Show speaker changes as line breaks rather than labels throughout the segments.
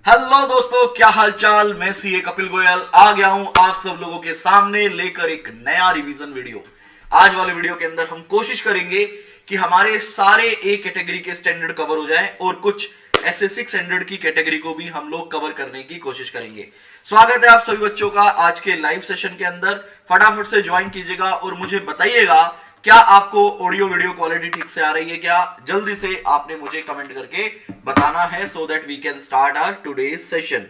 Hello दोस्तों, क्या हालचाल। मैं सीए कपिल गोयल आ गया हूं आप सब लोगों के सामने लेकर एक नया रिवीजन वीडियो। आज वाले वीडियो के अंदर हम कोशिश करेंगे कि हमारे सारे ए कैटेगरी के स्टैंडर्ड कवर हो जाएं और कुछ ऐसे 6 स्टैंडर्ड की कैटेगरी को भी हम लोग कवर करने की कोशिश करेंगे। स्वागत है आप सभी बच्चों का आज के लाइव सेशन के अंदर। फटाफट से ज्वाइन कीजिएगा और मुझे बताइएगा क्या आपको ऑडियो वीडियो क्वालिटी ठीक से आ रही है क्या। जल्दी से आपने मुझे कमेंट करके बताना है so that we can start our today's session.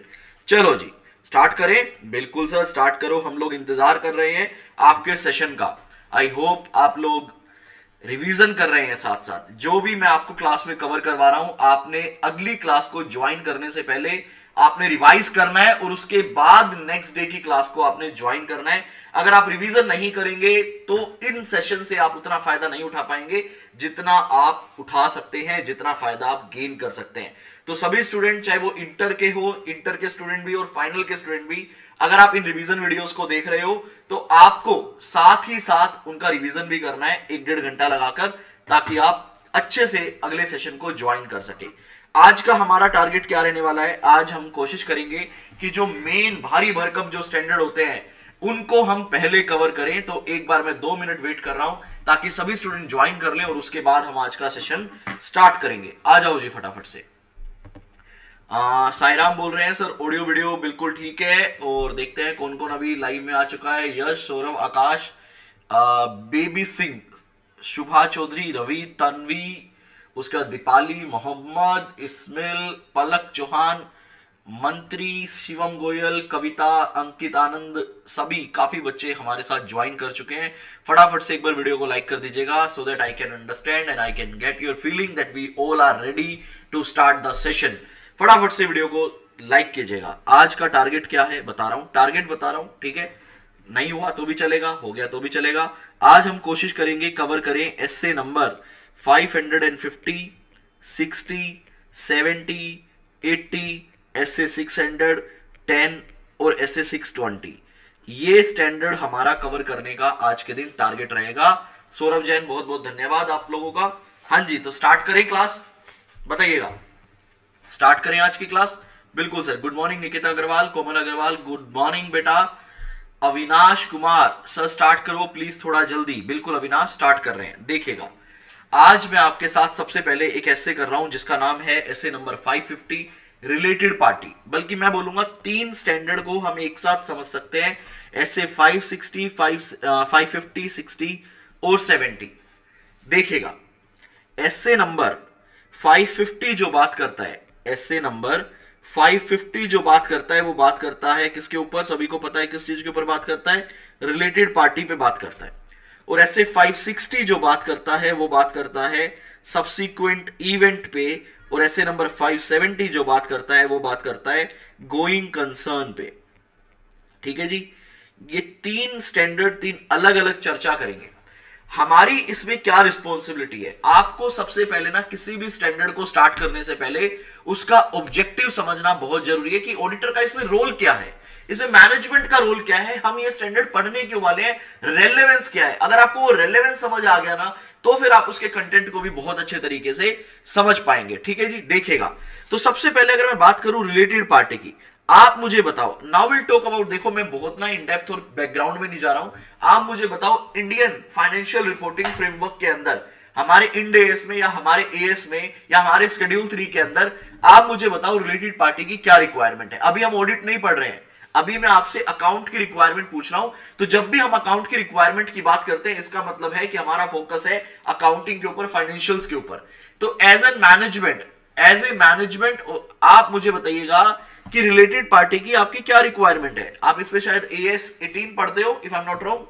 चलो जी स्टार्ट करें। बिल्कुल सर स्टार्ट करो, हम लोग इंतजार कर रहे हैं आपके सेशन का। आई होप आप लोग रिवीजन कर रहे हैं साथ साथ। जो भी मैं आपको क्लास में कवर करवा रहा हूं आपने अगली क्लास को ज्वाइन करने से पहले आपने रिवाइज करना है और उसके बाद नेक्स्ट डे की क्लास को आपने ज्वाइन करना है। अगर आप रिवीजन नहीं करेंगे तो इन सेशन से आप उतना फायदा नहीं उठा पाएंगे जितना आप उठा सकते हैं, जितना फायदा आप गेन कर सकते हैं। तो सभी स्टूडेंट चाहे वो इंटर के हो, इंटर के स्टूडेंट भी और फाइनल के स्टूडेंट भी, अगर आप इन रिवीजन वीडियोस को देख रहे हो तो आपको साथ ही साथ उनका रिवीजन भी करना है 1-1.5 घंटा लगाकर, ताकि आप अच्छे से अगले सेशन को ज्वाइन कर सके। आज का हमारा टारगेट क्या रहने वाला है, आज हम कोशिश करेंगे कि जो मेन भारी भरकम जो स्टैंडर्ड होते हैं उनको हम पहले कवर करें। तो एक बार मैं 2 मिनट वेट कर रहा हूं ताकि सभी स्टूडेंट ज्वाइन कर लें और उसके बाद हम आज का सेशन स्टार्ट करेंगे। आ जाओ जी फटाफट से। साईराम बोल रहे हैं सर ऑडियो वीडियो बिल्कुल ठीक है। और देखते हैं कौन कौन अभी लाइव में आ चुका है। यश, सौरभ, आकाश, बेबी सिंह, शुभा चौधरी, रवि, तन्वी, उसका दीपाली, मोहम्मद, इस्माइल, पलक चौहान, मंत्री, शिवम गोयल, कविता, अंकित आनंद, सभी काफी बच्चे हमारे साथ ज्वाइन कर चुके हैं। फटाफट से एक बार वीडियो को लाइक कर दीजिएगा so that I can understand and I can get your feeling that we all are ready to start the session. फटाफट से वीडियो को लाइक कीजिएगा। आज का टारगेट क्या है बता रहा हूं, टारगेट बता रहा हूं, ठीक है। नहीं हुआ तो भी चलेगा, हो गया तो भी चलेगा। आज हम कोशिश करेंगे कवर करें एस्से नंबर 550, 60, 70, 80, एस्से 600, 10 और एस्से 620। ये स्टैंडर्ड हमारा कवर करने का आज के दिन टारगेट रहेगा। सौरभ जैन बहुत बहुत धन्यवाद आप लोगों का। हाँ जी तो स्टार्ट करें क्लास, बताइएगा स्टार्ट करें आज की क्लास। बिल्कुल sir. Good morning Nikita Agarwal, Komal Agarwal, good morning बेटा। अविनाश कुमार सर स्टार्ट करो प्लीज थोड़ा जल्दी। बिल्कुल अविनाश स्टार्ट कर रहे हैं। देखिएगा आज मैं आपके साथ सबसे पहले एक एस्से कर रहा हूं जिसका नाम है एस्से नंबर 550 रिलेटेड पार्टी। बल्कि मैं बोलूंगा 3 स्टैंडर्ड को हम एक साथ समझ सकते हैं। एस्से 560, 550, 60 और 70। देखिएगा एस्से नंबर 550 जो बात करता है, एस्से नंबर 550 जो बात करता है वो बात करता है किसके ऊपर, सभी को पता है किस चीज के ऊपर बात करता है, रिलेटेड पार्टी पे बात करता है। और एस्से 560 जो बात करता है वो बात करता है सब्सिक्वेंट इवेंट पे। और एस्से नंबर 570 जो बात करता है वो बात करता है गोइंग कंसर्न पे। ठीक है जी, ये 3 स्टैंडर्ड 3 अलग अलग चर्चा करेंगे। हमारी इसमें क्या रिस्पॉन्सिबिलिटी है, आपको सबसे पहले ना किसी भी स्टैंडर्ड को स्टार्ट करने से पहले उसका ऑब्जेक्टिव समझना बहुत जरूरी है कि ऑडिटर का इसमें रोल क्या है, इसमें मैनेजमेंट का रोल क्या है, हम ये स्टैंडर्ड पढ़ने क्यों वाले हैं, रेलेवेंस क्या है। अगर आपको वो रेलेवेंस समझ आ गया ना तो फिर आप उसके कंटेंट को भी बहुत अच्छे तरीके से समझ पाएंगे। ठीक है जी, देखिएगा तो सबसे पहले अगर मैं बात करूं रिलेटेड पार्टी की, आप मुझे बताओ। नाउ विल टॉक अबाउट, देखो मैं बहुत ना इन डेप्थ और बैकग्राउंड में नहीं जा रहा हूं। आप मुझे बताओ इंडियन फाइनेंशियल रिपोर्टिंग फ्रेमवर्क के अंदर, हमारे इंड एएस में या हमारे एएस में या हमारे शेड्यूल 3 के अंदर, आप मुझे बताओ रिलेटेड पार्टी की क्या रिक्वायरमेंट है। अभी हम ऑडिट नहीं पढ़ रहे हैं, अभी मैं आपसे अकाउंट की रिक्वायरमेंट पूछ रहा हूं। तो जब भी हम अकाउंट की रिक्वायरमेंट की बात करते हैं इसका मतलब है कि हमारा फोकस है अकाउंटिंग के ऊपर, फाइनेंशियल्स के ऊपर। तो एज ए मैनेजमेंट आप मुझे बताइएगा कि रिलेटेड पार्टी की आपकी क्या रिक्वायरमेंट है। आप इस पे शायद एएस 18 पढ़ते हो if I am not wrong.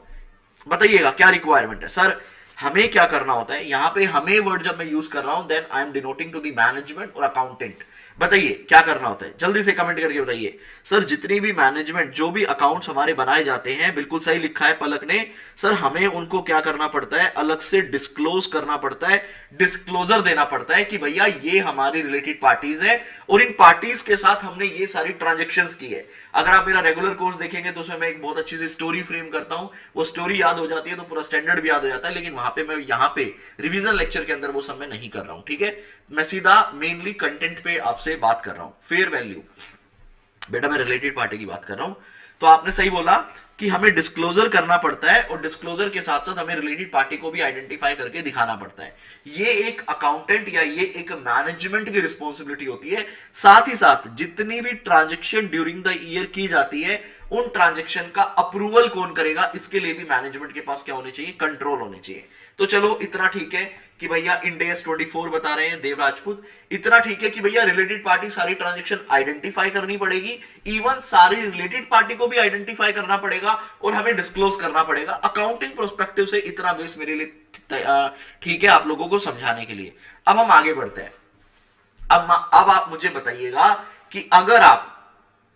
बताइएगा क्या रिक्वायरमेंट है। सर हमें क्या करना होता है, यहां पे हमें वर्ड जब मैं यूज कर रहा हूं then I am denoting to the management और अकाउंटेंट। बताइए क्या करना होता है, जल्दी से कमेंट करके बताइए। सर जितनी भी मैनेजमेंट जो भी अकाउंट्स हमारे बनाए जाते हैं, बिल्कुल सही लिखा है पलक ने। सर हमें उनको क्या करना पड़ता है, अलग से डिस्क्लोज करना पड़ता है, डिस्क्लोजर देना पड़ता है कि भैया ये हमारी रिलेटेड पार्टीज है और इन पार्टीज के साथ हमने ये सारी ट्रांजेक्शन्स की है। अगर आप मेरा रेगुलर कोर्स देखेंगे तो उसमें मैं एक बहुत अच्छी सी स्टोरी फ्रेम करता हूं, वो स्टोरी याद हो जाती है तो पूरा स्टैंडर्ड भी याद हो जाता है। लेकिन वहां वहां पे मैं यहाँ पे रिवीजन लेक्चर के अंदर वो सब मैं नहीं कर रहा हूं, ठीक है। मैं सीधा मेनली कंटेंट पे आपसे बात कर रहा हूं। फेयर वैल्यू, बेटा मैं रिलेटेड पार्टी की बात कर रहा हूं। तो आपने सही बोला कि हमें डिस्क्लोजर करना पड़ता है और डिस्क्लोजर के साथ साथ हमें रिलेटेड पार्टी को भी आइडेंटिफाई करके दिखाना पड़ता है। ये एक अकाउंटेंट या ये एक मैनेजमेंट की रिस्पॉन्सिबिलिटी होती है। साथ ही साथ जितनी भी ट्रांजैक्शन ड्यूरिंग द ईयर की जाती है उन ट्रांजैक्शन का अप्रूवल कौन करेगा, इसके लिए भी मैनेजमेंट के पास क्या होने चाहिए, कंट्रोल होने चाहिए। तो चलो इतना ठीक है कि भैया इंड AS 24 बता रहे हैं देव राजपूत, इतना ठीक है कि भैया रिलेटेड पार्टी सारी ट्रांजैक्शन आइडेंटिफाई करनी पड़ेगी, इवन सारी रिलेटेड पार्टी को भी आइडेंटिफाई करना पड़ेगा और हमें डिस्क्लोज करना पड़ेगा। अकाउंटिंग प्रोस्पेक्टिव से इतना बेस मेरे लिए ठीक है आप लोगों को समझाने के लिए। अब हम आगे बढ़ते हैं। अब आप मुझे बताइएगा कि अगर आप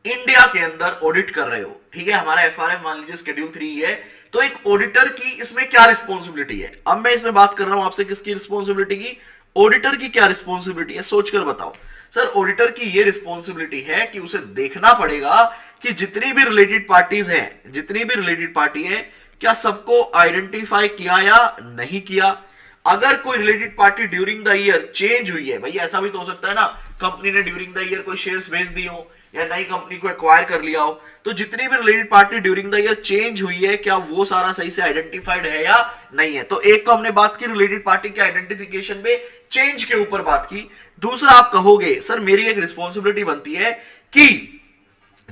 इंडिया के अंदर ऑडिट कर रहे हो, ठीक है, हमारा FRM मान लीजिए शेड्यूल 3 है, तो एक ऑडिटर की इसमें क्या रिस्पॉन्सिबिलिटी है। अब मैं इसमें बात कर रहा हूं आपसे किसकी रिस्पॉन्सिबिलिटी की, ऑडिटर की क्या रिस्पॉन्सिबिलिटी है, सोचकर बताओ। सर ऑडिटर की ये रिस्पॉन्सिबिलिटी है कि उसे देखना पड़ेगा कि जितनी भी रिलेटेड पार्टीज हैं, जितनी भी रिलेटेड पार्टी है, क्या सबको आइडेंटिफाई किया या नहीं किया। अगर कोई related party during the year change हुई है, भाई ऐसा भी तो हो सकता है ना, कंपनी ने ड्यूरिंग द ईयर कोई शेयर्स बेच दी हो या नई कंपनी को एक्वायर कर लिया हो, तो जितनी भी related party during the year change हुई है, क्या वो सारा सही से आइडेंटिफाइड है या नहीं है। तो एक तो हमने बात की रिलेटेड पार्टी के आइडेंटिफिकेशन में चेंज के ऊपर बात की। दूसरा आप कहोगे सर मेरी एक रिस्पॉन्सिबिलिटी बनती है कि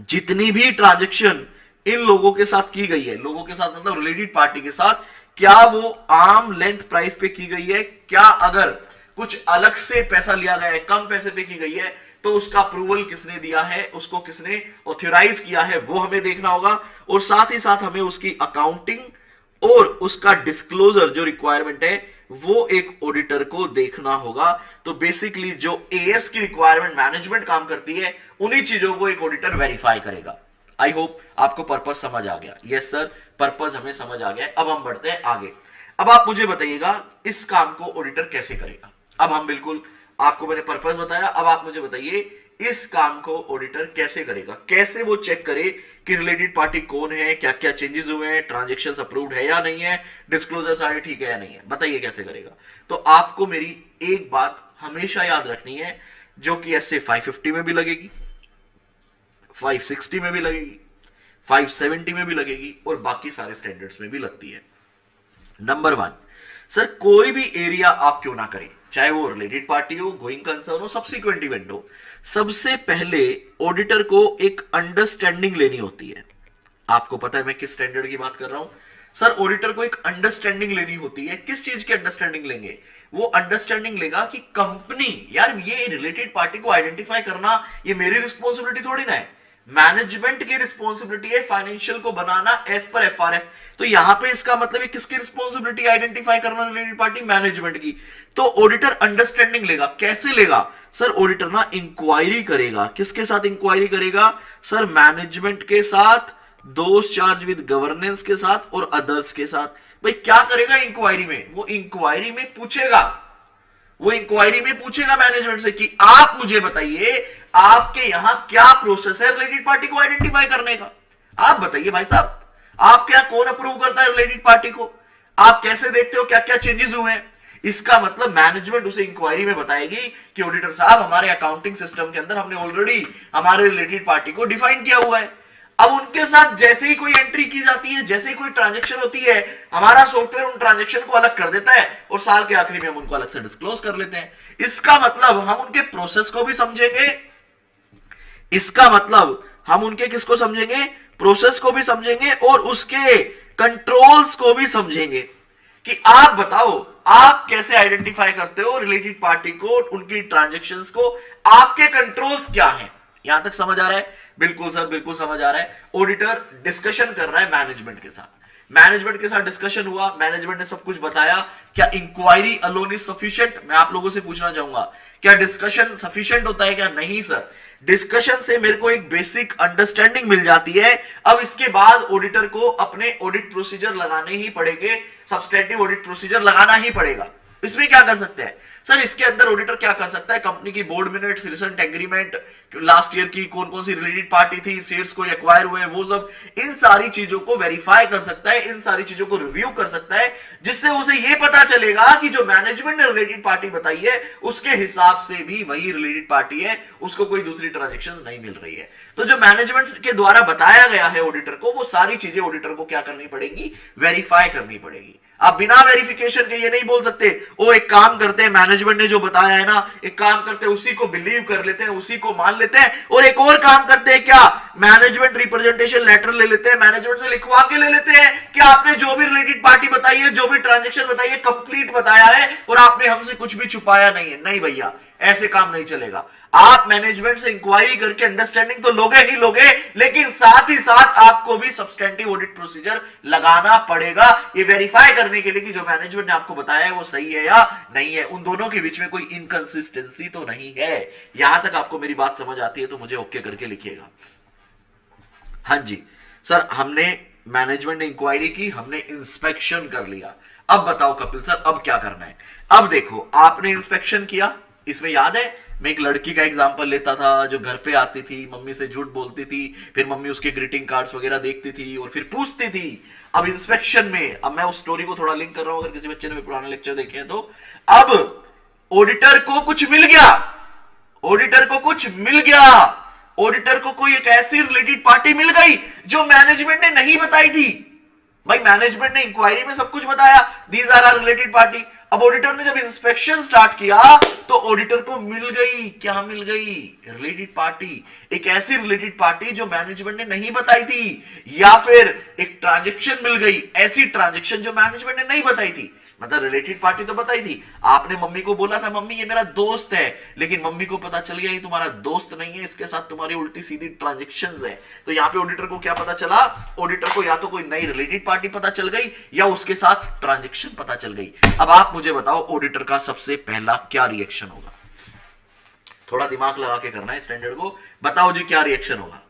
जितनी भी ट्रांजेक्शन इन लोगों के साथ की गई है, लोगों के साथ मतलब रिलेटेड पार्टी के साथ, क्या वो आर्म लेंथ प्राइस पे की गई है, क्या अगर कुछ अलग से पैसा लिया गया है, कम पैसे पे की गई है, तो उसका अप्रूवल किसने दिया है, उसको किसने ऑथराइज किया है, वो हमें देखना होगा। और साथ ही साथ हमें उसकी अकाउंटिंग और उसका डिस्क्लोजर जो रिक्वायरमेंट है वो एक ऑडिटर को देखना होगा। तो बेसिकली जो AS की रिक्वायरमेंट मैनेजमेंट काम करती है, उन्हीं चीजों को एक ऑडिटर वेरीफाई करेगा। आई होप आपको पर्पस समझ आ गया। यस सर, पर्पस हमें समझ आ गया। अब हम बढ़ते हैं आगे। अब आप मुझे बताइएगा इस काम को ऑडिटर कैसे करेगा। अब हम बिल्कुल, आपको मैंने पर्पस बताया, अब आप मुझे बताइए इस काम को ऑडिटर कैसे करेगा, कैसे वो चेक करे कि रिलेटेड पार्टी कौन है, क्या क्या चेंजेस हुए हैं, ट्रांजैक्शंस अप्रूव्ड है या नहीं है, डिस्क्लोजर सारे ठीक है या नहीं है, बताइए कैसे करेगा। तो आपको मेरी एक बात हमेशा याद रखनी है, जो कि ऐसे 550 में भी लगेगी, 560 में भी लगेगी, 570 में भी लगेगी और बाकी सारे स्टैंडर्ड्स में भी लगती है। नंबर 1, सर कोई भी एरिया आप क्यों ना करें, चाहे वो रिलेटेड पार्टी हो, गोइंग कंसर्न हो, सब्सिक्वेंट इवेंट हो, सबसे पहले ऑडिटर को एक अंडरस्टैंडिंग लेनी होती है। आपको पता है मैं किस स्टैंडर्ड की बात कर रहा हूं। सर ऑडिटर को एक अंडरस्टैंडिंग लेनी होती है। किस चीज की अंडरस्टैंडिंग लेंगे, वो अंडरस्टैंडिंग लेगा कि कंपनी, यार ये रिलेटेड पार्टी को आइडेंटिफाई करना ये मेरी रिस्पॉन्सिबिलिटी थोड़ी ना है, मैनेजमेंट की रिस्पॉन्सिबिलिटी है फाइनेंशियल को बनाना एज पर FRF। तो यहां पे इसका मतलब है किसकी रिस्पॉन्सिबिलिटी आइडेंटिफाई करना रिलेटेड पार्टी, मैनेजमेंट की। तो ऑडिटर अंडरस्टैंडिंग लेगा, कैसे लेगा सर, ऑडिटर ना इंक्वायरी करेगा। किसके साथ इंक्वायरी करेगा सर, मैनेजमेंट के साथ, दोज चार्ज विद गवर्नेंस के साथ और अदर्स के साथ। भाई क्या करेगा इंक्वायरी में, वो इंक्वायरी में पूछेगा, वो इंक्वायरी में पूछेगा मैनेजमेंट से कि आप मुझे बताइए आपके यहां क्या प्रोसेस है रिलेटेड पार्टी को आइडेंटिफाई करने का। आप बताइए भाई साहब, आपके यहां कौन अप्रूव करता है रिलेटेड पार्टी को, आप कैसे देखते हो क्या क्या चेंजेस हुए हैं। इसका मतलब मैनेजमेंट उसे इंक्वायरी में बताएगी कि ऑडिटर साहब हमारे अकाउंटिंग सिस्टम के अंदर हमने ऑलरेडी हमारे रिलेटेड पार्टी को डिफाइन किया हुआ है। अब उनके साथ जैसे ही कोई एंट्री की जाती है, जैसे ही कोई ट्रांजैक्शन होती है, हमारा सॉफ्टवेयर उन ट्रांजैक्शन को अलग कर देता है और साल के आखिरी में हम उनको अलग से डिस्क्लोज कर लेते हैं। इसका मतलब हम उनके प्रोसेस को भी समझेंगे, इसका मतलब हम उनके किसको समझेंगे, प्रोसेस को भी समझेंगे और उसके कंट्रोल्स को भी समझेंगे कि आप बताओ आप कैसे आइडेंटिफाई करते हो रिलेटेड पार्टी को, उनकी ट्रांजैक्शंस को, आपके कंट्रोल्स क्या हैं। यहां तक समझ आ रहा है? बिल्कुल सर, बिल्कुल समझ आ रहा है। ऑडिटर डिस्कशन कर रहा है मैनेजमेंट के साथ, मैनेजमेंट के साथ डिस्कशन हुआ, मैनेजमेंट ने सब कुछ बताया। क्या इंक्वायरी अलोन इज सफिशिएंट? मैं आप लोगों से पूछना चाहूंगा, क्या डिस्कशन सफिशिएंट होता है क्या? नहीं सर, डिस्कशन से मेरे को एक बेसिक अंडरस्टैंडिंग मिल जाती है। अब इसके बाद ऑडिटर को अपने ऑडिट प्रोसीजर लगाने ही पड़ेंगे, सब्सटेंटिव ऑडिट प्रोसीजर लगाना ही पड़ेगा। इसमें क्या कर सकते हैं सर? इसके अंदर ऑडिटर क्या कर सकता है? कंपनी की board minutes, recent agreement, last year की कौन कौन सी रिलेटेड पार्टी थी, शेयर्स को एक्वायर हुए, वो सब, इन सारी चीजों को वेरीफाई कर सकता है, इन सारी चीजों को रिव्यू कर सकता है, जिससे उसे यह पता चलेगा कि जो मैनेजमेंट ने रिलेटेड पार्टी बताई है उसके हिसाब से भी वही रिलेटेड पार्टी है, उसको कोई दूसरी ट्रांजेक्शन नहीं मिल रही है। तो जो मैनेजमेंट के द्वारा बताया गया है ऑडिटर को, वो सारी चीजें ऑडिटर को क्या करनी पड़ेगी? वेरीफाई करनी पड़ेगी। आप बिना वेरिफिकेशन के ये नहीं बोल सकते वो एक काम करते हैं, मैनेजमेंट ने जो बताया है ना, एक काम करते हैं उसी को बिलीव कर लेते हैं, उसी को मान लेते हैं, और एक और काम करते हैं क्या, मैनेजमेंट रिप्रेजेंटेशन लेटर ले लेते हैं, मैनेजमेंट से लिखवा के ले लेते हैं कि आपने जो भी रिलेटेड पार्टी बताई है, जो भी ट्रांजेक्शन बताई है, कंप्लीट बताया है और आपने हमसे कुछ भी छुपाया नहीं है। नहीं भैया, ऐसे काम नहीं चलेगा। आप मैनेजमेंट से इंक्वायरी करके अंडरस्टैंडिंग तो लोगे ही लोगे, लेकिन साथ ही साथ आपको भी सब्सटेंटिव ऑडिट प्रोसीजर लगाना पड़ेगा, ये वेरीफाई करने के लिए कि जो मैनेजमेंट ने आपको बताया है वो सही है या नहीं है, उन दोनों के बीच में कोई इनकंसिस्टेंसी तो नहीं है। यहां तक आपको मेरी बात समझ आती है तो मुझे ओके करके लिखिएगा। हाँ जी सर, हमने मैनेजमेंट ने इंक्वायरी की, हमने इंस्पेक्शन कर लिया, अब बताओ कपिल सर अब क्या करना है? अब देखो, आपने इंस्पेक्शन किया, इसमें याद है मैं एक लड़की का एग्जांपल लेता था जो घर पे आती थी, मम्मी से झूठ बोलती थी, फिर मम्मी उसके ग्रीटिंग कार्ड्स वगैरह देखती थी और फिर पूछती थी। अब इंस्पेक्शन में, अब मैं उस स्टोरी को थोड़ा लिंक कर रहा हूं, अगर किसी बच्चे ने पुराने लेक्चर देखे हैं तो। अब ऑडिटर को कुछ मिल गया, ऑडिटर को कुछ मिल गया, ऑडिटर को कोई एक ऐसी रिलेटेड पार्टी मिल गई जो मैनेजमेंट ने नहीं बताई थी। भाई मैनेजमेंट ने इंक्वायरी में सब कुछ बताया, these are are related party. अब ऑडिटर ने जब इंस्पेक्शन स्टार्ट किया तो ऑडिटर को मिल गई, क्या मिल गई? रिलेटेड पार्टी, एक ऐसी रिलेटेड पार्टी जो मैनेजमेंट ने नहीं बताई थी, या फिर एक ट्रांजैक्शन मिल गई, ऐसी ट्रांजैक्शन जो मैनेजमेंट ने नहीं बताई थी। मतलब रिलेटेड पार्टी तो बताई थी, आपने मम्मी को बोला था मम्मी ये मेरा दोस्त है, लेकिन मम्मी को पता चल गया ये तुम्हारा दोस्त नहीं है, इसके साथ तुम्हारी उल्टी सीधी ट्रांजैक्शंस है। तो यहां पे ऑडिटर को क्या पता चला? ऑडिटर को या तो कोई नई रिलेटेड पार्टी पता चल गई या उसके साथ ट्रांजैक्शन पता चल गई। अब आप मुझे बताओ ऑडिटर का सबसे पहला क्या रिएक्शन होगा? थोड़ा दिमाग लगा के करना है स्टैंडर्ड को, बताओ जी क्या रिएक्शन होगा?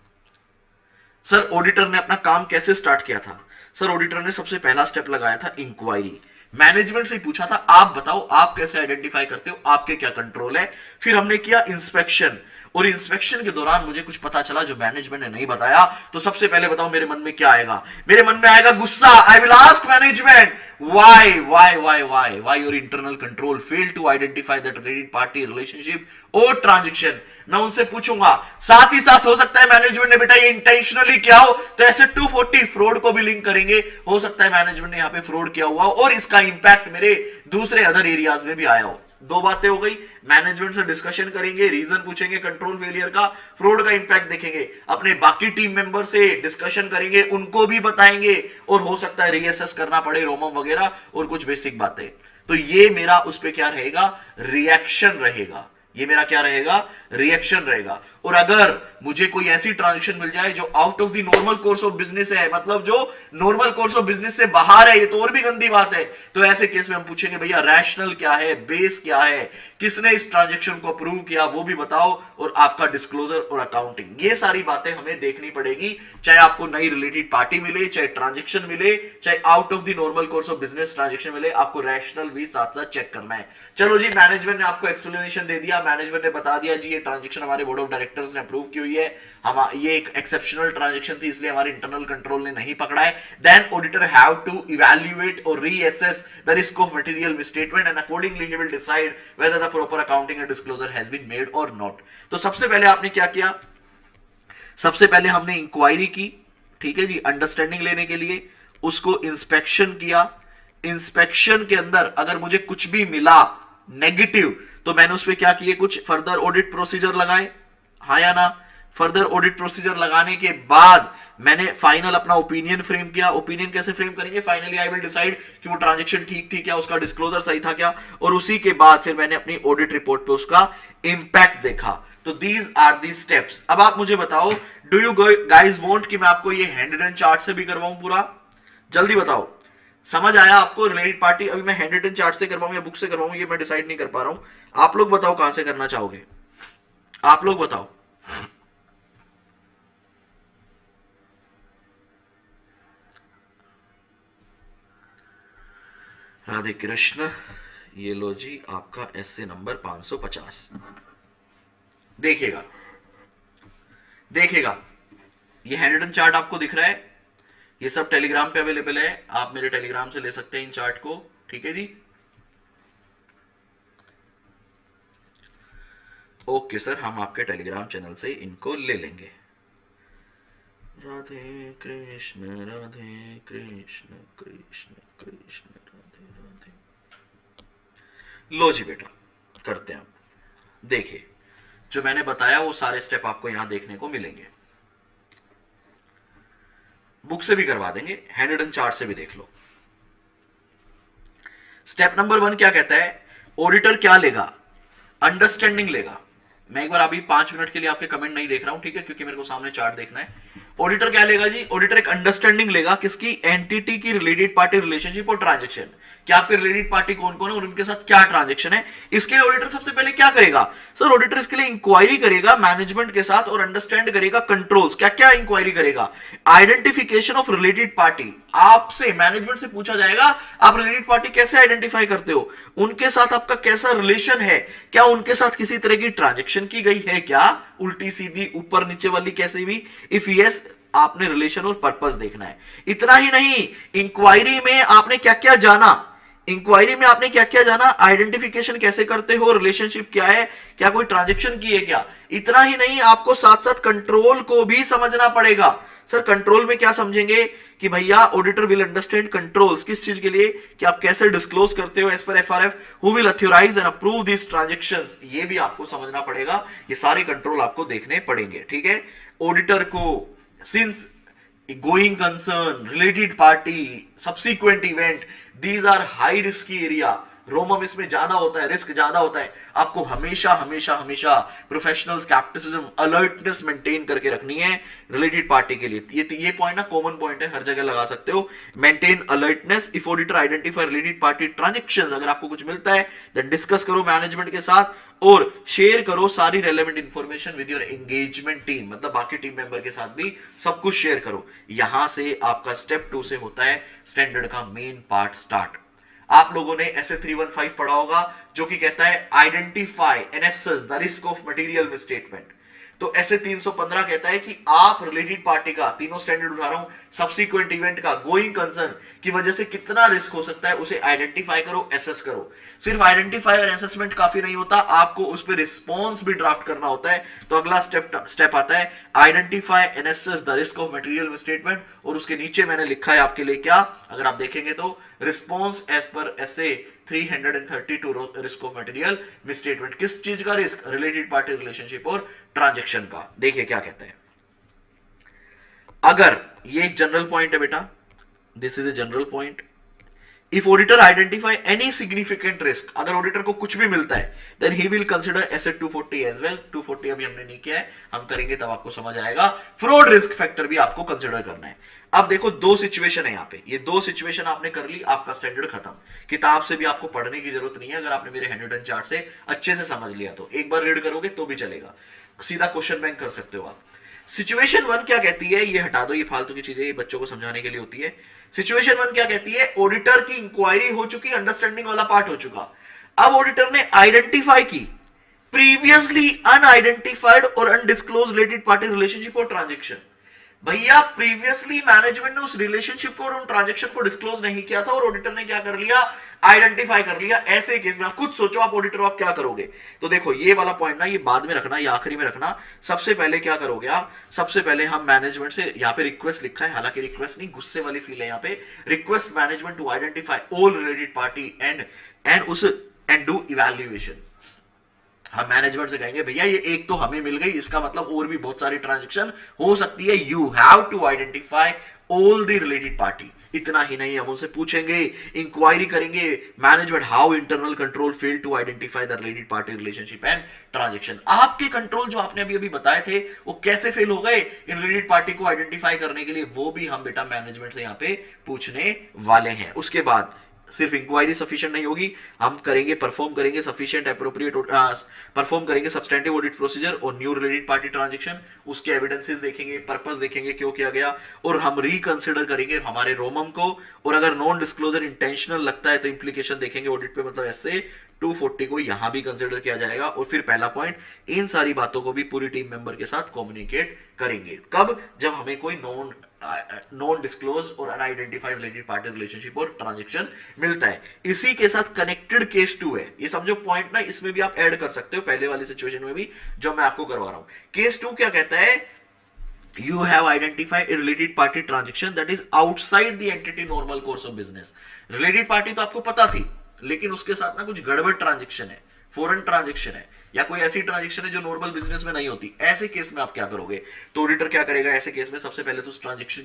सर ऑडिटर ने अपना काम कैसे स्टार्ट किया था? सर ऑडिटर ने सबसे पहला स्टेप लगाया था इंक्वायरी। मैनेजमेंट से पूछा था आप बताओ आप कैसे आइडेंटिफाई करते हो, आपके क्या कंट्रोल है। फिर हमने किया इंस्पेक्शन, और इंस्पेक्शन के दौरान मुझे कुछ पता चला जो मैनेजमेंट ने नहीं बताया। तो सबसे पहले बताओ मेरे मन में क्या आएगा? मेरे मन में आएगा गुस्सा। I will ask management why your internal control fail to identify that related party relationship और ट्रांजैक्शन। मैं उनसे पूछूंगा, साथ ही साथ हो सकता है मैनेजमेंट ने बेटा ये इंटेंशनली किया हो, तो ऐसे 240 फ्रॉड को भी लिंक करेंगे, हो सकता है मैनेजमेंट ने यहां पे फ्रॉड किया हुआ हो और इसका इंपैक्ट मेरे दूसरे अदर एरियाज में भी आया हो। दो बातें हो गई, मैनेजमेंट से डिस्कशन करेंगे, रीजन पूछेंगे कंट्रोल फेलियर का, फ्रॉड का इंपैक्ट देखेंगे, अपने बाकी टीम मेंबर से डिस्कशन करेंगे, उनको भी बताएंगे, और हो सकता है रीअसेस करना पड़े रोमम वगैरह और कुछ बेसिक बातें। तो ये मेरा उस पे क्या रहेगा? रिएक्शन रहेगा। ये मेरा क्या रहेगा? रिएक्शन रहेगा। और अगर मुझे कोई ऐसी ट्रांजैक्शन मिल जाए जो out of the normal course of business है, मतलब जो नॉर्मल कोर्स ऑफ बिजनेस से बाहर है, ये तो और भी गंदी बात है, तो ऐसे केस में हम पूछेंगे भैया रैशनल क्या है, बेस क्या है, किसने इस ट्रांजैक्शन को अप्रूव किया वो भी बताओ, और आपका डिस्क्लोजर और अकाउंटिंग, ये सारी बातें हमें देखनी पड़ेगी। चाहे आपको नई रिलेटेड पार्टी मिले, चाहे ट्रांजैक्शन मिले, चाहे out of the normal course of business transaction मिले, आपको रैशनल भी साथ साथ चेक करना है। चलो जी, मैनेजमेंट ने आपको एक्सप्लेनेशन दे दिया, मैनेजमेंट ने बता दिया जी ये ट्रांजैक्शन हमारे बोर्ड ऑफ डायरेक्टर्स ने अप्रूव की हुई है, हम ये एक एक्सेप्शनल ट्रांजैक्शन थी इसलिए हमारे इंटरनल कंट्रोल ने नहीं पकड़ा है। Then auditor have to evaluate or reassess the risk of material misstatement and accordingly he will decide whether the proper accounting and disclosure has been made or not. तो सबसे पहले आपने क्या किया? सबसे पहले हमने इंक्वायरी की, ठीक है जी, अंडरस्टैंडिंग लेने के लिए, उसको इंस्पेक्शन किया। इंस्पेक्शन के अंदर अगर मुझे कुछ भी मिला नेगेटिव तो मैंने उस पर क्या किए? कुछ फर्दर ऑडिट प्रोसीजर लगाए, हाँ या ना? फर्दर ऑडिट प्रोसीजर लगाने के बाद मैंने फाइनल अपना ओपिनियन फ्रेम किया। ओपिनियन कैसे फ्रेम करेंगे? फाइनली आई विल डिसाइड कि वो ट्रांजैक्शन ठीक थी क्या, उसका डिस्क्लोजर सही था क्या, और उसी के बाद फिर मैंने अपनी ऑडिट रिपोर्ट पे उसका इंपैक्ट देखा। तो दीज आर दी स्टेप्स। अब आप मुझे बताओ, डू यू गाइज वांट कि मैं आपको ये हैंड एंड चार्ट से भी करवाऊं पूरा? जल्दी बताओ, समझ आया आपको? रिलेटेड पार्टी अभी मैं हैंड रिटन चार्ट से करवाऊं या बुक से करवाऊं ये मैं डिसाइड नहीं कर पा रहा हूं। आप लोग बताओ कहां से करना चाहोगे? आप लोग बताओ। राधे कृष्ण। ये लो जी आपका एसए नंबर 550। देखिएगा देखिएगा, ये हैंडरिटन चार्ट आपको दिख रहा है, ये सब टेलीग्राम पे अवेलेबल है, आप मेरे टेलीग्राम से ले सकते हैं इन चार्ट को, ठीक है जी। ओके सर, हम आपके टेलीग्राम चैनल से इनको ले लेंगे। राधे कृष्ण राधे कृष्ण कृष्ण कृष्ण राधे राधे। लो जी बेटा, करते हैं। देखिए, जो मैंने बताया वो सारे स्टेप आपको यहां देखने को मिलेंगे, बुक से भी करवा देंगे, हैंडरिटन चार्ट से भी देख लो। स्टेप नंबर 1 क्या कहता है, ऑडिटर क्या लेगा, अंडरस्टैंडिंग लेगा। मैं एक बार अभी 5 मिनट के लिए आपके कमेंट नहीं देख रहा हूं, ठीक है, क्योंकि मेरे को सामने चार्ट देखना है। ऑडिटर क्या लेगा जी, ऑडिटर एक अंडरस्टैंडिंग लेगा, किसकी, एंटिटी की रिलेटेड पार्टी रिलेशनशिप और ट्रांजेक्शन, कि आपके रिलेटेड पार्टी कौन कौन है और उनके साथ क्या ट्रांजेक्शन है। इसके लिए ऑडिटर सबसे पहले क्या करेगा सर, ऑडिटर इसके लिए इंक्वायरी करेगा मैनेजमेंट के साथ और अंडरस्टैंड करेगा कंट्रोल्स। क्या क्या इंक्वायरी करेगा, आइडेंटिफिकेशन ऑफ रिलेटेड पार्टी, आपसे मैनेजमेंट से पूछा जाएगा आप रिलेटेड पार्टी कैसे आइडेंटिफाई करते हो, उनके साथ आपका कैसा रिलेशन है, क्या उनके साथ किसी तरह की ट्रांजेक्शन की गई है क्या, उल्टी सीधी ऊपर नीचे वाली कैसे भी, इफ यस आपने रिलेशन और पर्पस देखना है। इतना ही नहीं, इंक्वायरी में आपने क्या क्या जाना, इंक्वायरी में आपने क्या क्या जाना, आइडेंटिफिकेशन कैसे करते हो, रिलेशनशिप क्या है, क्या कोई ट्रांजेक्शन की है क्या। इतना ही नहीं, आपको साथ साथ कंट्रोल को भी समझना पड़ेगा। सर कंट्रोल में क्या समझेंगे कि भैया ऑडिटर विल अंडरस्टैंड कंट्रोल्स, किस चीज के लिए, कि आप कैसे डिस्क्लोज करते हो as per FRF, who will authorise and approve this transactions, ये भी आपको समझना पड़ेगा। ये सारे कंट्रोल आपको देखने पड़ेंगे, ठीक है। ऑडिटर को since going concern, related party, subsequent event, these are high risky area, रोमम इसमें ज्यादा होता है, रिस्क ज्यादा होता है। आपको हमेशा हमेशा हमेशा प्रोफेशनल स्केप्टिसिज्म, अलर्टनेस मेंटेन करके रखनी है रिलेटेड पार्टी के लिए। ये पॉइंट ना कॉमन पॉइंट है, हर जगह लगा सकते हो। Maintain alertness if auditor identify related party transactions, अगर आपको कुछ मिलता है देन डिस्कस करो मैनेजमेंट के साथ और शेयर करो सारी relevant information with your engagement team, मतलब बाकी टीम मेंबर के साथ भी सब कुछ शेयर करो। यहां से आपका स्टेप 2 से होता है स्टैंडर्ड का मेन पार्ट स्टार्ट। आप लोगों ने ऐसे 315 पढ़ा होगा जो कि कहता है identify NSS the risk of material misstatement. तो ऐसे 315 कहता है कि आप रिलेटेड पार्टी का, तीनों स्टैंडर्ड उठा रहा हूं, सब्सिक्वेंट इवेंट का, गोइंग कंसर्न की वजह से कितना रिस्क हो सकता है उसे आइडेंटिफाई करो, एसेस करो। सिर्फ आइडेंटिफाई और एसेसमेंट काफी नहीं होता, आपको उस पर रिस्पॉन्स भी ड्राफ्ट करना होता है। तो अगला स्टेप आता है identify and assess the risk of material misstatement, और उसके नीचे मैंने लिखा है आपके लिए क्या, अगर आप देखेंगे तो response as per SA 332 risk of material misstatement. किस चीज का रिस्क, रिलेटेड पार्टी रिलेशनशिप और ट्रांजैक्शन का। देखिए क्या कहते हैं, अगर ये एक जनरल पॉइंट है बेटा, this is a general point, if auditor identify any significant risk, अगर ऑडिटर को कुछ भी मिलता है then he will consider SA 240 as well. 240 अभी हमने नहीं किया है, हम करेंगे तब आपको समझ आएगा। फ्रॉड रिस्क फैक्टर भी आपको कंसीडर करना है। अब देखो दो सिचुएशन है यहाँ पे, ये दो सिचुएशन आपने कर ली, आपका स्टैंडर्ड खत्म। किताब से भी आपको पढ़ने की जरूरत नहीं है, अगर आपने मेरे हैंडरिटन चार्ट से अच्छे से समझ लिया तो एक बार रीड करोगे तो भी चलेगा, सीधा क्वेश्चन बैंक कर सकते हो आप। सिचुएशन 1 क्या कहती है, ये हटा दो, ये फालतू की चीजें, ये बच्चों को समझाने के लिए होती है। सिचुएशन 1 क्या कहती है, ऑडिटर की इंक्वायरी हो चुकी, अंडरस्टैंडिंग वाला पार्ट हो चुका। अब ऑडिटर ने आइडेंटिफाई की प्रीवियसली अनआइडेंटिफाइड और अनडिस्क्लोज रिलेटेड पार्टी रिलेशनशिप और ट्रांजैक्शन। भैया प्रीवियसली मैनेजमेंट ने उस रिलेशनशिप को और उन ट्रांजैक्शन को डिस्क्लोज नहीं किया था और ऑडिटर ने क्या कर लिया, आइडेंटिफाई कर लिया। ऐसे केस में आप खुद सोचो, आप ऑडिटर आप क्या करोगे। तो देखो ये वाला पॉइंट ना, ये बाद में रखना, ये आखिरी में रखना। सबसे पहले क्या करोगे आप, सबसे पहले हम मैनेजमेंट से, यहाँ पे रिक्वेस्ट लिखा है, हालांकि रिक्वेस्ट नहीं, गुस्से वाली फील है यहाँ पे, request management to identify all related party and do evaluation. हम मैनेजमेंट से कहेंगे भैया ये एक तो हमें मिल गई, इसका मतलब और भी बहुत सारी ट्रांजैक्शन हो सकती है, you have to identify all the related party. इतना ही नहीं, हम उनसे पूछेंगे, इंक्वायरी करेंगे, management how internal control fail to identify the related party relationship and transaction. आपके कंट्रोल जो आपने अभी अभी बताए थे वो कैसे फेल हो गए इन रिलेटेड पार्टी को आइडेंटिफाई करने के लिए, वो भी हम बेटा मैनेजमेंट से यहाँ पे पूछने वाले हैं। उसके बाद सिर्फ इंक्वायरी सफिशिएंट नहीं होगी, हम करेंगे परफॉर्म करेंगे सफिशिएंट एप्रोप्रिएट परफॉर्म करेंगे सब्सटेंटिव ऑडिट प्रोसीजर और न्यू रिलेटेड पार्टी ट्रांजैक्शन, उसके एविडेंसेस देखेंगे, पर्पस देखेंगे क्यों किया गया, और हम रिकंसिडर करेंगे हमारे रोमम को, और अगर नॉन डिस्क्लोजर इंटेंशनल लगता है तो इंप्लीकेशन देखेंगे ऑडिट पे, मतलब ऐसे 240 को यहां भी कंसिडर किया जाएगा। और फिर पहला पॉइंट, इन सारी बातों को भी पूरी टीम मेंबर के साथ कम्युनिकेट करेंगे। कब? जब हमें कोई नॉन डिस्क्लोज और अनआइडेंटिफाइड रिलेटेड पार्टी रिलेशनशिप और ट्रांजैक्शन मिलता है। इसी के साथ कनेक्टेड केस 2 है, ये समझो पॉइंट ना, इसमें भी आप ऐड कर सकते हो पहले वाली सिचुएशन में भी जो मैं आपको करवा रहा हूं। केस 2 क्या कहता है? You have identified a related party transaction that is outside the entity normal course of business. Related party तो आपको पता थी, लेकिन उसके साथ ना कुछ गड़बड़ ट्रांजेक्शन है, फॉरेन ट्रांजेक्शन है, या कोई ऐसी ट्रांजेक्शन है जो नॉर्मल बिजनेस में नहीं होती। ऐसे केस में आप क्या करोगे? तो ऑडिटर क्या करेगा ऐसे केस में? सबसे पहले तो उस ट्रांजेक्शन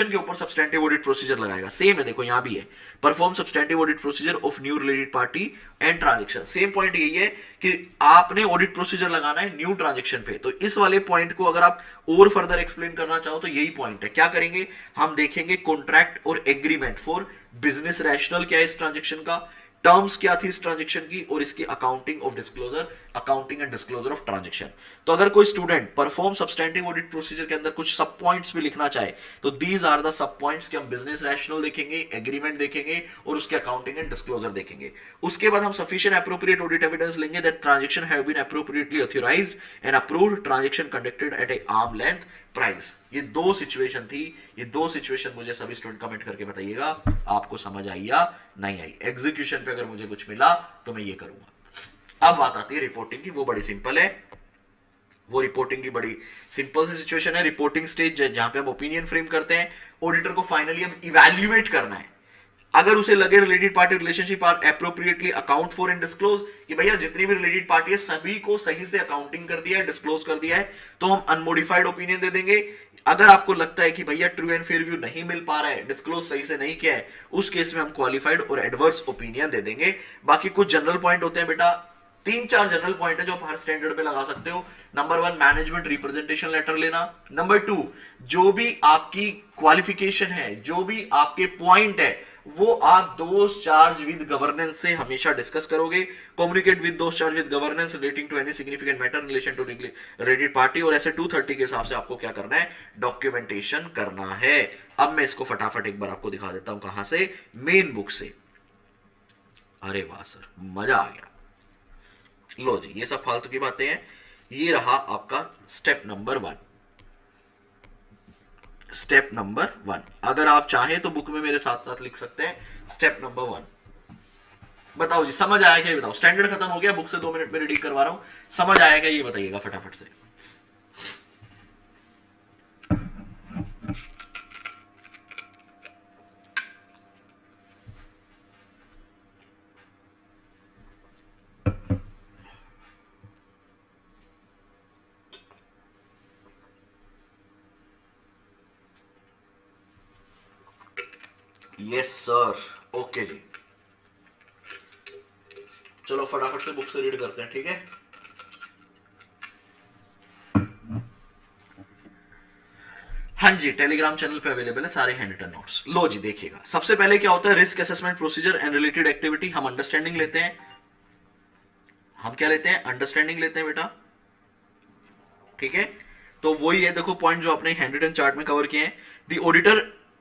के ऊपर सब्सटेंटिव ऑडिट प्रोसीजर लगाएगा। सेम है, देखो यहां भी है, perform substantive audit procedure of new related party and transaction. Same point यही है कि आपने ऑडिट प्रोसीजर लगाना है न्यू ट्रांजेक्शन पे। तो इस वाले पॉइंट को अगर आप और फर्दर एक्सप्लेन करना चाहो तो यही पॉइंट है। क्या करेंगे? हम देखेंगे कॉन्ट्रैक्ट और एग्रीमेंट फॉर बिजनेस रैशनल क्या है इस ट्रांजेक्शन का, टर्म्स क्या थी इस ट्रांजेक्शन की, और इसकी accounting of disclosure, accounting and disclosure of transaction. तो अगर कोई student perform substantive audit procedure के अंदर कुछ सब पॉइंट्स भी लिखना चाहे तो these are the sub points कि हम बिजनेस रैशनल देखेंगे, एग्रीमेंट देखेंगे और उसके अकाउंटिंग एंड डिस्क्लोजर देखेंगे। उसके बाद हम सफिशिएंट एप्रोप्रिएट ऑडिट एविडेंस लेंगे that transaction have been appropriately authorised and approved, transaction conducted at a arm length price. ये दो सिचुएशन थी, ये दो सिचुएशन मुझे सभी स्टूडेंट कमेंट करके बताइएगा आपको समझ आई या नहीं आई। एग्जीक्यूशन पे अगर मुझे कुछ मिला तो मैं ये करूंगा। अब बात आती है रिपोर्टिंग की, वो बड़ी सिंपल है, वो रिपोर्टिंग की बड़ी सिंपल सी सिचुएशन है। रिपोर्टिंग स्टेज जहां पे हम ओपिनियन फ्रेम करते हैं, ऑडिटर को फाइनली अब इवैल्यूएट करना है। अगर उसे लगे related party relationship are appropriately account for and disclose, कि भैया जितनी भी रिलेटेड पार्टी है सभी को सही से अकाउंटिंग कर दिया है, डिस्क्लोज कर दिया है, तो हम अनमोडिफाइड ओपिनियन दे देंगे। अगर आपको लगता है कि भैया ट्रू एंड फेयर व्यू नहीं मिल पा रहा है, डिस्क्लोज सही से नहीं किया है, उस केस में हम क्वालिफाइड और एडवर्स ओपिनियन दे देंगे। बाकी कुछ जनरल पॉइंट होते हैं बेटा, 3-4 जनरल पॉइंट है जो आप हर स्टैंडर्ड पे लगा सकते हो। नंबर 1, मैनेजमेंट रिप्रेजेंटेशन लेटर लेना। नंबर 2, जो भी आपकी क्वालिफिकेशन है, जो भी आपके पॉइंट है, वो आप दोस्त चार्ज विद गवर्नेंस से हमेशा डिस्कस करोगे। Communicate with those charge with governance relating to any significant matter in relation to related party. और ऐसे 230 के हिसाब से आपको क्या करना है? डॉक्यूमेंटेशन करना है। अब मैं इसको फटाफट एक बार आपको दिखा देता हूं, कहां से? मेन बुक से। अरे वाह सर, मजा आ गया। लो जी, ये सब फालतू की बातें हैं। ये रहा आपका स्टेप नंबर 1। स्टेप नंबर 1 अगर आप चाहें तो बुक में मेरे साथ साथ लिख सकते हैं। स्टेप नंबर 1 बताओ जी, समझ आया क्या? बताओ, स्टैंडर्ड खत्म हो गया, बुक से 2 मिनट में रीडिंग करवा रहा हूं, समझ आया क्या? ये बताइएगा फटाफट से। यस सर, ओके जी, चलो फटाफट से बुक से रीड करते हैं, ठीक है? हाँ जी, टेलीग्राम चैनल पे अवेलेबल है सारे हैंड रिटन नोट्स। लो जी, देखिएगा, सबसे पहले क्या होता है? Risk assessment procedure and related activity. हम अंडरस्टैंडिंग लेते हैं। हम क्या लेते हैं? अंडरस्टैंडिंग लेते हैं बेटा, ठीक है? तो वही है, देखो पॉइंट जो आपने हैंड रिटन चार्ट में कवर किए हैं।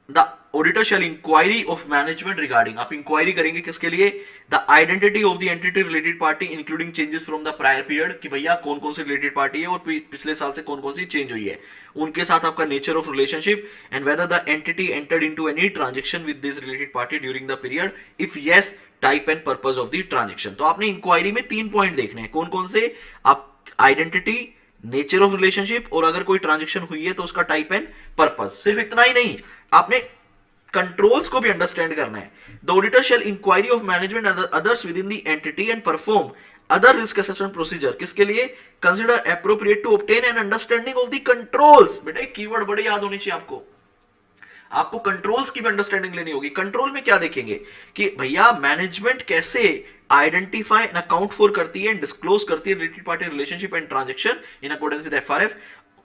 The auditor shall inquiry of management regarding, आप इंक्वायरी करेंगे किसके लिए? The identity of the entity related party including changes from the prior period, कि भैया कौन कौन सी रिलेटेड पार्टी है और पिछले साल से कौन कौन सी चेंज हुई है, उनके साथ आपका nature of relationship, and whether the entity entered into any transaction with this related party during the period, if yes type and purpose of the transaction. तो आपने इंक्वायरी में 3 पॉइंट देखने हैं, कौन कौन से? आप आइडेंटिटी, नेचर ऑफ रिलेशनशिप, और अगर कोई ट्रांजैक्शन हुई है तो उसका टाइप एंड पर्पस। सिर्फ इतना ही नहीं, आपने कंट्रोल्स को भी अंडरस्टैंड करना है। The auditor shall inquiry of management others within the entity and perform other risk assessment procedure, किसके लिए? Consider appropriate to obtain an understanding of the controls. बेटा कीवर्ड बड़े याद होनी चाहिए आपको। आपको कंट्रोल्स की भी अंडरस्टैंडिंग लेनी होगी। कंट्रोल में क्या देखेंगे कि भैया मैनेजमेंट कैसे आइडेंटिफाई एंड अकाउंट फॉर करती है, डिस्क्लोज करती है related party relationship and transaction in accordance with FRF,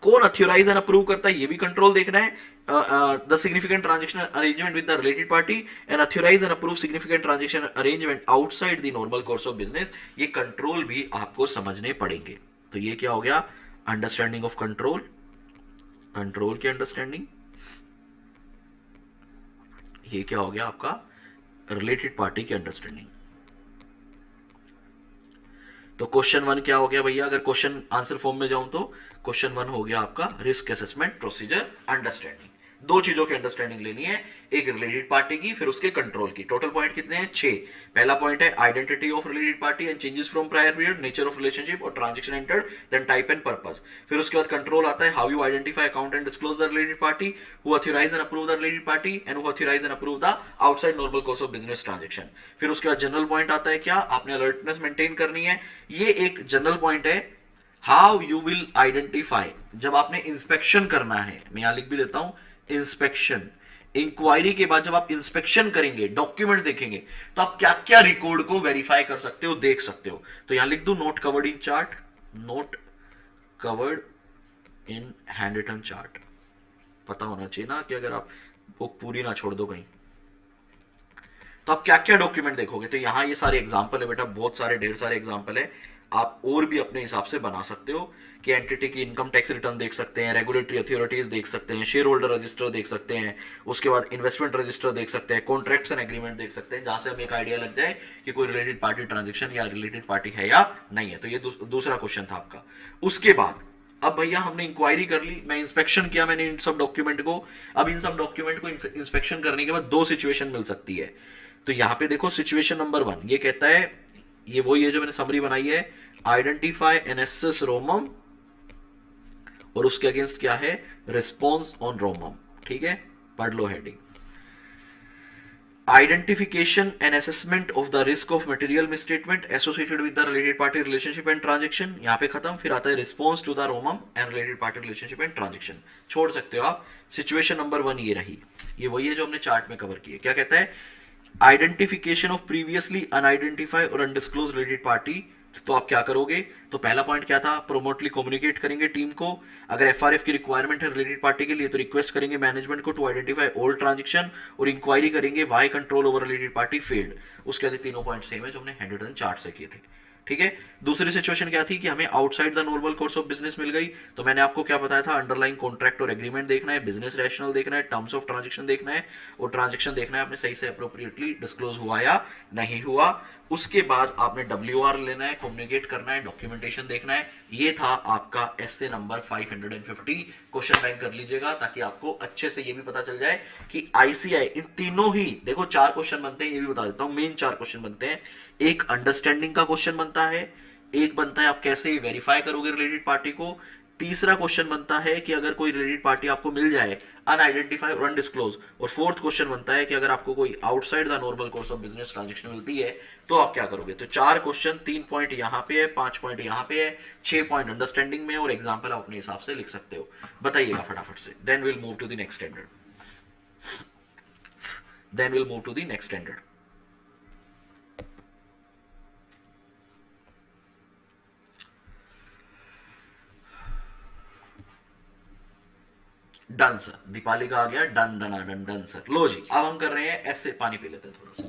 कौन अथॉराइज एंड अप्रूव करता है ये भी कंट्रोल देखना है, the significant transaction arrangement with the related party and authorise and approve significant transaction arrangement outside the normal course of business, ये control भी आपको समझने पड़ेंगे। तो ये क्या हो गया, अंडरस्टैंडिंग ऑफ कंट्रोल, कंट्रोल की अंडरस्टैंडिंग, ये क्या हो गया आपका रिलेटेड पार्टी की अंडरस्टैंडिंग। तो क्वेश्चन 1 क्या हो गया भैया, अगर क्वेश्चन आंसर फॉर्म में जाऊं तो क्वेश्चन 1 हो गया आपका रिस्क असेसमेंट प्रोसीजर अंडरस्टैंडिंग। दो चीजों की अंडरस्टैंडिंग लेनी है, एक रिलेटेड पार्टी की, फिर उसके कंट्रोल की। टोटल पॉइंट कितने हैं, 6। पहला पॉइंट है identity of related party and changes from prior period, nature of relationship और transaction entered, then type and purpose. फिर उसके बाद कंट्रोल आता है, how you identify account and disclose the related party, who authorize and approve the related party and who authorize and approve the outside normal course of business transaction. फिर उसके बाद general point आता है, क्या आपने alertness maintain करनी है, ये एक जनरल पॉइंट है। हाउ यू विल आइडेंटिफाई, जब आपने इंस्पेक्शन करना है, मैं यहां लिख भी देता हूं इंस्पेक्शन, इंक्वायरी के बाद जब आप इंस्पेक्शन करेंगे, डॉक्यूमेंट्स देखेंगे, तो आप क्या क्या रिकॉर्ड को वेरीफाई कर सकते हो, देख सकते हो। तो यहां लिख दो note covered in chart, note covered in hand written chart. पता होना चाहिए ना कि अगर आप बुक पूरी ना छोड़ दो कहीं, तो आप क्या क्या डॉक्यूमेंट देखोगे। तो यहां ये सारे एग्जाम्पल है बेटा, बहुत सारे ढेर सारे एग्जाम्पल है, आप और भी अपने हिसाब से बना सकते हो कि एंटिटी की इनकम टैक्स रिटर्न देख सकते हैं, रेगुलेटरी अथॉरिटीज देख सकते हैं, शेयर होल्डर रजिस्टर देख सकते हैं, उसके बाद इन्वेस्टमेंट रजिस्टर देख सकते हैं, कॉन्ट्रैक्ट्स एंड एग्रीमेंट देख सकते हैं, जहां से हमें एक आइडिया लग जाए कि कोई रिलेटेड पार्टी ट्रांजेक्शन या रिलेटेड पार्टी है या नहीं है। तो ये दूसरा क्वेश्चन था आपका। उसके बाद अब भैया हमने इंक्वायरी कर ली, मैं इंस्पेक्शन किया मैंने इन सब डॉक्यूमेंट को। अब इन सब डॉक्यूमेंट को इंस्पेक्शन करने के बाद दो सिचुएशन मिल सकती है। तो यहां पे देखो सिचुएशन नंबर 1 ये कहता है, ये वही है जो मैंने समरी बनाई है, आइडेंटिफाई एनएसएस रोमम, और उसके अगेंस्ट क्या है, रिस्पॉन्स ऑन रोमम। ठीक है, पढ़ लो heading. Identification and assessment of the risk of material misstatement associated with the related party relationship and transaction, यहां पे खत्म। फिर आता है response to the ROMM and related party relationship and transaction, छोड़ सकते हो आप। सिचुएशन नंबर 1 ये रही, ये वही है जो हमने चार्ट में कवर किया। क्या कहता है, आइडेंटिफिकेशन ऑफ प्रीवियसली अनआइडेंटिफाइड और अनडिस्क्लोज रिलेटेड पार्टी। तो आप क्या करोगे, तो पहला पॉइंट क्या था, प्रोमोटली कम्युनिकेट करेंगे टीम को। अगर एफआरएफ की रिक्वायरमेंट है रिलेटेड पार्टी के लिए तो रिक्वेस्ट करेंगे मैनेजमेंट को टू आइडेंटिफाई ऑल ट्रांजैक्शन, और इंक्वायरी करेंगे why control over related party failed. उसके बाद तीनों पॉइंट सेम है जो हमने हैंड रिटन चार्ट से किए थे। ठीक है, दूसरी सिचुएशन क्या थी कि हमें outside the normal course of business मिल गई। तो मैंने आपको क्या बताया था, अंडरलाइन कॉन्ट्रैक्ट और एग्रीमेंट देखना है, बिजनेस रैशनल देखना है, टर्म्स ऑफ ट्रांजैक्शन देखना है, और ट्रांजैक्शन देखना है आपने सही से अप्रोप्रिएटली डिस्क्लोज हुआ या नहीं हुआ। उसके बाद आपने WR लेना है, कम्युनिकेट करना है, डॉक्यूमेंटेशन देखना है। ये था आपका एस्से नंबर 550। क्वेश्चन बैंक कर लीजिएगा ताकि आपको अच्छे से ये भी पता चल जाए कि आईसीआई इन तीनों ही, देखो 4 क्वेश्चन बनते हैं, ये भी बता देता हूं, मेन 4 क्वेश्चन बनते हैं। एक अंडरस्टैंडिंग का क्वेश्चन बनता है, एक बनता है आप कैसे वेरीफाई करोगे रिलेटेड पार्टी को, तीसरा क्वेश्चन बनता है कि अगर कोई रिलेटेड पार्टी आपको मिल जाए अनआइडेंटिफाइड और अनडिस्क्लोज, और फोर्थ क्वेश्चन बनता है कि अगर आपको कोई outside the normal course of business transaction मिलती है तो आप क्या करोगे। तो 4 क्वेश्चन, 3 पॉइंट यहां पे है, 5 पॉइंट यहां पे है, 6 पॉइंट अंडरस्टैंडिंग में, और एग्जांपल आप अपने हिसाब से लिख सकते हो। बताइएगा फटाफट से, then will move to the next standard, then will move to the next standard. Done sir, Deepali का आ गया, done done done done sir. लो जी, अब हम कर रहे हैं ऐसे, पानी पी लेते हैं थोड़ा सा,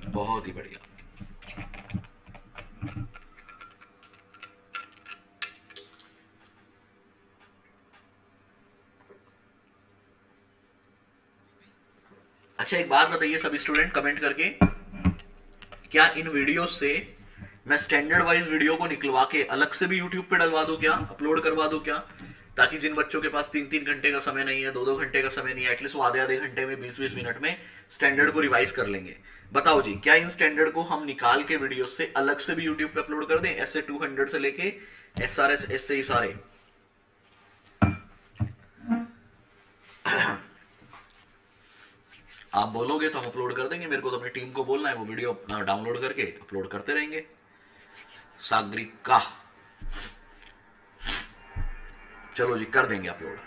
बहुत ही बढ़िया। अच्छा एक बात बताइए सभी स्टूडेंट कमेंट करके, क्या इन वीडियो से मैं स्टैंडर्ड वाइज वीडियो को निकलवा के अलग से भी यूट्यूब पे डलवा दूं क्या, अपलोड करवा दूं क्या, ताकि जिन बच्चों के पास 3-3 घंटे का समय नहीं है, 2-2 घंटे का समय नहीं है, एटलीस्ट वो आधे घंटे में 20-20 मिनट में स्टैंडर्ड को रिवाइज कर लेंगे। बताओ जी, क्या इन स्टैंडर्ड को हम निकाल के वीडियो से अलग से भी यूट्यूब पे अपलोड कर दें, ऐसे 200 से लेके SRS ऐसे ही सारे। आप बोलोगे तो हम अपलोड कर देंगे, मेरे को तो अपनी टीम को बोलना है, वो वीडियो डाउनलोड करके अपलोड करते रहेंगे। सागरिका, चलो जी कर देंगे अपलोड,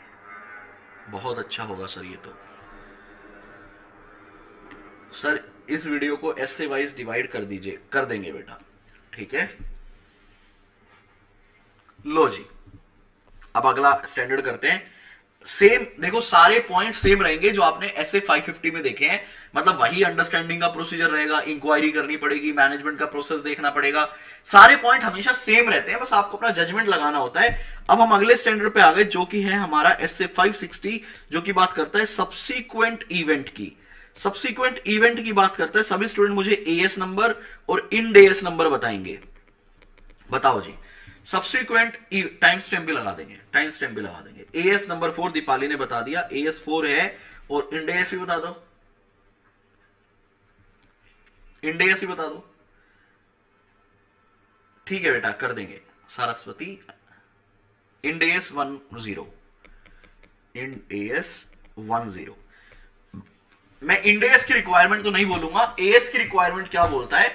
बहुत अच्छा होगा सर। ये तो सर इस वीडियो को ऐसे वाइज डिवाइड कर दीजिए, कर देंगे बेटा, ठीक है। लो जी, अब अगला स्टैंडर्ड करते हैं। सेम देखो, सारे पॉइंट सेम रहेंगे जो आपने एसए 550 में देखे हैं, मतलब वही अंडरस्टैंडिंग का प्रोसीजर रहेगा, इंक्वायरी करनी पड़ेगी, मैनेजमेंट का प्रोसेस देखना पड़ेगा, सारे पॉइंट हमेशा सेम रहते हैं, बस आपको अपना जजमेंट लगाना होता है। अब हम अगले स्टैंडर्ड पे आ गए जो कि है हमारा एसए 560, जो कि बात करता है सब्सीक्वेंट इवेंट की। सब्सीक्वेंट इवेंट की बात करता है, सभी स्टूडेंट मुझे एएस नंबर और इंड एएस नंबर बताएंगे। बताओ जी, सब्सिक्वेंट टाइम स्टैम्प भी लगा देंगे, टाइम स्टैम्प भी लगा देंगे। एएस नंबर 4 दीपाली ने बता दिया, एएस 4 है, और इंडेस भी बता दो, इंडेस भी बता दो। ठीक है बेटा, कर देंगे। सरस्वती, इंडेस 10, इंडेस 10। मैं इंडेस की रिक्वायरमेंट तो नहीं बोलूंगा, एएस की रिक्वायरमेंट क्या बोलता है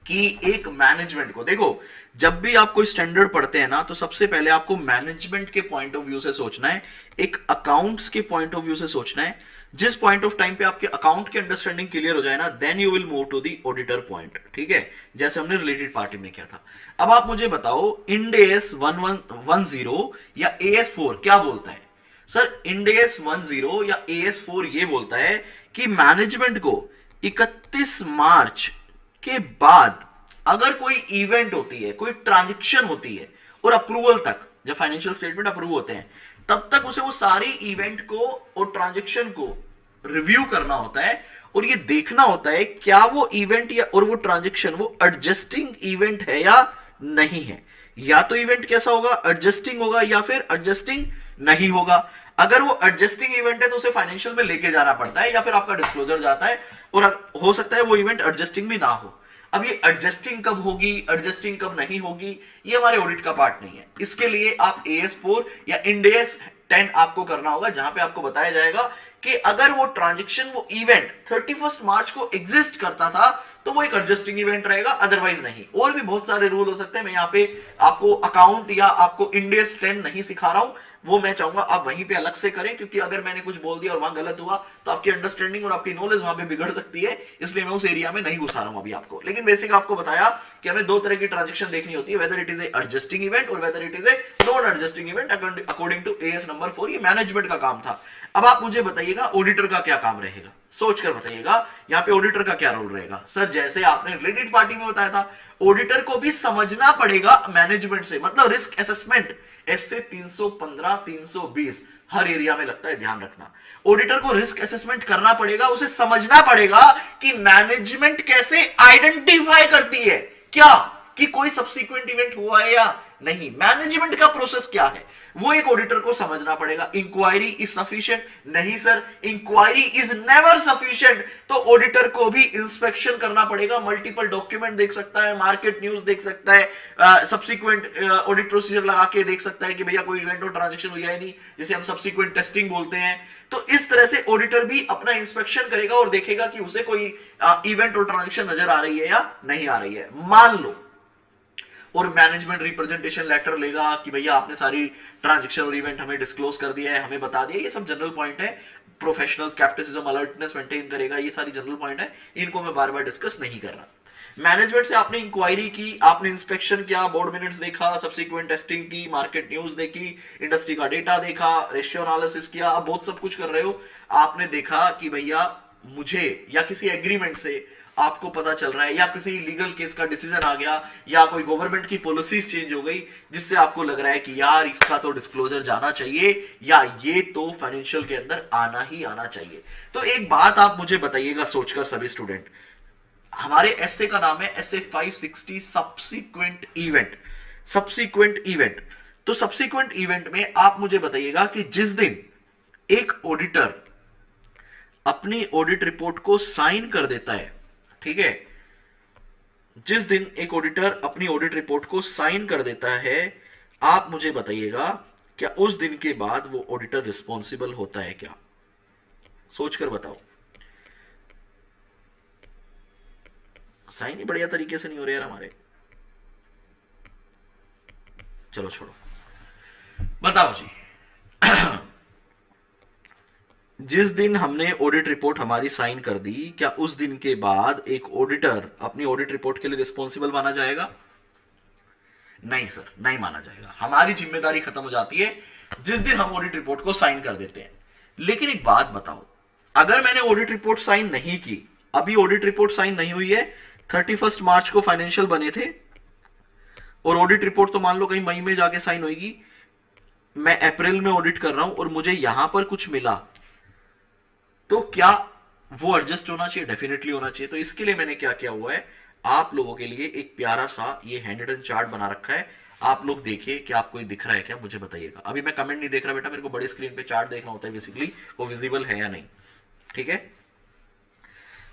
कि एक मैनेजमेंट को देखो, जब भी आप कोई स्टैंडर्ड पढ़ते हैं ना, तो सबसे पहले आपको मैनेजमेंट के पॉइंट ऑफ व्यू से सोचना है, एक अकाउंट्स के पॉइंट ऑफ व्यू से सोचना है। जिस पॉइंट ऑफ टाइम पे आपके अकाउंट की अंडरस्टैंडिंग क्लियर हो जाए ना, then you will move to the auditor point. ठीक है, जैसे हमने रिलेटेड पार्टी में किया था। अब आप मुझे बताओ, इंड एएस 1110 या एएस 4 क्या बोलता है? सर, इंड एएस 10 या एएस 4 ये बोलता है कि मैनेजमेंट को 31 मार्च के बाद अगर कोई इवेंट होती है, कोई ट्रांजैक्शन होती है, और अप्रूवल तक, जब फाइनेंशियल स्टेटमेंट अप्रूव होते हैं, तब तक उसे वो सारी इवेंट को और ट्रांजैक्शन को रिव्यू करना होता है, और ये देखना होता है क्या वो इवेंट या और वो ट्रांजैक्शन वो एडजस्टिंग इवेंट है या नहीं है। या तो इवेंट कैसा होगा, एडजस्टिंग होगा, या फिर एडजस्टिंग नहीं होगा। अगर वो एडजस्टिंग इवेंट है तो उसे फाइनेंशियल में लेके जाना पड़ता है, या फिर आपका डिस्क्लोजर जाता है, और हो सकता है वो इवेंट एडजस्टिंग भी ना हो। अब ये एडजस्टिंग कब होगी, एडजस्टिंग कब नहीं होगी, ये हमारे ऑडिट का पार्ट नहीं है। इसके लिए आप एएस 4 या इंड एएस 10 आपको करना होगा, जहां पे आपको बताया जाएगा कि अगर वो ट्रांजैक्शन, वो इवेंट 31 मार्च को एग्जिस्ट करता था तो वो एक एडजस्टिंग इवेंट रहेगा, अदरवाइज नहीं। और भी बहुत सारे रूल हो सकते हैं, मैं यहाँ पे आपको अकाउंट या आपको इंड एएस 10 नहीं सिखा रहा हूं, वो मैं चाहूंगा आप वहीं पे अलग से करें, क्योंकि अगर मैंने कुछ बोल दिया और वहां गलत हुआ तो आपकी अंडरस्टैंडिंग और आपकी नॉलेज वहां पे बिगड़ सकती है, इसलिए मैं उस एरिया में नहीं घुसा रहा हूं अभी आपको। लेकिन बेसिक आपको बताया कि हमें दो तरह की ट्रांजैक्शन देखनी होती है, whether it is adjusting event or whether it is a non adjusting event according to AS number 4। ये मैनेजमेंट का काम था। अब आप मुझे बताइएगा ऑडिटर का क्या काम रहेगा, सोचकर बताइएगा, यहाँ पे ऑडिटर का क्या रोल रहेगा। सर, जैसे आपने रिलेटेड पार्टी में बताया था, ऑडिटर को भी समझना पड़ेगा मैनेजमेंट से, मतलब रिस्क असेसमेंट ऐसे 315 320 हर एरिया में लगता है, ध्यान रखना। ऑडिटर को रिस्क असेसमेंट करना पड़ेगा, उसे समझना पड़ेगा कि मैनेजमेंट कैसे आइडेंटिफाई करती है क्या कि कोई सब्सिक्वेंट इवेंट हुआ है या नहीं, मैनेजमेंट का प्रोसेस क्या है, वो एक ऑडिटर को समझना पड़ेगा। Inquiry is sufficient? नहीं sir, inquiry is never sufficient. तो ऑडिटर को भी इंस्पेक्शन करना पड़ेगा, मल्टीपल डॉक्यूमेंट देख सकता है, मार्केट न्यूज देख सकता है, सब्सिक्वेंट ऑडिट प्रोसीजर लगा के देख सकता है कि भैया कोई इवेंट और ट्रांजैक्शन हुआ है नहीं, जिसे हम सब्सिक्वेंट टेस्टिंग बोलते हैं। तो इस तरह से ऑडिटर भी अपना इंस्पेक्शन करेगा और देखेगा कि उसे कोई इवेंट और ट्रांजैक्शन नजर आ रही है या नहीं आ रही है। मान लो, और मैनेजमेंट रिप्रेजेंटेशन लेटर लेगा कि भैया आपने सारी ट्रांजैक्शन और इवेंट हमें डिस्क्लोज कर दिया है, हमें बता दिया। ये सब जनरल पॉइंट है, प्रोफेशनल स्केप्टिसिज्म, अलर्टनेस मेंटेन करेगा, ये सारी जनरल पॉइंट है, इनको मैं बार बार डिस्कस नहीं कर रहा। मैनेजमेंट से आपने इंक्वायरी की, आपने इंस्पेक्शन किया, बोर्ड मिनट्स देखा, सब्सिक्वेंट टेस्टिंग की, मार्केट न्यूज देखी, इंडस्ट्री का डेटा देखा, रेशियो एनालिसिस किया, आप बहुत सब कुछ कर रहे हो। आपने देखा कि भैया मुझे या किसी एग्रीमेंट से आपको पता चल रहा है, या किसी लीगल केस का डिसीजन आ गया, या कोई गवर्नमेंट की पॉलिसीज चेंज हो गई, जिससे आपको लग रहा है कि यार इसका तो डिस्क्लोजर जाना चाहिए, या ये तो फाइनेंशियल के अंदर आना ही आना चाहिए। तो एक बात आप मुझे बताइएगा सोचकर सभी स्टूडेंट, हमारे एसए का नाम है SA 560 subsequent event. Subsequent event, तो सब्सिक्वेंट इवेंट में आप मुझे बताइएगा कि जिस दिन एक ऑडिटर अपनी ऑडिट रिपोर्ट को साइन कर देता है, ठीक है, जिस दिन एक ऑडिटर अपनी ऑडिट रिपोर्ट को साइन कर देता है, आप मुझे बताइएगा क्या उस दिन के बाद वो ऑडिटर रिस्पॉन्सिबल होता है क्या? सोचकर बताओ। साइन ही बढ़िया तरीके से नहीं हो रहे यार हमारे, चलो छोड़ो, बताओ जी। जिस दिन हमने ऑडिट रिपोर्ट हमारी साइन कर दी, क्या उस दिन के बाद एक ऑडिटर अपनी ऑडिट रिपोर्ट के लिए रिस्पॉन्सिबल माना जाएगा? नहीं सर, नहीं माना जाएगा। हमारी जिम्मेदारी खत्म हो जाती है जिस दिन हम ऑडिट रिपोर्ट को साइन कर देते हैं। लेकिन एक बात बताओ, अगर मैंने ऑडिट रिपोर्ट साइन नहीं की, अभी ऑडिट रिपोर्ट साइन नहीं हुई है, 31 मार्च को फाइनेंशियल बने थे और ऑडिट रिपोर्ट तो मान लो कहीं मई में जाके साइन होगी, मैं अप्रैल में ऑडिट कर रहा हूं और मुझे यहां पर कुछ मिला, तो क्या वो एडजस्ट होना चाहिए? डेफिनेटली होना चाहिए। तो इसके लिए मैंने क्या किया हुआ है, आप लोगों के लिए एक प्यारा सा ये हैंड रिटन चार्ट बना रखा है। आप लोग देखिए कि आपको ये दिख रहा है क्या, मुझे बताइएगा। अभी मैं कमेंट नहीं देख रहा बेटा, मेरे को बड़ी स्क्रीन पे चार्ट देखना होता है बेसिकली, वो विजिबल है या नहीं। ठीक है,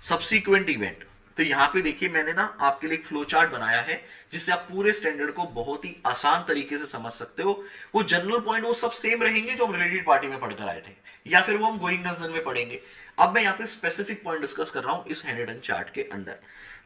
सब्सिक्वेंट इवेंट, तो यहां पे देखिए मैंने ना आपके लिए एक फ्लो चार्ट बनाया है जिससे आप पूरे स्टैंडर्ड को बहुत ही आसान तरीके से समझ सकते हो। वो जनरल पॉइंट वो सब सेम रहेंगे जो हम रिलेटेड पार्टी में पढ़कर आए थे, या फिर वो हम गोइंग कंसर्न में पढ़ेंगे। अब मैं यहाँ पे स्पेसिफिक पॉइंट डिस्कस कर रहा हूं इस हैंड रिटन चार्ट के अंदर।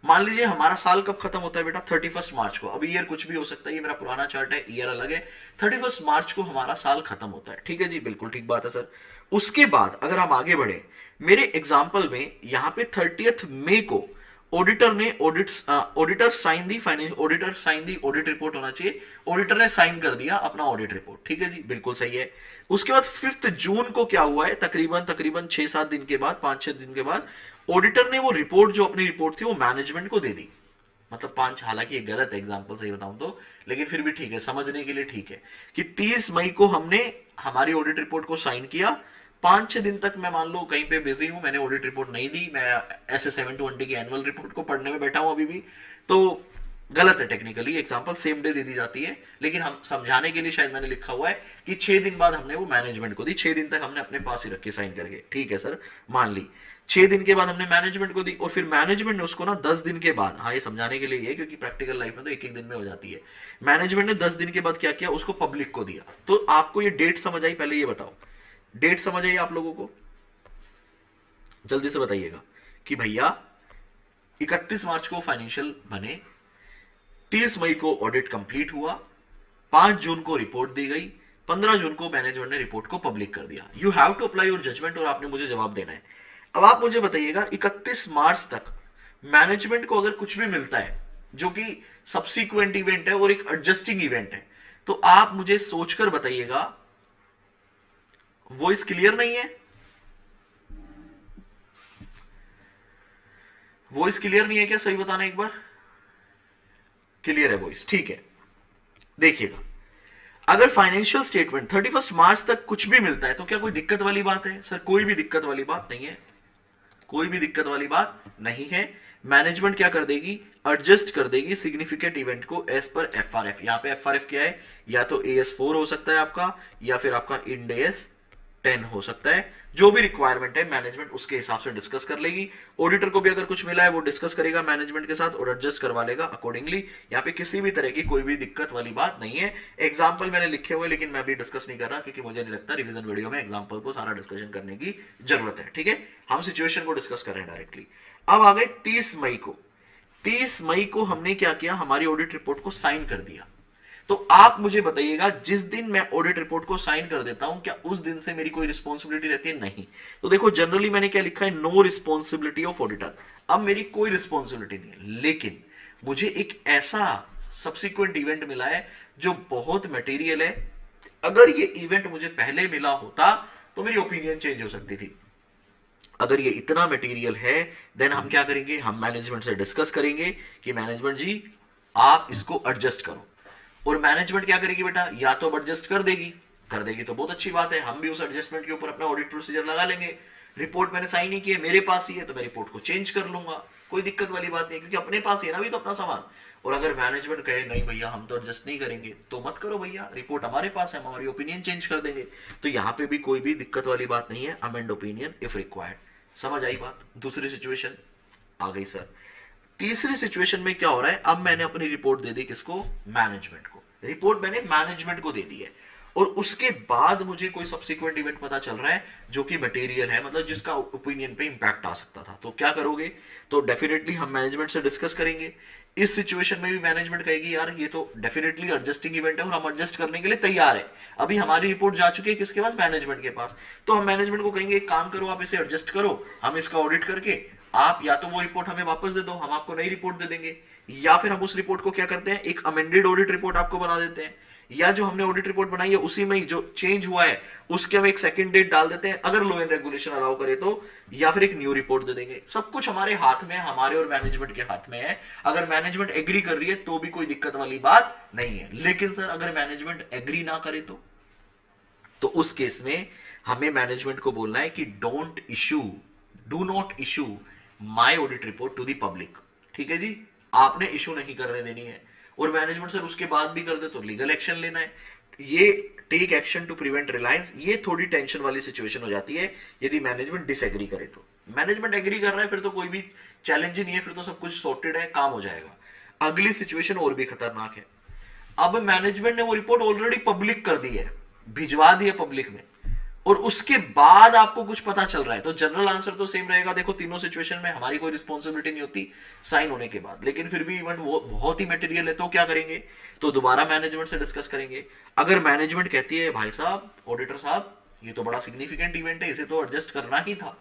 मान लीजिए हमारा साल कब खत्म होता है बेटा, 31 मार्च को। अभी ईयर कुछ भी हो सकता है, ये मेरा पुराना चार्ट है, ईयर अलग है। 31 मार्च को हमारा साल खत्म होता है। ठीक है जी, बिल्कुल ठीक बात है सर। उसके बाद अगर हम आगे बढ़े, मेरे एग्जाम्पल में यहाँ पे 30 मई को ऑडिटर ने auditor sign the audit report होना चाहिए, ऑडिटर ने साइन कर दिया अपना ऑडिट रिपोर्ट। ठीक है जी, बिल्कुल सही है। उसके बाद 5 जून को क्या हुआ है, तकरीबन 6-7 दिन के बाद, 5-6 दिन के बाद, ऑडिटर ने वो रिपोर्ट, जो अपनी रिपोर्ट थी, वो मैनेजमेंट को दे दी। मतलब 5, हालांकि ये गलत एग्जांपल सही बताऊं तो, लेकिन फिर भी ठीक है, समझने के लिए ठीक है कि 30 मई को हमने हमारी ऑडिट रिपोर्ट को साइन किया। 5-6 दिन तक मैं मान लो कहीं पे बिजी हूं, मैंने ऑडिट रिपोर्ट नहीं दी, मैं ऐसे 720 की एनुअल रिपोर्ट को पढ़ने में बैठा हूं अभी भी, तो गलत है टेक्निकली। एग्जांपल सेम डे दे दी जाती है, लेकिन हम समझाने के लिए शायद मैंने लिखा हुआ है कि 6 दिन बाद हमने वो मैनेजमेंट को दी, 6 दिन तक हमने अपने पास ही रखे साइन करके। ठीक है सर, मान ली 6 दिन के बाद हमने मैनेजमेंट को दी, और फिर मैनेजमेंट ने उसको ना 10 दिन के बाद, हाँ ये समझाने के लिए है क्योंकि प्रैक्टिकल लाइफ में तो एक एक दिन में हो जाती है, मैनेजमेंट ने 10 दिन के बाद क्या किया, उसको पब्लिक को दिया। तो आपको ये डेट समझ आई? पहले ये बताओ, डेट समझ आई आप लोगों को? जल्दी से बताइएगा कि भैया 31 मार्च को फाइनेंशियल बने, 30 मई को ऑडिट कंप्लीट हुआ, 5 जून को रिपोर्ट दी गई, 15 जून को मैनेजमेंट ने रिपोर्ट को पब्लिक कर दिया। You have to apply your judgement, और आपने मुझे जवाब देना है। अब आप मुझे बताइएगा 31 मार्च तक मैनेजमेंट को अगर कुछ भी मिलता है जो कि सब्सिक्वेंट इवेंट है और एक एडजस्टिंग इवेंट है, तो आप मुझे सोचकर बताइएगा, वॉइस क्लियर नहीं है? वॉइस क्लियर नहीं है क्या? सही बताना एक बार। क्लियर है वॉइस, ठीक है। देखिएगा, अगर फाइनेंशियल स्टेटमेंट 31 मार्च तक कुछ भी मिलता है तो क्या कोई दिक्कत वाली बात है? सर कोई भी दिक्कत वाली बात नहीं है, कोई भी दिक्कत वाली बात नहीं है। मैनेजमेंट क्या कर देगी, एडजस्ट कर देगी सिग्निफिकेंट इवेंट को एज पर एफआरएफ। यहां पे एफआरएफ क्या है, या तो AS4 हो सकता है आपका, या फिर आपका इंड AS 10 हो सकता है। जो भी रिक्वायरमेंट है मैनेजमेंट उसके हिसाब से डिस्कस कर लेगी। ऑडिटर को भी अगर कुछ मिला है वो डिस्कस करेगा मैनेजमेंट के साथ और एडजस्ट करवा लेगा अकॉर्डिंगली। यहाँ पे किसी भी तरह की कोई भी दिक्कत वाली बात नहीं है। एग्जाम्पल मैंने लिखे हुए, लेकिन मैं भी डिस्कस नहीं कर रहा क्योंकि मुझे नहीं लगता रिवीजन वीडियो में एग्जाम्पल को सारा डिस्कशन करने की जरूरत है। ठीक है, हम सिचुएशन को डिस्कस कर रहे हैं डायरेक्टली। अब आ गए 30 मई को। 30 मई को हमने क्या किया, हमारी ऑडिट रिपोर्ट को साइन कर दिया। तो आप मुझे बताइएगा, जिस दिन मैं ऑडिट रिपोर्ट को साइन कर देता हूं, क्या उस दिन से मेरी कोई रिस्पॉन्सिबिलिटी रहती है? नहीं। तो देखो जनरली मैंने क्या लिखा है, नो रिस्पॉन्सिबिलिटी ऑफ ऑडिटर। अब मेरी कोई रिस्पॉन्सिबिलिटी नहीं है, लेकिन मुझे एक ऐसा सब्सिक्वेंट इवेंट मिला है जो बहुत मटेरियल है। अगर ये इवेंट मुझे पहले मिला होता तो मेरी ओपिनियन चेंज हो सकती थी। अगर ये इतना मटेरियल है, देन हम क्या करेंगे, हम मैनेजमेंट से डिस्कस करेंगे कि मैनेजमेंट जी आप इसको एडजस्ट करो। और मैनेजमेंट क्या करेगी बेटा, या तो एडजस्ट कर देगी तो बहुत अच्छी बात है, हम भी उस एडजस्टमेंट के ऊपर अपना ऑडिट प्रोसीजर लगा लेंगे। रिपोर्ट मैंने साइन नहीं की है, मेरे पास ही है, तो मैं रिपोर्ट को चेंज कर लूंगा, कोई दिक्कत वाली बात नहीं है, क्योंकि अपने पास ही है ना भी तो अपना सामान। और अगर मैनेजमेंट कहे नहीं भैया हम तो एडजस्ट नहीं करेंगे, तो मत करो भैया, रिपोर्ट हमारे पास है, हम हमारी ओपिनियन चेंज कर देंगे। तो यहाँ पे भी कोई भी दिक्कत वाली बात नहीं है, अमेंड ओपिनियन इफ रिक्वायर्ड। समझ आई बात? दूसरी सिचुएशन आ गई सर। तीसरी सिचुएशन में क्या हो रहा है, अब मैंने अपनी रिपोर्ट दे दी किसको, मैनेजमेंट को। रिपोर्ट मैंने मैनेजमेंट को दे दी है, और उसके बाद मुझे कोई सब्सिक्वेंट इवेंट पता चल रहा है जो कि मटेरियल है, मतलब जिसका ओपिनियन पे इंपैक्ट आ सकता था। तो क्या करोगे, तो डेफिनेटली हम मैनेजमेंट से डिस्कस करेंगे। इस सिचुएशन में भी मैनेजमेंट कहेगी यार ये तो डेफिनेटली एडजस्टिंग इवेंट है और हम एडजस्ट करने के लिए तैयार है। अभी हमारी रिपोर्ट जा चुकी है किसके पास, मैनेजमेंट के पास। तो हम मैनेजमेंट को कहेंगे एक काम करो, आप इसे एडजस्ट करो, हम इसका ऑडिट करके आप या तो वो रिपोर्ट हमें वापस दे दो, हम आपको नई रिपोर्ट दे देंगे, या फिर हम उस रिपोर्ट को क्या करते हैं, एक अमेंडेड ऑडिट रिपोर्ट आपको बना देते हैं, या जो हमने ऑडिट रिपोर्ट बनाई है उसी में जो चेंज हुआ है उसके हम एक सेकंड डेट डाल देते हैं अगर लॉ एंड रेगुलेशन अलाउ करे तो, या फिर एक न्यू रिपोर्ट दे देंगे। सब कुछ हमारे हाथ में, हमारे और मैनेजमेंट के हाथ में है। अगर मैनेजमेंट एग्री कर रही है तो भी कोई दिक्कत वाली बात नहीं है। लेकिन सर अगर मैनेजमेंट एग्री ना करे तो उस केस में हमें मैनेजमेंट को बोलना है कि do not issue my audit report to the public. ठीक है जी, आपने इशू नहीं करने देनी है। और मैनेजमेंट सर उसके बाद भी कर दे तो लीगल एक्शन लेना है। ये take action to prevent reliance, ये थोड़ी टेंशन वाली सिचुएशन हो जाती है यदि मैनेजमेंट डिसएग्री करे तो। मैनेजमेंट एग्री कर रहा है फिर तो कोई भी चैलेंज ही नहीं है, फिर तो सब कुछ सॉर्टेड है, काम हो जाएगा। अगली सिचुएशन और भी खतरनाक है। अब मैनेजमेंट ने वो रिपोर्ट ऑलरेडी पब्लिक कर दी है, भिजवा दी है पब्लिक में, और उसके बाद आपको कुछ पता चल रहा है। तो जनरल आंसर तो सेम रहेगा, देखो तीनों सिचुएशन में हमारी कोई रिस्पॉन्सिबिलिटी नहीं होती साइन होने के बाद, लेकिन फिर भी इवेंट वो बहुत ही मटेरियल है तो क्या करेंगे, तो दोबारा मैनेजमेंट से डिस्कस करेंगे। अगर मैनेजमेंट कहती है भाई साहब, ऑडिटर साहब, ये तो बड़ा सिग्निफिकेंट इवेंट है, इसे तो एडजस्ट करना ही था,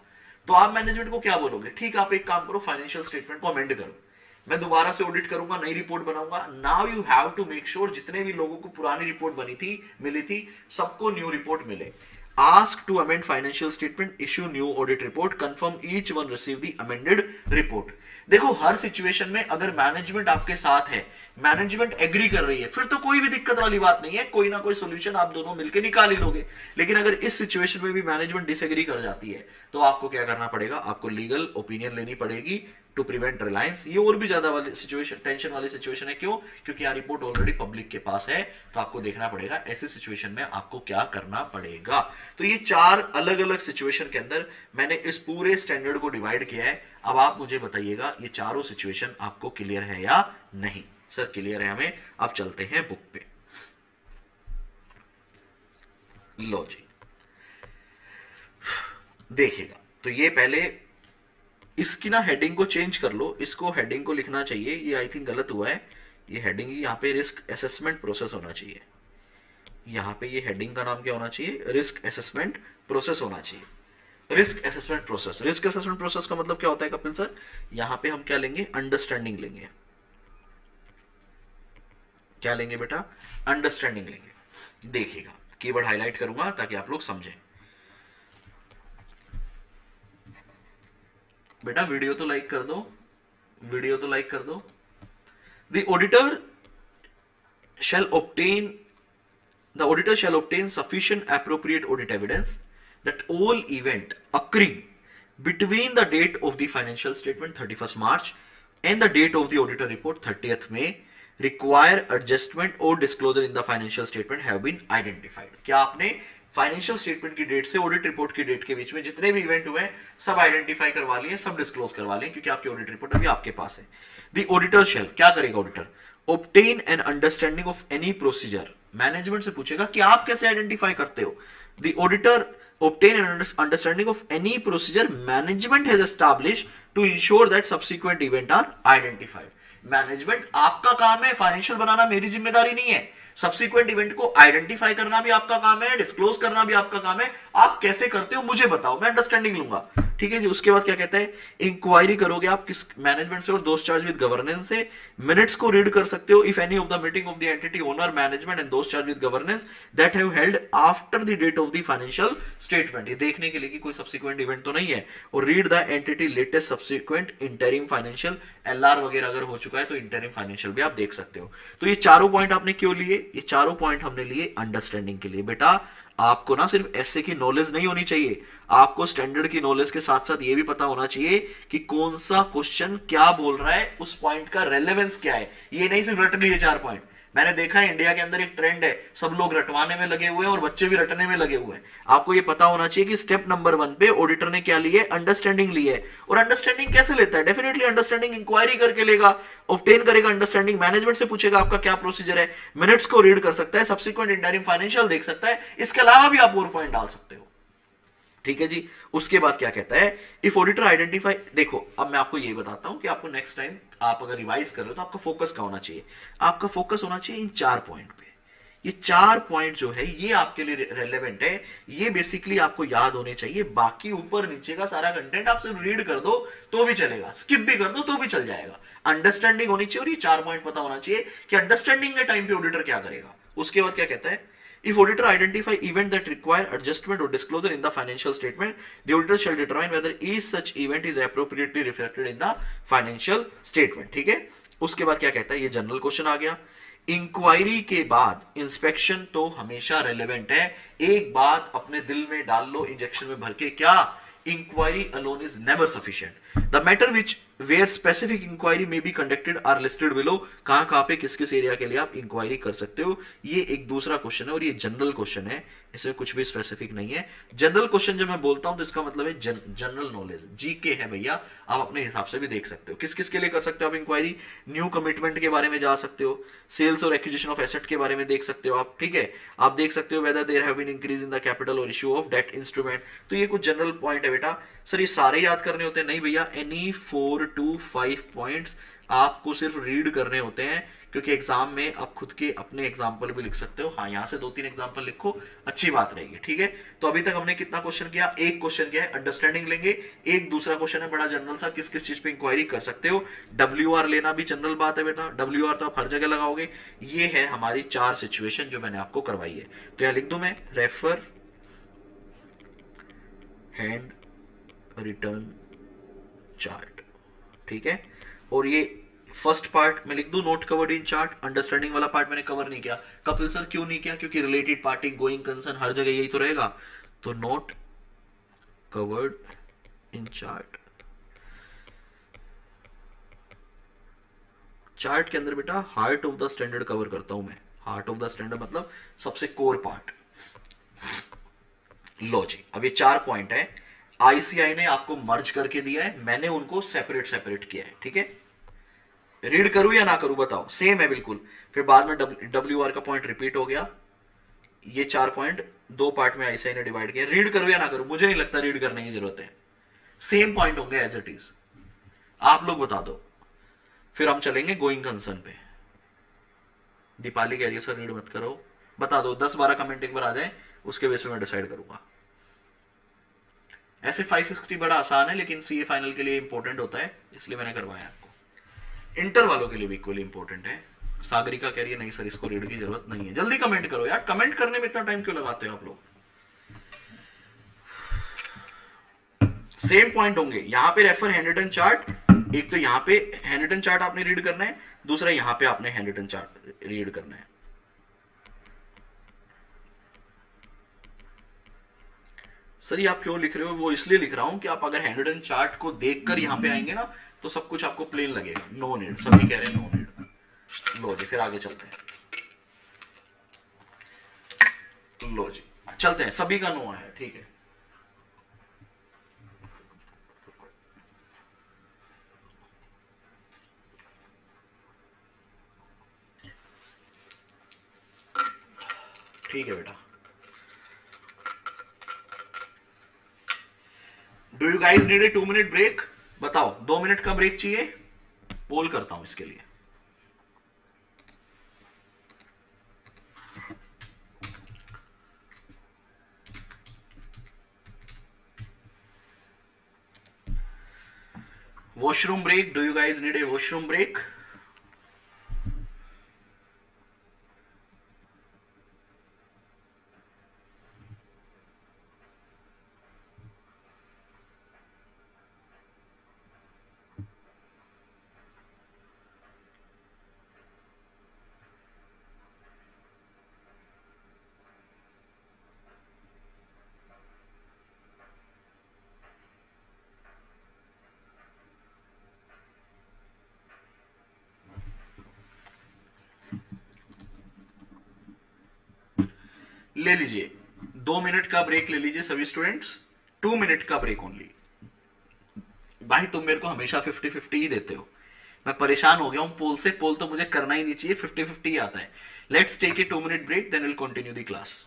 तो आप मैनेजमेंट को क्या बोलोगे, ठीक आप एक काम करो, फाइनेंशियल स्टेटमेंट को अमेंड करो, मैं दोबारा से ऑडिट करूंगा, नई रिपोर्ट बनाऊंगा। Now you have to make sure जितने भी लोगों को पुरानी रिपोर्ट बनी थी, मिली थी, सबको न्यू रिपोर्ट मिले। Ask to amend financial statement, issue new audit report, confirm each one receive the amended report। देखो हर सिचुएशन में अगर मैनेजमेंट आपके साथ है, मैनेजमेंट एग्री कर रही है, फिर तो कोई भी दिक्कत वाली बात नहीं है, कोई ना कोई सोल्यूशन आप दोनों मिलकर निकाल ही लोगे। लेकिन अगर इस सिचुएशन में भी मैनेजमेंट डिसएग्री कर जाती है तो आपको क्या करना पड़ेगा, आपको लीगल ओपिनियन लेनी पड़ेगी टू प्रिवेंट रिलायंस। ये और भी ज्यादा वाली सिचुएशन, टेंशन वाली सिचुएशन है। क्यों? क्योंकि यार रिपोर्ट ऑलरेडी पब्लिक के पास है, तो आपको देखना पड़ेगा ऐसी सिचुएशन में आपको क्या करना पड़ेगा। तो ये चार अलग अलग सिचुएशन के अंदर मैंने इस पूरे स्टैंडर्ड को डिवाइड किया है। अब आप मुझे बताइएगा ये चारों सिचुएशन आपको क्लियर है या नहीं। सर क्लियर है हमें। अब चलते हैं बुक पे। लो जी देखिएगा, तो ये पहले इसकी ना हेडिंग को चेंज कर लो, इसको हेडिंग को लिखना चाहिए, ये आई थिंक गलत हुआ है, ये हेडिंग यहाँ पे रिस्क असेसमेंट प्रोसेस होना चाहिए। यहाँ पे ये हेडिंग का नाम क्या होना चाहिए, रिस्क असेसमेंट प्रोसेस होना चाहिए। Risk assessment process, risk assessment process का मतलब क्या होता है कपिल सर, यहाँ पे हम क्या लेंगे, अंडरस्टैंडिंग लेंगे। क्या लेंगे बेटा, अंडरस्टैंडिंग लेंगे। देखिएगा कीवर्ड हाईलाइट करूंगा ताकि आप लोग समझें। बेटा वीडियो तो लाइक कर दो, वीडियो तो लाइक कर दो। The auditor shall obtain sufficient appropriate audit evidence that all event occurring between the date of the financial statement 31st March and the date of the auditor report 30th May require adjustment or disclosure in the financial statement have been identified। क्या आपने financial statement की date से audit report की date के बीच में जितने भी event हुए सब आइडेंटिफाई करवा लिए, सब डिस्क्लोज करवा लिए, क्योंकि आपकी ऑडिट रिपोर्ट अभी आपके पास है। द ऑडिटर शेल, क्या करेगा auditor, obtain an understanding of any procedure. Management से पूछेगा कि आप कैसे आइडेंटिफाई करते हो। The auditor obtain an understanding of any procedure management has established to ensure that subsequent event are identified। Management, आपका काम है फाइनेंशियल बनाना, मेरी जिम्मेदारी नहीं है। सब्सिक्वेंट इवेंट को आइडेंटिफाई करना भी आपका काम है, डिस्क्लोज करना भी आपका काम है। आप कैसे करते हो मुझे बताओ, मैं अंडरस्टैंडिंग लूंगा। ठीक है जी। उसके बाद क्या कहता है, इंक्वायरी करोगे आप किस मैनेजमेंट से और दोस्त चार्ज विद गवर्नेंस से। मिनट्स को रीड कर सकते हो if any of the meeting of the entity owner management and those charge with governance that have held after the date of the financial statement. ये देखने के लिए कि कोई सब्सिक्वेंट इवेंट तो नहीं है। और read the entity latest subsequent interim financial, LR वगैरह अगर हो चुका है तो इंटरिम फाइनेंशियल भी आप देख सकते हो। तो ये चारों पॉइंट आपने क्यों लिए, ये चारों पॉइंट हमने लिए अंडरस्टैंडिंग के लिए। बेटा आपको ना सिर्फ ऐसे की नॉलेज नहीं होनी चाहिए, आपको स्टैंडर्ड की नॉलेज के साथ साथ ये भी पता होना चाहिए कि कौन सा क्वेश्चन क्या बोल रहा है, उस पॉइंट का रेलेवेंस क्या है। ये नहीं सिर्फ रट लिए चार पॉइंट। मैंने देखा है इंडिया के अंदर एक ट्रेंड है, सब लोग रटवाने में लगे हुए हैं और बच्चे भी रटने में लगे हुए हैं। आपको ये पता होना चाहिए कि स्टेप नंबर 1 पे ऑडिटर ने क्या लिया है, अंडरस्टैंडिंग ली है। और अंडरस्टैंडिंग कैसे लेता है, डेफिनेटली अंडरस्टैंडिंग इंक्वायरी करके लेगा, ऑब्टेन करेगा अंडरस्टैंडिंग, मैनेजमेंट से पूछेगा आपका क्या प्रोसीजर है, मिनट्स को रीड कर सकता है, सब्सिक्वेंट इंटरिम फाइनेंशियल देख सकता है, इसके अलावा भी आप और पॉइंट डाल सकते हो। ठीक है जी। उसके बाद क्या कहता है, इफ ऑडिटर आइडेंटिफाई, देखो अब मैं आपको ये बताता हूं कि आपको नेक्स्ट टाइम आप अगर रिवाइज कर रहे हो तो आपका फोकस क्या होना चाहिए, आपका फोकस होना चाहिए इन चार पॉइंट पे। ये 4 पॉइंट जो है ये आपके लिए रेलेवेंट है, ये बेसिकली आपको याद होने चाहिए। बाकी ऊपर नीचे का सारा कंटेंट आप सिर्फ रीड कर दो तो भी चलेगा, स्किप भी कर दो तो भी चल जाएगा। अंडरस्टैंडिंग होनी चाहिए और ये 4 पॉइंट पता होना चाहिए कि अंडरस्टैंडिंग के टाइम पे ऑडिटर क्या करेगा। उसके बाद क्या कहता है, if auditor identify event that require adjustment or disclosure in the financial statement, the auditor shall determine whether each such event is appropriately reflected in the financial statement। ठीक है, उसके बाद क्या कहता है, ये जनरल क्वेश्चन आ गया। इंक्वायरी के बाद इंस्पेक्शन तो हमेशा रेलेवेंट है। एक बात अपने दिल में डाल लो इंजेक्शन में भर के, क्या, inquiry alone is never sufficient. The matter which where specific inquiry may be conducted are listed below. कहां पे किस किस एरिया के लिए आप इंक्वायरी कर सकते हो, ये एक दूसरा क्वेश्चन है और ये जनरल क्वेश्चन है, इसमें कुछ भी स्पेसिफिक नहीं है। जनरल क्वेश्चन जब मैं बोलता हूं तो इसका मतलब है जनरल नॉलेज, जीके है भैया। आप अपने हिसाब से भी देख सकते हो किस किस के लिए कर सकते हो आप इंक्वायरी। न्यू कमिटमेंट के बारे में जा सकते हो, सेल्स और एक्विजिशन ऑफ एसेट के बारे में देख सकते हो आप, ठीक है। आप देख सकते हो whether there have been increase in the capital और इशू ऑफ डेट इंस्ट्रूमेंट। तो ये कुछ जनरल पॉइंट है बेटा। सर ये सारे याद करने होते हैं? नहीं भैया, एनी 4 to 5 पॉइंट्स आपको सिर्फ रीड करने होते हैं, क्योंकि एग्जाम में आप खुद के अपने एग्जाम्पल भी लिख सकते हो। हाँ, यहां से 2-3 एग्जाम्पल लिखो, अच्छी बात रहेगी, ठीक है। तो अभी तक हमने कितना क्वेश्चन किया, एक क्वेश्चन किया है, अंडरस्टैंडिंग लेंगे। एक दूसरा क्वेश्चन है बड़ा जनरल सा, किस किस चीज पे इंक्वायरी कर सकते हो। WR लेना भी जनरल बात है बेटा, WR तो आप हर जगह लगाओगे। ये है हमारी 4 सिचुएशन जो मैंने आपको करवाई है। तो यहां लिख दूं मैं, रेफर हैंड रिटर्न चार्ट, ठीक है। और ये फर्स्ट पार्ट में लिख दूं, note covered in chart. Understanding वाला पार्ट मैंने कवर नहीं किया। कपिल सर क्यों नहीं किया? क्योंकि रिलेटेड पार्टी, गोइंग कंसर्न, हर जगह यही तो रहेगा। तो note covered in chart, chart के अंदर बेटा heart of the standard cover करता हूं मैं। हार्ट ऑफ द स्टैंडर्ड मतलब सबसे कोर पार्ट। लो जी, अब ये 4 पॉइंट है, आईसीआई ने आपको मर्ज करके दिया है, मैंने उनको सेपरेट सेपरेट किया है, ठीक है। रीड करूं या ना करूं बताओ, सेम है बिल्कुल। फिर बाद में WR का पॉइंट रिपीट हो गया। ये 4 पॉइंट 2 पार्ट में आईसीआई ने डिवाइड किया। रीड करूं या ना करूं? मुझे नहीं लगता रीड करने की जरूरत है, सेम पॉइंट होंगे एज इट इज। आप लोग बता दो, फिर हम चलेंगे गोइंग कंसर्न पे। दीपाली कह रही है सर रीड मत करो। बता दो, 10-12 कमेंट एक बार आ जाए, उसके बेस पे मैं डिसाइड करूंगा। ऐसे 560 बड़ा आसान है, लेकिन सीए फाइनल के लिए इंपॉर्टेंट होता है, इसलिए मैंने करवाया आपको। इंटर वालों के लिए भी इक्वली इंपॉर्टेंट है। सागरिका कह रही है नहीं सर इसको रीड की जरूरत नहीं है। जल्दी कमेंट करो यार, कमेंट करने में इतना टाइम क्यों लगाते हो आप लोग। सेम पॉइंट होंगे, यहां पे रेफर हैंड रिटन चार्ट। एक तो यहां पे हैंड रिटन चार्ट आपने रीड करना है, दूसरा यहां पे आपने हैंड रिटन चार्ट रीड करना है। सर ये आप क्यों लिख रहे हो? वो इसलिए लिख रहा हूं कि आप अगर हैंड रिटन चार्ट को देखकर यहां पे आएंगे ना तो सब कुछ आपको प्लेन लगेगा। नो नीड, सभी कह रहे हैं नो नीड। लो जी, फिर आगे चलते हैं। लो जी चलते हैं, सभी का नो है, ठीक है। ठीक है बेटा। Do you guys need a 2 minute break? बताओ, 2 मिनट का ब्रेक चाहिए? पोल करता हूं इसके लिए। Washroom break, do you guys need a washroom break? ले लीजिए, 2 मिनट का ब्रेक ले लीजिए सभी स्टूडेंट्स। 2 मिनट का ब्रेक ओनली। भाई तुम मेरे को हमेशा 50-50 ही देते हो, मैं परेशान हो गया हूं पोल से। पोल तो मुझे करना ही नहीं चाहिए, 50-50 ही आता है। Let's take a 2 minute break, then will continue the class.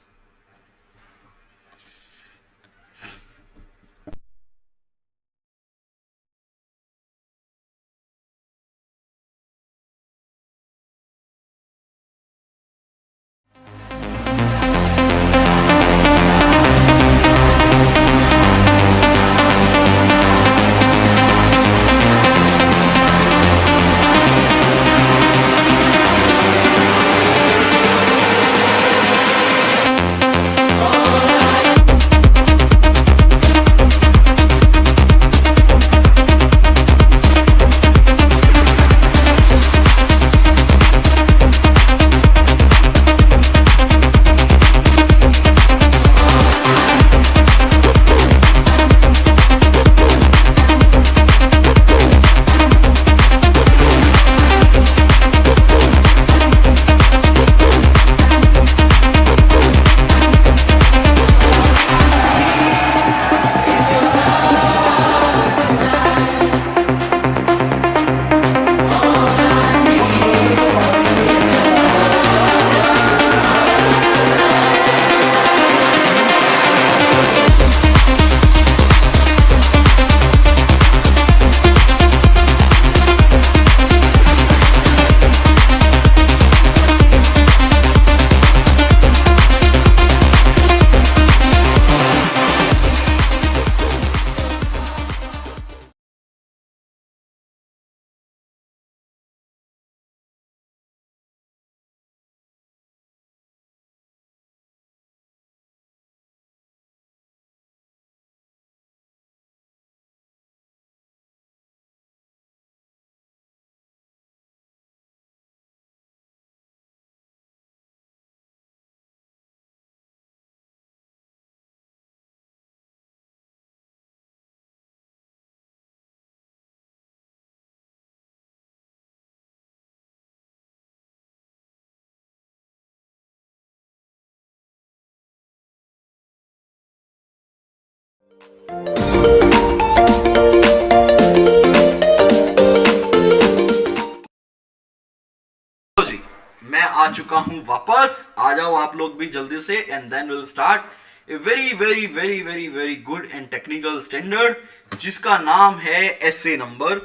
तो जी मैं आ चुका हूं वापस, आ जाओ आप लोग भी जल्दी से, and then will start a very very very very very good and technical standard जिसका नाम है एसए नंबर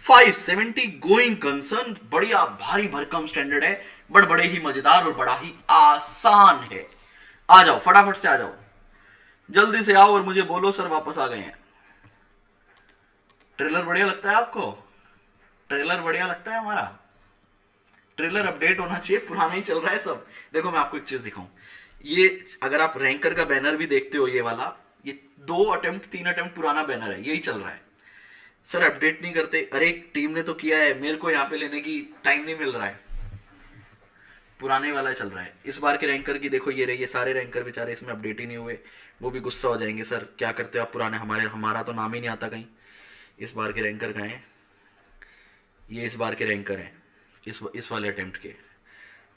570 गोइंग कंसर्न। बढ़िया भारी भरकम स्टैंडर्ड है, बट बड़े ही मजेदार और बड़ा ही आसान है। आ जाओ फटाफट से, आ जाओ जल्दी से आओ और मुझे बोलो सर वापस आ गए हैं। ट्रेलर बढ़िया लगता है आपको? ट्रेलर बढ़िया लगता है हमारा? ट्रेलर अपडेट होना चाहिए, पुराना ही चल रहा है सब। देखो मैं आपको एक चीज दिखाऊं, ये अगर आप रैंकर का बैनर भी देखते हो, ये वाला, ये 3 अटेम्प्ट पुराना बैनर है, यही चल रहा है। सर अपडेट नहीं करते, अरे टीम ने तो किया है, मेरे को यहाँ पे लेने की टाइम नहीं मिल रहा है, पुराने वाला चल रहा है। इस बार के रैंकर की देखो, ये रही, ये सारे रैंकर बेचारे इसमें अपडेट ही नहीं हुए, वो भी गुस्सा हो जाएंगे, सर क्या करते हो आप पुराने, हमारा तो नाम ही नहीं आता कहीं। इस बार के रैंकर कहाँ हैं? ये इस बार के रैंकर हैं, इस वाले अटेम्प्ट के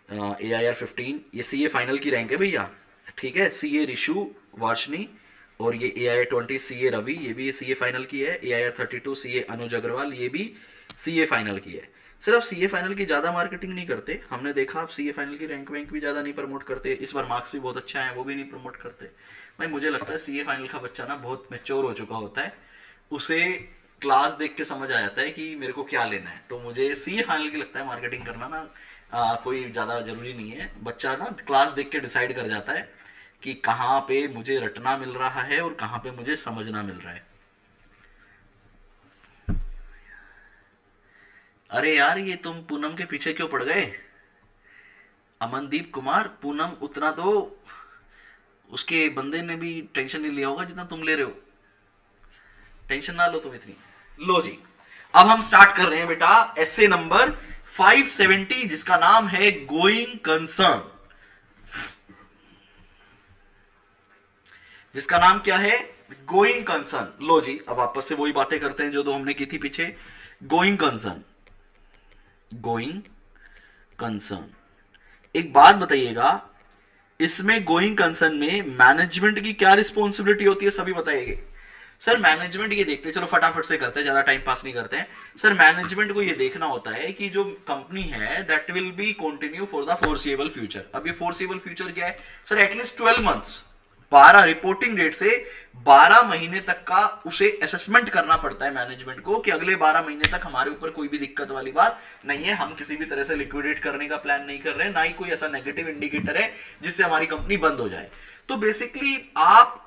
AIR 15, ये CA फाइनल की रैंक है भैया, ठीक है। CA रिशु वार्षणी, और ये AIR 20 CA रवि, ये भी CA फाइनल की है। AIR 32 CA अनुज अग्रवाल, ये भी CA फाइनल की है। सर आप CA फाइनल की ज़्यादा मार्केटिंग नहीं करते, हमने देखा आप CA फाइनल की रैंक वैंक भी ज़्यादा नहीं प्रमोट करते, इस बार मार्क्स भी बहुत अच्छा है, वो भी नहीं प्रमोट करते। भाई मुझे लगता है CA फाइनल का बच्चा ना बहुत मेच्योर हो चुका होता है, उसे क्लास देख के समझ आ जाता है कि मेरे को क्या लेना है। तो मुझे CA फाइनल की लगता है मार्केटिंग करना ना कोई ज़्यादा जरूरी नहीं है, बच्चा ना क्लास देख के डिसाइड कर जाता है कि कहाँ पे मुझे रटना मिल रहा है और कहाँ पे मुझे समझना मिल रहा है। अरे यार ये तुम पूनम के पीछे क्यों पड़ गए? अमनदीप कुमार, पूनम उतना तो उसके बंदे ने भी टेंशन नहीं लिया होगा जितना तुम ले रहे हो, टेंशन ना लो तुम इतनी। लो जी अब हम स्टार्ट कर रहे हैं बेटा एसे नंबर 570 जिसका नाम है गोइंग कंसर्न। जिसका नाम क्या है? Going concern. लो जी अब आपस से वही बातें करते हैं जो तो हमने की थी पीछे। गोइंग कंसर्न, गोइंग कंसर्न, एक बात बताइएगा, इसमें गोइंग कंसर्न में मैनेजमेंट की क्या रिस्पॉन्सिबिलिटी होती है, सभी बताइएगा। सर मैनेजमेंट ये देखते हैं, चलो फटाफट से करते हैं, ज्यादा टाइम पास नहीं करते हैं। सर मैनेजमेंट को ये देखना होता है कि जो कंपनी है that will be continue for the foreseeable future. अब ये फोरसीएबल फ्यूचर क्या है sir? At least 12 months, 12 reporting date से 12 महीने तक का उसे असेसमेंट करना पड़ता है मैनेजमेंट को कि अगले 12 महीने तक हमारे ऊपर कोई भी दिक्कत वाली बात नहीं है, हम किसी भी तरह से लिक्विडेट करने का प्लान नहीं कर रहे हैं, ना ही कोई ऐसा नेगेटिव इंडिकेटर है जिससे हमारी कंपनी बंद हो जाए। तो बेसिकली आप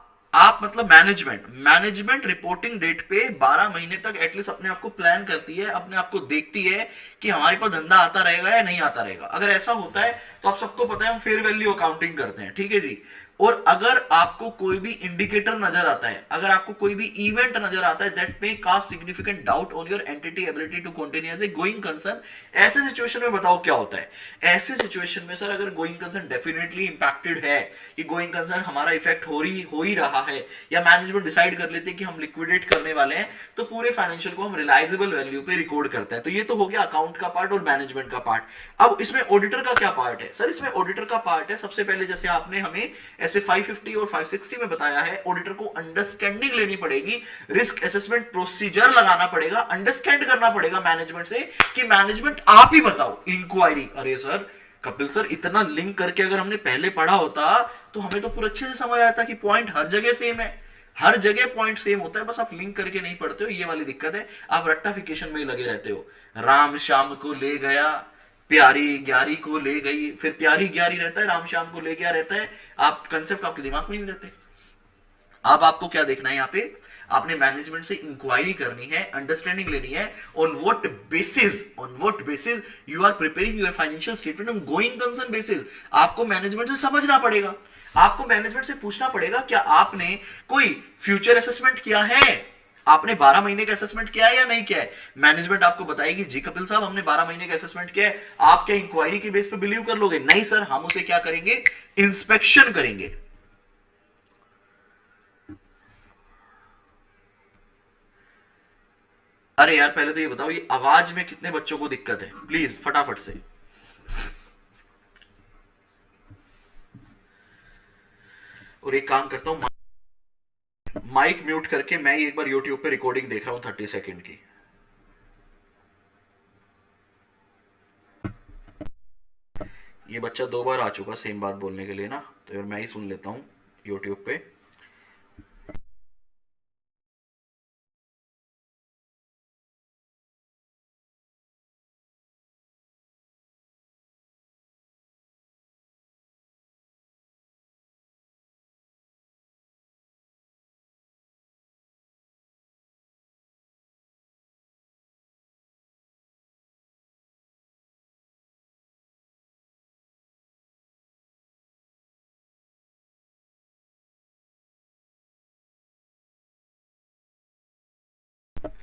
मतलब मैनेजमेंट रिपोर्टिंग डेट पे 12 महीने तक एटलीस्ट अपने आप को प्लान करती है, अपने आप को देखती है कि हमारे पास धंधा आता रहेगा या नहीं आता रहेगा। अगर ऐसा होता है तो आप सबको पता है हम फेयर वैल्यू अकाउंटिंग करते हैं, ठीक है जी। और अगर आपको कोई भी इंडिकेटर नजर आता है, अगर आपको कोई भी इवेंट नजर आता है that may cast significant doubt on your entity ability to continue as a going concern, ऐसे सिचुएशन में बताओ क्या होता है। ऐसे सिचुएशन में सर अगर गोइंग कंसर्न डेफिनेटली इंपैक्टेड है कि गोइंग कंसर्न हमारा इफेक्ट हो ही रहा है, या मैनेजमेंट डिसाइड कर लेते हैं कि हम लिक्विडेट करने वाले हैं, तो पूरे फाइनेंशियल को हम रिलायजेबल वैल्यू पे रिकॉर्ड करते हैं। तो ये तो हो गया अकाउंट का पार्ट और मैनेजमेंट का पार्ट। अब इसमें ऑडिटर का क्या पार्ट है? सर इसमें ऑडिटर का पार्ट है, सबसे पहले जैसे आपने हमें ऐसे 550 और 560 में बताया है, ऑडिटर को अंडरस्टैंडिंग लेनी पड़ेगी, रिस्क असेसमेंट प्रोसीजर लगाना पड़ेगा, अंडरस्टैंड करना पड़ेगा मैनेजमेंट से कि मैनेजमेंट आप ही बताओ इंक्वायरी। अरे सर कपिल सर इतना लिंक करके अगर हमने पहले पढ़ा होता तो हमें तो पूरा अच्छे से समझ आता कि पॉइंट हर जगह सेम है, हर जगह पॉइंट सेम होता है, बस आप लिंक करके नहीं पढ़ते हो, ये वाली दिक्कत है। आप रट्टाफिकेशन में ही लगे रहते हो। राम श्याम को ले गया, प्यारी ग्यारी को ले गई, फिर प्यारी ग्यारी रहता है, राम श्याम को ले गया रहता है, आप कंसेप्ट आपके दिमाग में नहीं रहते। अब आपको क्या देखना है यहाँ पे? आपने मैनेजमेंट से इंक्वायरी करनी है, अंडरस्टैंडिंग लेनी है, on what basis you are preparing your financial statement on going concern basis. आपको मैनेजमेंट से समझना पड़ेगा, आपको मैनेजमेंट से पूछना पड़ेगा क्या आपने कोई फ्यूचर असेसमेंट किया है, आपने 12 महीने का असेसमेंट किया है या नहीं किया है। मैनेजमेंट आपको बताएगी जी कपिल साहब हमने 12 महीने का असेसमेंट किया है, आप क्या इंक्वायरी के बेस पे बिलीव कर लोगे? नहीं सर, हम उसे क्या करेंगे? इंस्पेक्शन करेंगे। अरे यार पहले तो ये बताओ, ये आवाज में कितने बच्चों को दिक्कत है, प्लीज फटाफट से। और एक काम करता हूं, माइक म्यूट करके मैं ही एक बार यूट्यूब पे रिकॉर्डिंग देख रहा हूं 30 सेकेंड की। ये बच्चा 2 बार आ चुका सेम बात बोलने के लिए ना, तो यार मैं ही सुन लेता हूं यूट्यूब पे।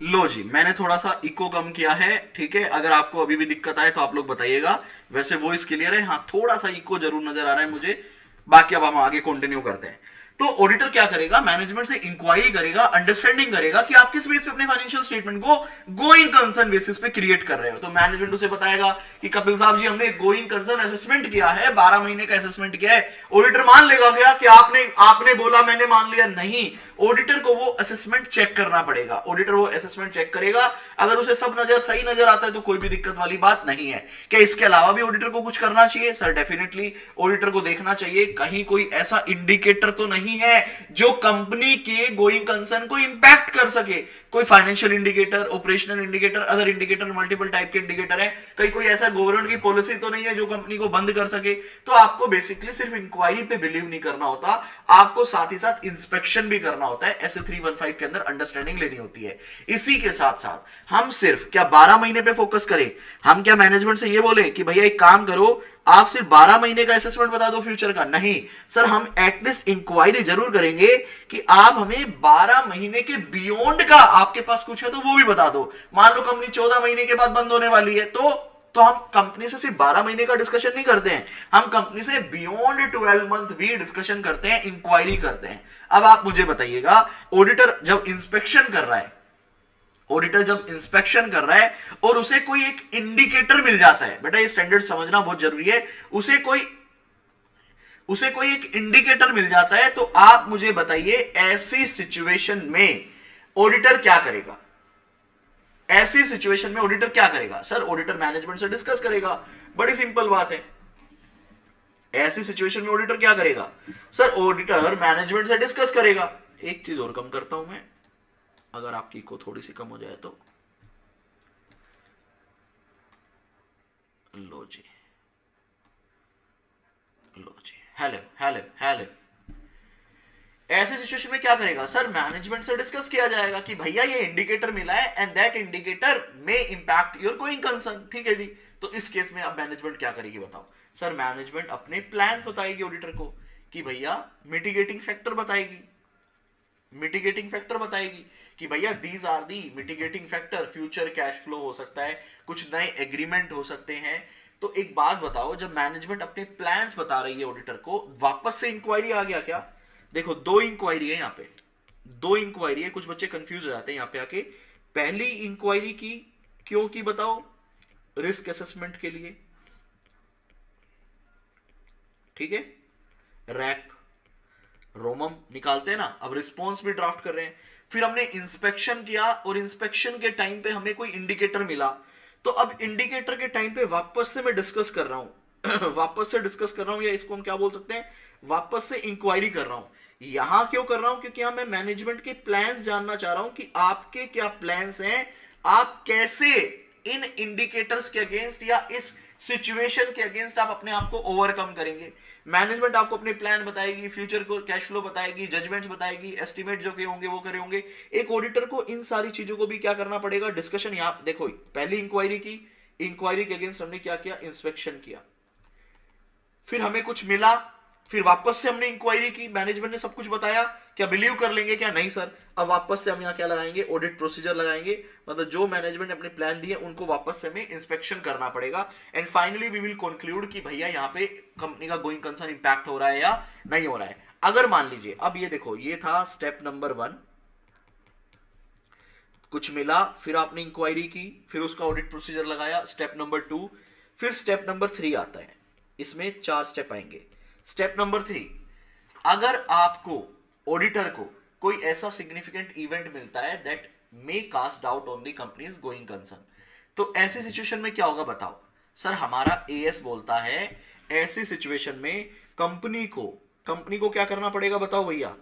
लो जी, मैंने थोड़ा सा इको कम किया है, ठीक है। अगर आपको अभी भी दिक्कत आए तो आप लोग बताइएगा। वैसे वॉइस क्लियर है, हाँ थोड़ा सा इको जरूर नजर आ रहा है मुझे। बाकी अब हम आगे कंटिन्यू करते हैं। तो ऑडिटर क्या करेगा, मैनेजमेंट से इंक्वायरी करेगा, अंडरस्टैंडिंग करेगा कि आप किस बेस पे अपने फाइनेंशियल स्टेटमेंट को गोइंग कंसर्न बेसिस पे क्रिएट कर रहे हो। तो मैनेजमेंट उसे बताएगा कि कपिल साहब जी हमने गोइंग कंसर्न असेसमेंट किया है, 12 महीने का असेसमेंट किया है। ऑडिटर मान लेगा क्या कि आपने बोला मैंने मान लिया? नहीं, ऑडिटर को वो असेसमेंट चेक करना पड़ेगा। ऑडिटर वो असेसमेंट चेक करेगा, अगर उसे सब सही नजर आता है तो कोई भी दिक्कत वाली बात नहीं है। क्या इसके अलावा भी ऑडिटर को कुछ करना चाहिए? सर डेफिनेटली ऑडिटर को देखना चाहिए कहीं कोई ऐसा इंडिकेटर तो नहीं है जो कंपनी के गोइंग कंसर्न को इंपैक्ट कर सके। कोई financial indicator, operational indicator, other indicator, multiple type के इंडिकेटर है, कहीं कोई ऐसा गवर्नमेंट की पॉलिसी तो नहीं है जो कंपनी को बंद कर सके। तो आपको बेसिकली सिर्फ इंक्वायरी पे बिलीव नहीं करना होता, आपको साथ ही साथ इंस्पेक्शन भी करना होता है। ऐसे 315 के अंदर अंडरस्टैंडिंग लेनी होती है। इसी के साथ साथ हम सिर्फ क्या 12 महीने पे फोकस करें? हम क्या मैनेजमेंट से ये बोले कि भैया एक काम करो, आप सिर्फ 12 महीने का असेसमेंट बता दो फ्यूचर का? नहीं सर, हम एटलीस्ट इंक्वायरी जरूर करेंगे कि आप हमें 12 महीने के बियॉन्ड का आपके पास कुछ है तो वो भी बता दो। मान लो कंपनी 14 महीने के बाद बंद होने वाली है, तो हम कंपनी से सिर्फ 12 महीने का डिस्कशन नहीं करते हैं, हम कंपनी से बियॉन्ड 12 मंथ भी डिस्कशन करते हैं, इंक्वायरी करते हैं। अब आप मुझे बताइएगा, ऑडिटर जब इंस्पेक्शन कर रहा है, ऑडिटर जब इंस्पेक्शन कर रहा है और उसे कोई एक इंडिकेटर मिल जाता है, बेटा ये स्टैंडर्ड समझना बहुत जरूरी है, उसे कोई एक इंडिकेटर मिल जाता है, तो आप मुझे बताइए ऐसी सिचुएशन में ऑडिटर क्या करेगा? ऐसी सिचुएशन में ऑडिटर क्या करेगा? सर ऑडिटर मैनेजमेंट से डिस्कस करेगा, बड़ी सिंपल बात है। ऐसी सिचुएशन में ऑडिटर क्या करेगा? सर ऑडिटर मैनेजमेंट से डिस्कस करेगा। एक चीज और कम करता हूं मैं, अगर आपकी को थोड़ी सी कम हो जाए तो। लो जी, हेलो हेलो हेलो। ऐसे सिचुएशन में क्या करेगा? सर मैनेजमेंट से डिस्कस किया जाएगा कि भैया ये इंडिकेटर मिला है एंड दैट इंडिकेटर में इंपैक्ट योर गोइंग कंसर्न। ठीक है जी, तो इस केस में अब मैनेजमेंट क्या करेगी बताओ? सर मैनेजमेंट अपने प्लान्स बताएगी ऑडिटर को कि भैया मिटिगेटिंग फैक्टर बताएगी, कि भैया these are the mitigating factor, future cash flow हो सकता है, कुछ नए एग्रीमेंट हो सकते हैं। तो एक बात बताओ, जब मैनेजमेंट अपने प्लान्स बता रही है ऑडिटर को, वापस से इंक्वायरी आ गया क्या? देखो 2 इंक्वायरी है यहाँ पे, 2 इंक्वायरी है, कुछ बच्चे कंफ्यूज हो जाते हैं यहाँ पे आके। पहली इंक्वायरी की क्यों की बताओ? रिस्क असेसमेंट के लिए, ठीक है, रैप रोमम निकालते हैं ना, अब रिस्पॉन्स भी ड्राफ्ट कर रहे हैं। फिर हमने इंस्पेक्शन किया और इंस्पेक्शन के टाइम पे हमें कोई इंडिकेटर मिला, तो अब इंडिकेटर के टाइम पे वापस से मैं डिस्कस कर रहा हूं वापस से डिस्कस कर रहा हूं, या इसको हम क्या बोल सकते हैं, वापस से इंक्वायरी कर रहा हूं। यहां क्यों कर रहा हूं? क्योंकि यहां मैं मैनेजमेंट के प्लान्स जानना चाह रहा हूं कि आपके क्या प्लान्स हैं, आप कैसे इन इंडिकेटर्स के अगेंस्ट या इस सिचुएशन के अगेंस्ट आप अपने आप को ओवरकम करेंगे। मैनेजमेंट आपको अपने प्लान बताएगी, फ्यूचर को कैश फ्लो बताएगी, जजमेंट्स बताएगी, एस्टिमेट जो के होंगे वो करे होंगे। एक ऑडिटर को इन सारी चीजों को भी क्या करना पड़ेगा? डिस्कशन। यहां देखो, पहली इंक्वायरी की, इंक्वायरी के अगेंस्ट हमने क्या किया? इंस्पेक्शन किया, फिर हमें कुछ मिला, फिर वापस से हमने इंक्वायरी की, मैनेजमेंट ने सब कुछ बताया, क्या बिलीव कर लेंगे क्या? नहीं सर, अब वापस से हम यहाँ क्या लगाएंगे? ऑडिट प्रोसीजर लगाएंगे, मतलब जो मैनेजमेंट ने अपने प्लान दिए उनको वापस से हमें इंस्पेक्शन करना पड़ेगा। And finally we will conclude कि भैया यहाँ पे कंपनी का गोइंग कंसर्न इंपैक्ट हो रहा है या नहीं हो रहा है। अगर मान लीजिए, अब ये देखो, ये था स्टेप नंबर 1, कुछ मिला, फिर आपने इंक्वायरी की, फिर उसका ऑडिट प्रोसीजर लगाया, स्टेप नंबर 2, फिर स्टेप नंबर 3 आता है। इसमें 4 स्टेप आएंगे। स्टेप नंबर 3, अगर आपको ऑडिटर को कोई ऐसा सिग्निफिकेंट इवेंट मिलता है that may cast doubt on the company's going concern. तो ऐसी सिचुएशन में क्या होगा बताओ सर? हमारा एएस बोलता है ऐसी सिचुएशन में कंपनी को क्या करना पड़ेगा बताओ भैया?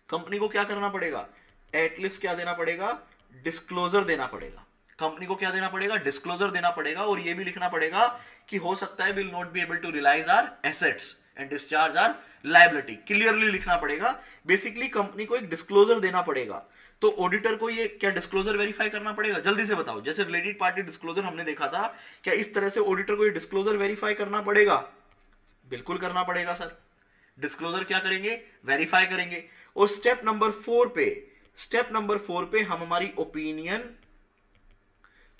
कंपनी को क्या करना पड़ेगा? एटलीस्ट क्या देना पड़ेगा? डिस्क्लोजर देना पड़ेगा। कंपनी को क्या देना पड़ेगा? डिस्क्लोजर देना पड़ेगा। और ये भी लिखना पड़ेगा कि हो सकता है will not be able to realise our assets and discharge our liability. Clearly लिखना पड़ेगा। बेसिकली कंपनी को एक डिस्क्लोजर देना पड़ेगा। तो ऑडिटर को ये क्या डिस्क्लोजर वेरीफाई करना पड़ेगा? जल्दी से बताओ। जैसे रिलेटेड पार्टी डिस्क्लोजर हमने देखा था, क्या इस तरह से ऑडिटर को ये डिस्क्लोजर वेरीफाई करना पड़ेगा? बिल्कुल करना पड़ेगा सर। डिस्क्लोजर क्या करेंगे? वेरीफाई करेंगे। और स्टेप नंबर 4 पे हम हमारी ओपिनियन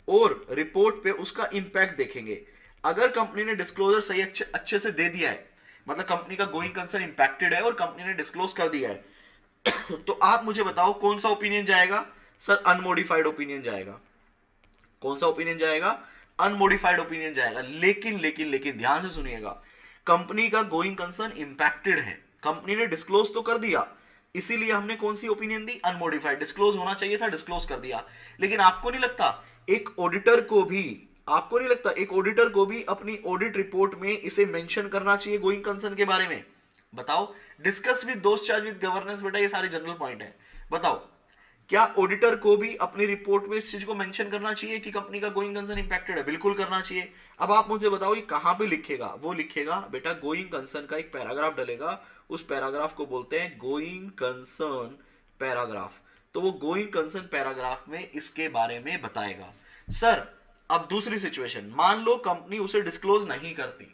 और रिपोर्ट पे उसका इंपैक्ट देखेंगे। अगर कंपनी ने डिस्क्लोजर सही अच्छे से दे दिया है, मतलब कंपनी का गोइंग कंसर्न इंपैक्टेड है और कंपनी ने डिस्क्लोज कर दिया है, तो आप मुझे बताओ कौन सा ओपिनियन जाएगा? सर अनमोडिफाइड ओपिनियन जाएगा। कौन सा ओपिनियन जाएगा? अनमोडिफाइड ओपिनियन जाएगा। लेकिन ध्यान से सुनिएगा, कंपनी का गोइंग कंसर्न इंपैक्टेड है, कंपनी ने डिस्क्लोज तो कर दिया, इसीलिए हमने कौन सी ओपिनियन दी? अनमोडिफाइड। डिस्क्लोज होना चाहिए था, डिस्क्लोज कर दिया। लेकिन आपको नहीं लगता एक ऑडिटर को भी अपनी ऑडिट रिपोर्ट में इसे मेंशन करना चाहिए गोइंग कंसर्न के बारे में? बताओ। Discuss with those charge with governance, बेटा ये सारे जनरल पॉइंट है। बताओ क्या ऑडिटर को भी अपनी रिपोर्ट में इस चीज को मेंशन करना चाहिए कि कंपनी का गोइंग कंसर्न इंपैक्टेड है? बिल्कुल करना चाहिए। अब आप मुझे बताओ ये कहां पे लिखेगा? वो लिखेगा बेटा गोइंग कंसर्न का एक पैराग्राफ डलेगा, उस पैराग्राफ को बोलते हैं गोइंग कंसर्न पैराग्राफ। तो वो गोइंग कंसर्न पैराग्राफ में इसके बारे में बताएगा। सर अब दूसरी सिचुएशन, मान लो कंपनी उसे डिस्क्लोज नहीं करती,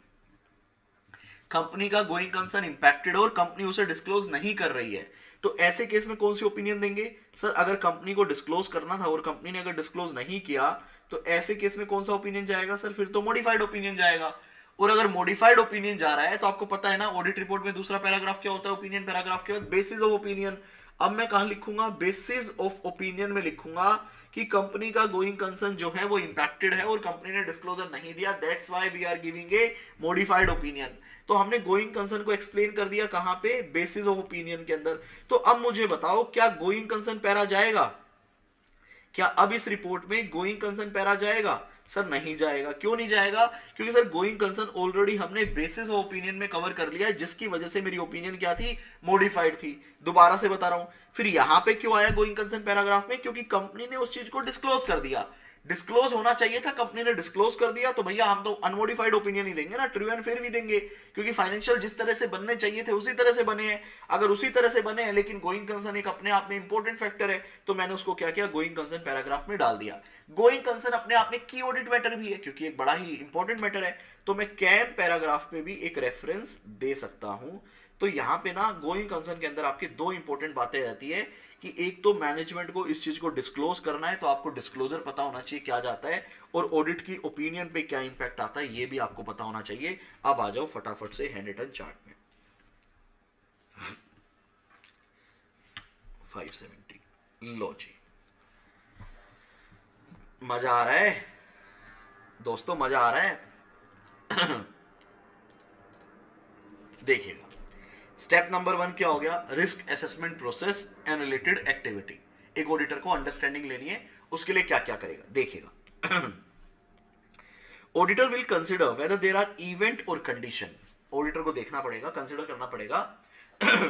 कंपनी का गोइंग कंसर्न इंपैक्टेड और कंपनी उसे डिस्क्लोज नहीं कर रही है, तो ऐसे केस में कौन सी ओपिनियन देंगे? सर अगर कंपनी को डिस्क्लोज करना था और कंपनी ने अगर डिस्क्लोज नहीं किया, तो ऐसे केस में कौन सा ओपिनियन जाएगा? सर फिर तो मॉडिफाइड ओपिनियन जाएगा। और अगर मॉडिफाइड ओपिनियन जा रहा है तो आपको पता है ना ऑडिट रिपोर्ट में दूसरा पैराग्राफ क्या होता है? ओपिनियन पैराग्राफ के बाद बेसिस ऑफ ओपिनियन। अब मैं कहां लिखूंगा? बेसिस ऑफ ओपिनियन में लिखूंगा कि कंपनी का गोइंग कंसर्न जो है वो इंपैक्टेड है और कंपनी ने डिस्क्लोजर नहीं दिया, that's why we are giving a modified opinion. तो हमने गोइंग कंसर्न को एक्सप्लेन कर दिया कहां पे? बेसिस ऑफ ओपिनियन के अंदर। तो अब मुझे बताओ क्या गोइंग कंसर्न पैरा जाएगा? क्या अब इस रिपोर्ट में गोइंग कंसर्न पैरा जाएगा? सर नहीं जाएगा। क्यों नहीं जाएगा? क्योंकि सर गोइंग कंसर्न ऑलरेडी हमने बेसिस ऑफ ओपिनियन में कवर कर लिया है, जिसकी वजह से मेरी ओपिनियन क्या थी? मॉडिफाइड थी। दोबारा से बता रहा हूं। फिर यहां पे क्यों आया गोइंग कंसर्न पैराग्राफ में? क्योंकि कंपनी ने उस चीज को डिस्क्लोज कर दिया। डिस्क्लोज होना चाहिए था, कंपनी ने डिस्क्लोज कर दिया, तो भैया हम तो अनमोडिफाइड ओपिनियन ही देंगे ना, ट्रू एंड फेयर भी देंगे, क्योंकि फाइनेंशियल जिस तरह से बनने चाहिए थे उसी तरह से बने हैं। अगर उसी तरह से बने हैं लेकिन गोइंग कंसर्न एक अपने आप में इंपॉर्टेंट फैक्टर है, तो मैंने उसको क्या किया? गोइंग कंसर्न पैराग्राफ में डाल दिया। गोइंग कंसर्न अपने आप में की ऑडिट मैटर भी है, क्योंकि एक बड़ा ही इंपॉर्टेंट मैटर है, तो मैं कैम पैराग्राफ में भी एक रेफरेंस दे सकता हूं। तो यहां पे ना गोइंग कंसर्न के अंदर आपकी दो इंपॉर्टेंट बातें रहती है कि एक तो मैनेजमेंट को इस चीज को डिस्क्लोज करना है, तो आपको डिस्क्लोजर पता होना चाहिए क्या जाता है, और ऑडिट की ओपिनियन पे क्या इंपैक्ट आता है ये भी आपको पता होना चाहिए। अब आ जाओ फटाफट से हैंड रिटन चार्ट में। 570 लो जी। मजा आ रहा है दोस्तों? मजा आ रहा है? देखिएगा स्टेप नंबर 1 क्या हो गया? Risk assessment process and related activity. एक ऑडिटर को अंडरस्टैंडिंग लेनी है, उसके लिए क्या क्या करेगा देखिएगा। Auditor will consider whether there are event और कंडीशन। ऑडिटर को देखना पड़ेगा, कंसिडर करना पड़ेगा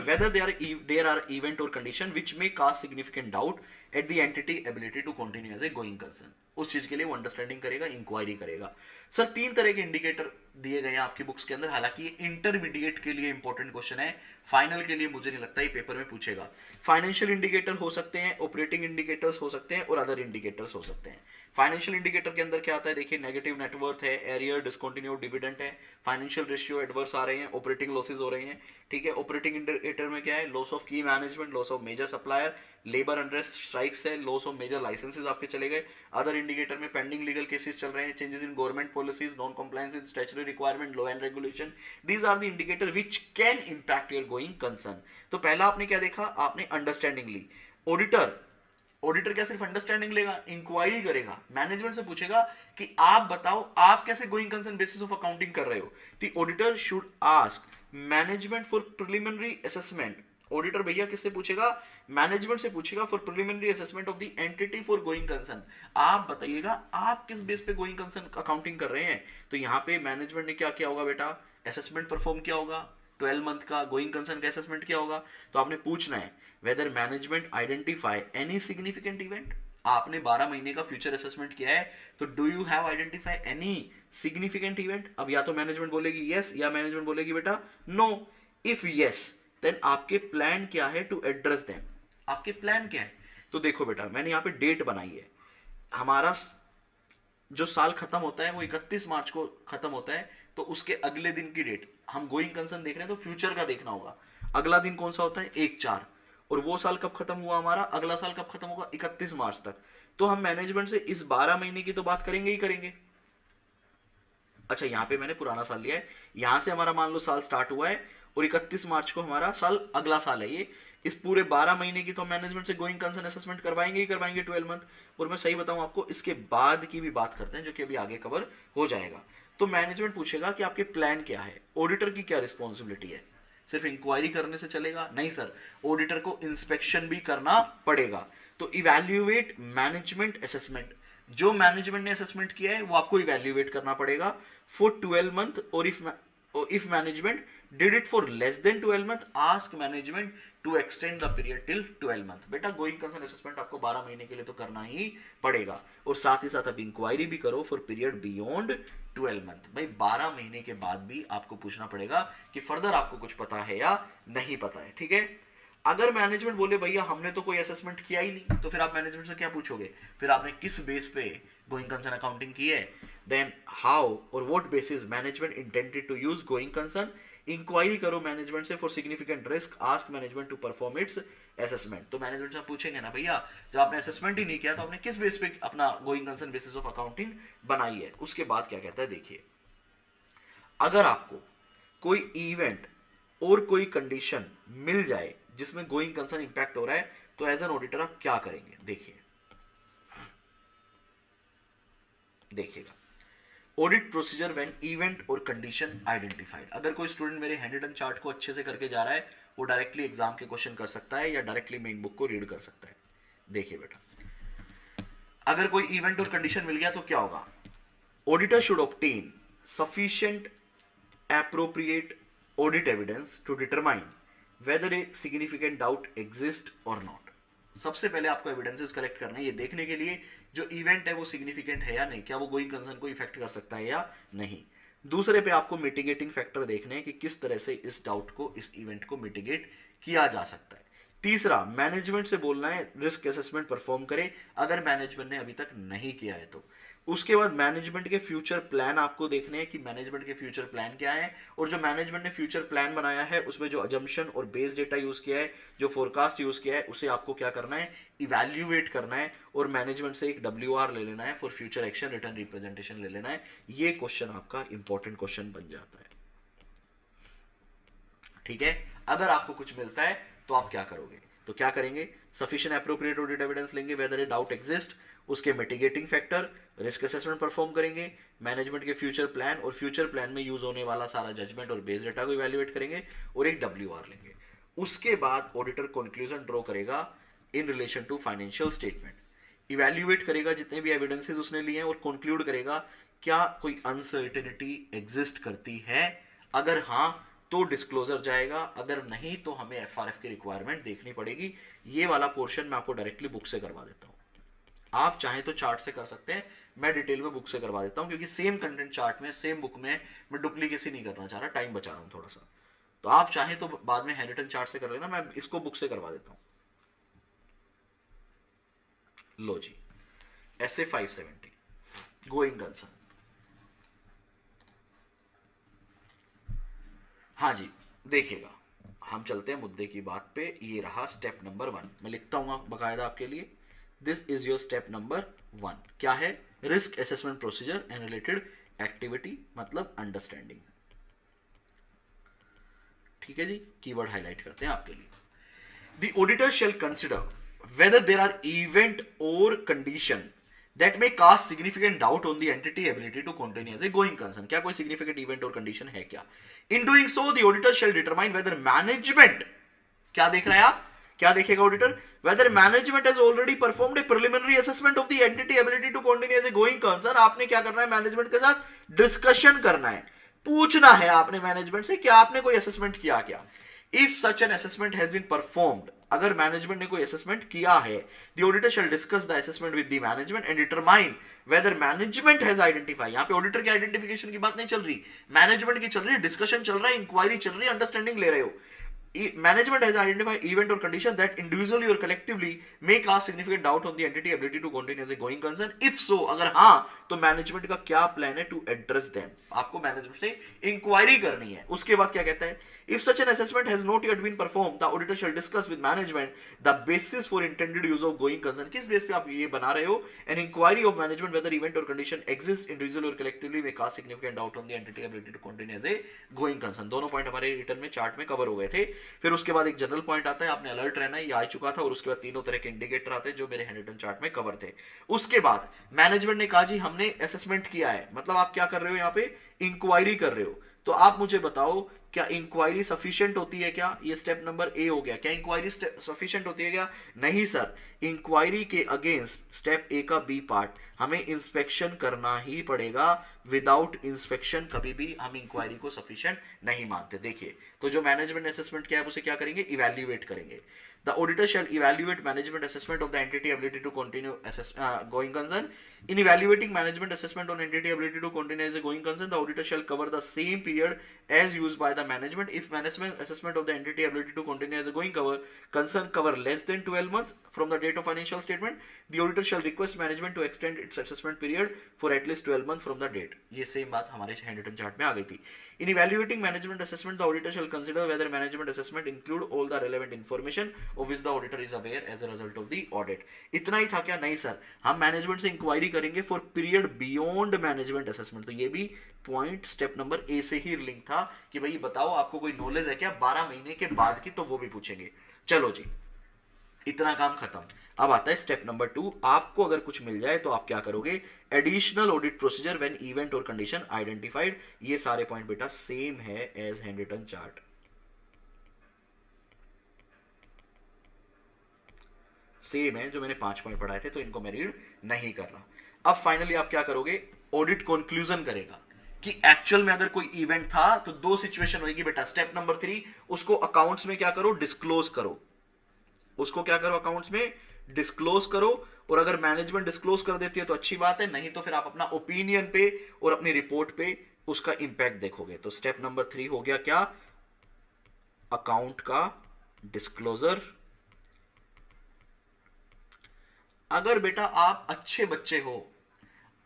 whether there are event or condition which may cause significant doubt at the entity ability to continue as a going concern। उस चीज के लिए वो अंडरस्टैंडिंग करेगा, इंक्वायरी करेगा। सर 3 तरह के इंडिकेटर दिए गए हैं आपकी बुक्स के अंदर, हालांकि ये इंटरमीडिएट के लिए इंपॉर्टेंट क्वेश्चन है, फाइनल के लिए मुझे नहीं लगता ये पेपर में पूछेगा। फाइनेंशियल इंडिकेटर हो सकते हैं, ऑपरेटिंग इंडिकेटर्स हो सकते हैं और अदर इंडिकेटर्स हो सकते हैं। फाइनेंशियल इंडिकेटर के अंदर क्या आता है? देखिए नेगेटिव नेटवर्थ है, एरियर, डिस्कंटिन्यूड डिविडेंड है, फाइनेंशियल रेशियो एडवर्स आ रहे हैं, ऑपरेटिंग लॉसेस हो रहे हैं, ठीक है। ऑपरेटिंग इंडिकेटर में क्या है? Loss of key management, loss of major supplier, labour unrest, strikes है, लॉस ऑफ मेजर लाइसेंसेस आपके चले गए। अदर इंडिकेटर में पेंडिंग लीगल केसेस चल रहे हैं, changes in government policies, non compliance with statutory requirement, law and regulation. These are the indicator which can impact your going concern. तो पहला आपने क्या देखा? आपने अंडरस्टैंडिंग ली। ऑडिटर क्या सिर्फ अंडरस्टैंडिंग लेगा? इंक्वायरी करेगा, मैनेजमेंट से पूछेगा कि आप बताओ आप कैसे going concern basis of accounting कर रहे हो। The auditor should ask management for preliminary assessment auditor भैया किससे पूछेगा? मैनेजमेंट से पूछेगा for preliminary assessment of the entity for going concern. आप बताइएगा आप किस बेस पे गोइंग कंसर्न अकाउंटिंग कर रहे हैं। तो यहाँ पे मैनेजमेंट ने क्या किया होगा बेटा? असेसमेंट परफॉर्म किया होगा 12 मंथ का। गोइंग कंसर्न का असेसमेंट किया होगा। तो आपने पूछना है whether management identify any significant event. आपने 12 महीने का फ्यूचर असेसमेंट किया है, तो do you have identify any significant event? अब या तो मैनेजमेंट बोलेगी यस या मैनेजमेंट बोलेगी बेटा नो। इफ यस देन आपके प्लान क्या है टू एड्रेस देम? आपके प्लान क्या है? तो देखो बेटा मैंने यहाँ पे डेट बनाई है। हमारा जो साल खत्म होता है वो 31 मार्च को खत्म होता है, तो उसके अगले दिन की डेट हम गोइंग कंसर्न देख रहे हैं तो फ्यूचर का देखना होगा। अगला दिन कौन सा होता है? 1/4। और वो साल कब खत्म हुआ हमारा? अगला साल कब खत्म होगा? 31 मार्च तक। तो हम मैनेजमेंट से इस 12 महीने की तो बात करेंगे ही करेंगे। अच्छा यहां पे मैंने पुराना साल लिया है, यहां से हमारा मान लो साल स्टार्ट हुआ है और 31 मार्च को हमारा साल अगला साल है। ये इस पूरे 12 महीने की तो मैनेजमेंट से गोइंग कंसर्न असेसमेंट करवाएंगे ही करवाएंगे 12 मंथ। और मैं सही बताऊं आपको इसके बाद की भी बात करते हैं जो कि अभी आगे कवर हो जाएगा। तो मैनेजमेंट पूछेगा कि आपके प्लान क्या है, ऑडिटर की क्या रिस्पॉन्सिबिलिटी है? सिर्फ इंक्वायरी करने से चलेगा? नहीं सर, ऑडिटर को इंस्पेक्शन भी करना पड़ेगा। तो इवैल्यूएट मैनेजमेंट असेसमेंट, जो मैनेजमेंट ने असेसमेंट किया है वो आपको इवैल्यूएट करना पड़ेगा फॉर 12 मंथ। और if management did it for less than 12 month ask management to extend the period till 12 month। बेटा गोइंग कंसर्न असेसमेंट आपको 12 महीने के लिए तो करना ही पड़ेगा, और साथ ही साथ आप इंक्वायरी भी करो फॉर पीरियड बियॉन्ड 12 मंथ। भाई 12 महीने के बाद भी आपको पूछना पड़ेगा कि फर्दर आपको कुछ पता है या नहीं पता है, ठीक है। अगर मैनेजमेंट बोले भैया हमने तो कोई असेसमेंट किया ही नहीं, तो फिर आप मैनेजमेंट से क्या पूछोगे? फिर आपने किस बेस पे गोइंग कंसर्न अकाउंटिंग की है? देन हाउ और what basis management intended to use going concern. Inquiry करो मैनेजमेंट से for significant risk, ask management to perform its assessment. तो मैनेजमेंट से पूछेंगे ना भैया जब आपने असेसमेंट ही नहीं किया तो आपने किस बेस पे अपना going concern basis of accounting बनाई है। उसके बाद क्या कहता है देखिए, अगर आपको कोई इवेंट और कोई कंडीशन मिल जाए जिसमें गोइंग कंसर्न इंपैक्ट हो रहा है तो एज एन ऑडिटर आप क्या करेंगे? देखिएगा ऑडिट प्रोसीजर व्हेन इवेंट और कंडीशन आइडेंटिफाइड। अगर कोई स्टूडेंट मेरे हैंड रिटन चार्ट को अच्छे से करके जा रहा है वो डायरेक्टली एग्जाम के क्वेश्चन कर सकता है या डायरेक्टली मेन बुक को रीड कर सकता है। देखिए बेटा अगर कोई इवेंट और कंडीशन मिल गया तो क्या होगा? Auditor should obtain sufficient appropriate audit evidence to determine whether a significant doubt exists or not। सबसे पहले आपको एविडेंसेस कलेक्ट करना है ये देखने के लिए जो इवेंट है वो सिग्निफिकेंट है या नहीं, क्या वो गोइंग कंसर्न को इफेक्ट कर सकता है या नहीं। दूसरे पे आपको मिटिगेटिंग फैक्टर देखने हैं कि किस तरह से इस डाउट को, इस इवेंट को मिटिगेट किया जा सकता है। तीसरा मैनेजमेंट से बोलना है रिस्क असेसमेंट परफॉर्म करे, अगर मैनेजमेंट ने अभी तक नहीं किया है तो। उसके बाद मैनेजमेंट के फ्यूचर प्लान आपको देखने हैं कि मैनेजमेंट के फ्यूचर प्लान क्या है, और जो मैनेजमेंट ने फ्यूचर प्लान बनाया है उसमें जो अजम्पशन और बेस डेटा यूज किया है, जो फोरकास्ट यूज किया है, उसे आपको क्या करना है? इवैल्यूएट करना है और मैनेजमेंट से एक WR ले लेना है for future action, written representation ले लेना है। ये क्वेश्चन आपका इंपॉर्टेंट क्वेश्चन बन जाता है, ठीक है। अगर आपको कुछ मिलता है तो आप क्या करोगे? तो क्या करेंगे? सफिशिएंट एप्रोप्रिएट ऑडिट एविडेंस लेंगे वेदर ए डाउट एग्जिस्ट, उसके mitigating factor, risk assessment perform करेंगे, मैनेजमेंट के फ्यूचर प्लान और फ्यूचर प्लान में यूज होने वाला सारा जजमेंट और बेस डेटा को इवैल्यूएट करेंगे और एक WR लेंगे। उसके बाद ऑडिटर कंक्लूजन ड्रॉ करेगा in relation to financial statement, evaluate करेगा जितने भी एविडेंसेस उसने लिए हैं और कंक्लूड करेगा क्या कोई अनसर्टेनिटी एग्जिस्ट करती है, अगर हाँ तो डिस्क्लोजर जाएगा, अगर नहीं तो हमें FRF की रिक्वायरमेंट देखनी पड़ेगी। ये वाला पोर्शन मैं आपको डायरेक्टली बुक से करवा देता हूँ, आप चाहें तो चार्ट से कर सकते हैं, मैं डिटेल में बुक से करवा देता हूं क्योंकि सेम कंटेंट चार्ट में सेम बुक में मैं डुप्लीकेसी नहीं करना चाह रहा, टाइम बचा रहा हूं थोड़ा सा। तो आप चाहें तो बाद में हैंड रिटन चार्ट से कर लेना, मैं इसको बुक से करवा देता हूं। लो जी SA 570 गोइंग कंसर्न। हाँ जी देखिएगा हम चलते हैं मुद्दे की बात पे। ये रहा स्टेप नंबर 1, मैं लिखता हूं बकायदा आपके लिए। This is your step number 1। क्या है? Risk assessment procedure and related activity, मतलब अंडरस्टैंडिंग, ठीक है जी। कीवर्ड हाईलाइट करते हैं आपके लिए। The auditor shell consider whether there are event or condition that may cast significant doubt on the entity ability to continue as a going concern। क्या कोई significant event और condition है क्या? In doing so the auditor shall determine whether management क्या देख रहा है आप, क्या देखेगा auditor, whether management has already performed a preliminary assessment of the entity ability to continue as a going concern. आपने क्या करना है, मैनेजमेंट के साथ डिस्कशन करना है, पूछना है आपने मैनेजमेंट से कि आपने कोई असेसमेंट किया क्या। If such an assessment has been performed, अगर मैनेजमेंट ने कोई असेसमेंट किया है, the auditor shall discuss the assessment with the management and determine whether management has identify. यहां पे ऑडिटर की आइडेंटिफिकेशन की बात नहीं चल रही, मैनेजमेंट की चल रही है, डिस्कशन चल रहा है, इंक्वायरी चल रही है, अंडरस्टैंडिंग ले रहे हो। Management has identified event or condition that individually or collectively may cast significant doubt on the entity ability to continue as a going concern. If so, अगर हाँ, तो मैनेजमेंट का क्या प्लान है टू एड्रेस देम। आपको management से inquiry करनी है। उसके बाद क्या कहता है, if such an assessment has not yet been performed, the auditor shall discuss with management the basis for intended use of going concern। किस बेस पे आप ये बना रहे हो, an inquiry of management whether event or condition exists individually or collectively may cast significant doubt on the entity ability to continue as a going concern। दोनों point हमारे return में चार्ट में कवर हो गए थे। फिर उसके बाद एक जनरल पॉइंट आता है, आपने अलर्ट रहना है, ये आ चुका था। और उसके बाद तीनों तरह के इंडिकेटर आते हैं जो मेरे हैंड रिटन चार्ट में कवर थे। उसके बाद मैनेजमेंट ने कहा जी हमने असेसमेंट किया है, मतलब आप क्या कर रहे हो, यहाँ पे इंक्वायरी कर रहे हो। तो आप मुझे बताओ क्या इंक्वायरी सफिशिएंट होती है क्या, ये स्टेप नंबर ए हो गया। क्या इंक्वायरी सफिशिएंट होती है क्या, नहीं सर, इंक्वायरी के अगेंस्ट स्टेप ए का बी पार्ट, हमें इंस्पेक्शन करना ही पड़ेगा। विदाउट इंस्पेक्शन कभी भी हम इंक्वायरी को सफिशिएंट नहीं मानते। देखिए, तो जो मैनेजमेंट असेसमेंट किया है उसे क्या करेंगे, इवैल्यूएट करेंगे। The auditor shall evaluate management assessment of the entity ability to continue going concern. In evaluating management assessment on entity ability to continue as a going concern, the auditor shall cover the same period as used by the management. If management assessment of the entity ability to continue as a going concern cover less than 12 months from the date of financial statement, the auditor shall request management to extend its assessment period for at least 12 months from the date. ये same बात हमारे hand written chart में आ गई थी। In evaluating management assessment, the auditor shall consider whether management assessment include all the relevant information of which the auditor is aware as a result of the audit। इतना ही था क्या, नहीं sir, हम management से inquiry करेंगे for period beyond management assessment. तो ये भी पॉइंट स्टेप नंबर ए से ही लिंक था कि भाई बताओ आपको कोई नॉलेज है क्या 12 महीने के बाद की, तो वो भी पूछेंगे। चलो जी, इतना काम खत्म। अब आता है स्टेप नंबर 2। आपको अगर कुछ मिल जाए तो आप क्या करोगे, additional audit procedure when event और कंडीशन आइडेंटिफाइड। ये सारे पॉइंट बेटा सेम है as hand written chart, same है जो मैंने 5 पॉइंट पढ़ाए थे, तो इनको मैं रीड नहीं कर रहा। अब फाइनली आप क्या करोगे, ऑडिट कंक्लूजन करेगा कि एक्चुअल में अगर कोई इवेंट था तो 2 सिचुएशन होगी बेटा। स्टेप नंबर 3, उसको अकाउंट्स में क्या करो, डिस्क्लोज करो। उसको क्या करो, अकाउंट्स में डिस्क्लोज करो। और अगर मैनेजमेंट डिस्क्लोज कर देती है तो अच्छी बात है, नहीं तो फिर आप अपना ओपिनियन पे और अपनी रिपोर्ट पे उसका इंपैक्ट देखोगे। तो स्टेप नंबर 3 हो गया क्या, अकाउंट का डिस्क्लोजर। अगर बेटा आप अच्छे बच्चे हो,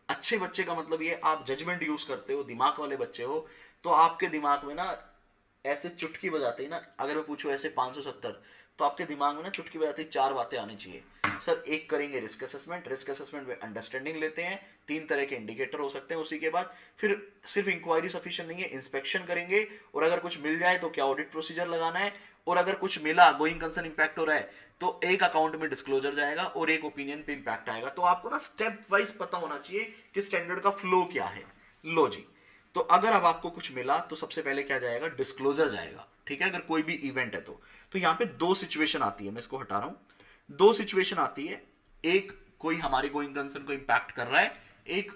अच्छे बच्चे का मतलब ये आप जजमेंट यूज करते हो, दिमाग वाले बच्चे हो, तो आपके दिमाग में ना ऐसे चुटकी बजाते ही ना, अगर मैं पूछूं ऐसे 570, तो आपके दिमाग में ना चुटकी बजाती 4 बातें आनी चाहिए। सर, एक करेंगे रिस्क असेसमेंट, रिस्क असेसमेंट में अंडरस्टैंडिंग लेते हैं, 3 तरह के इंडिकेटर हो सकते हैं। उसी के बाद फिर सिर्फ इंक्वायरी सफिशिएंट नहीं है, इंस्पेक्शन करेंगे, और अगर कुछ मिल जाए तो क्या ऑडिट प्रोसीजर लगाना है, और अगर कुछ मिला गोइंग कंसर्न इंपैक्ट हो रहा है तो एक अकाउंट में डिस्क्लोजर जाएगा और एक ओपिनियन पे इंपैक्ट आएगा। तो आपको ना स्टेप वाइज पता होना चाहिए कि स्टैंडर्ड का फ्लो क्या है। लो जी, तो अगर अब आपको कुछ मिला तो सबसे पहले क्या जाएगा, डिस्क्लोजर जाएगा, ठीक है, अगर कोई भी इवेंट है तो यहाँ पे 2 सिचुएशन आती है, मैं इसको हटा रहा हूं। 2 सिचुएशन आती है, एक कोई हमारे गोइंग कंसर्न को इंपैक्ट कर रहा है, एक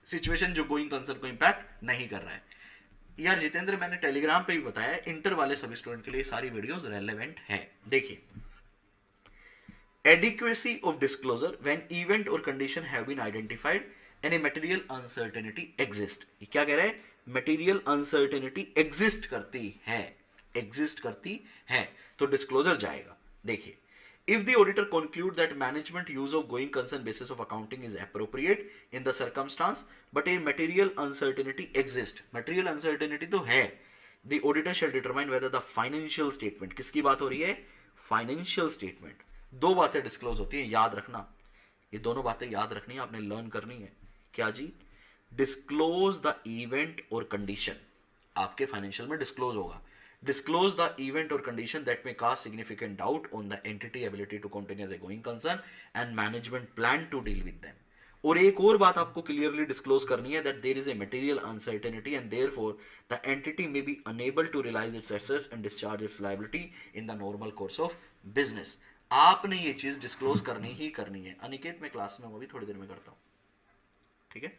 सिचुएशन जो गोइंग कंसर्न को इंपैक्ट नहीं कर रहा है। यार जितेंद्र, मैंने टेलीग्राम पे भी बताया, इंटर वाले सभी स्टूडेंट के लिए सारी वीडियोस रेलेवेंट है। देखिए, adequacy of disclosure when event or condition have been identified and a material uncertainty exist। ये क्या कह रहा है, material uncertainty exist करती है, तो डिस्क्लोजर जाएगा। देखिए, if the auditor conclude that management use of going concern basis of accounting is appropriate in the circumstance but a material uncertainty exist, material uncertainty तो है, the auditor shall determine whether the financial statement, किसकी बात हो रही है, financial statement. 2 बातें disclose होती हैं, याद रखना, ये दोनों बातें याद रखनी है, आपने लर्न करनी है। क्या जी, डिस्क्लोज द इवेंट और कंडीशन, आपके फाइनेंशियल में डिस्क्लोज होगा। डिस्क्लोज द इवेंट और condition that may cast significant doubt on the entity ability to continue as a going concern and management plan to deal with them. और एक और बात आपको क्लियरली डिस्क्लोज करनी है, that there is a material uncertainty and therefore the entity may be unable to realise its assets and discharge it's liability in the normal course of business. आपने ये चीज डिस्क्लोज करनी ही करनी है। अनिकेत, मैं क्लास में हूं, अभी थोड़ी देर में करता हूं, ठीक है?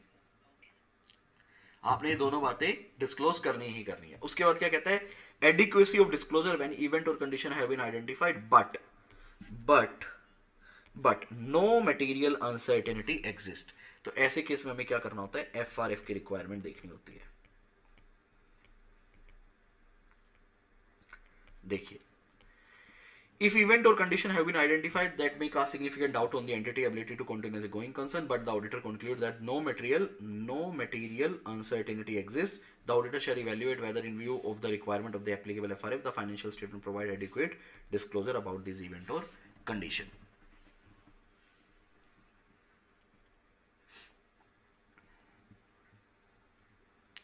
आपने ये दोनों बातें डिस्क्लोज करनी ही करनी है। उसके बाद क्या कहता है, adequacy of disclosure when event और condition have been identified but but no material uncertainty exist. तो ऐसे केस में हमें क्या करना होता है, एफआरएफ की रिक्वायरमेंट देखनी होती है। देखिए, if event or condition have been identified that may cast significant doubt on the entity ability to continue as a going concern, but the auditor concludes that no material uncertainty exists, the auditor shall evaluate whether in view of the requirement of the applicable FRF the financial statement provide adequate disclosure about this event or condition.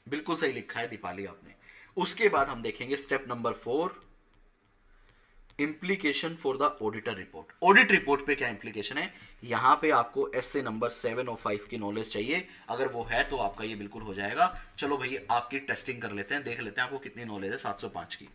बिल्कुल सही लिखा है दीपाली आपने। उसके बाद हम देखेंगे step number 4, implication for the auditor report. Audit report पे क्या इंप्लीकेशन है, यहां पे आपको एसए नंबर 7 और 5 की नॉलेज चाहिए। अगर वो है तो आपका ये बिल्कुल हो जाएगा। चलो भाई, आपकी टेस्टिंग कर लेते हैं, देख लेते हैं आपको कितनी नॉलेज है 705 की।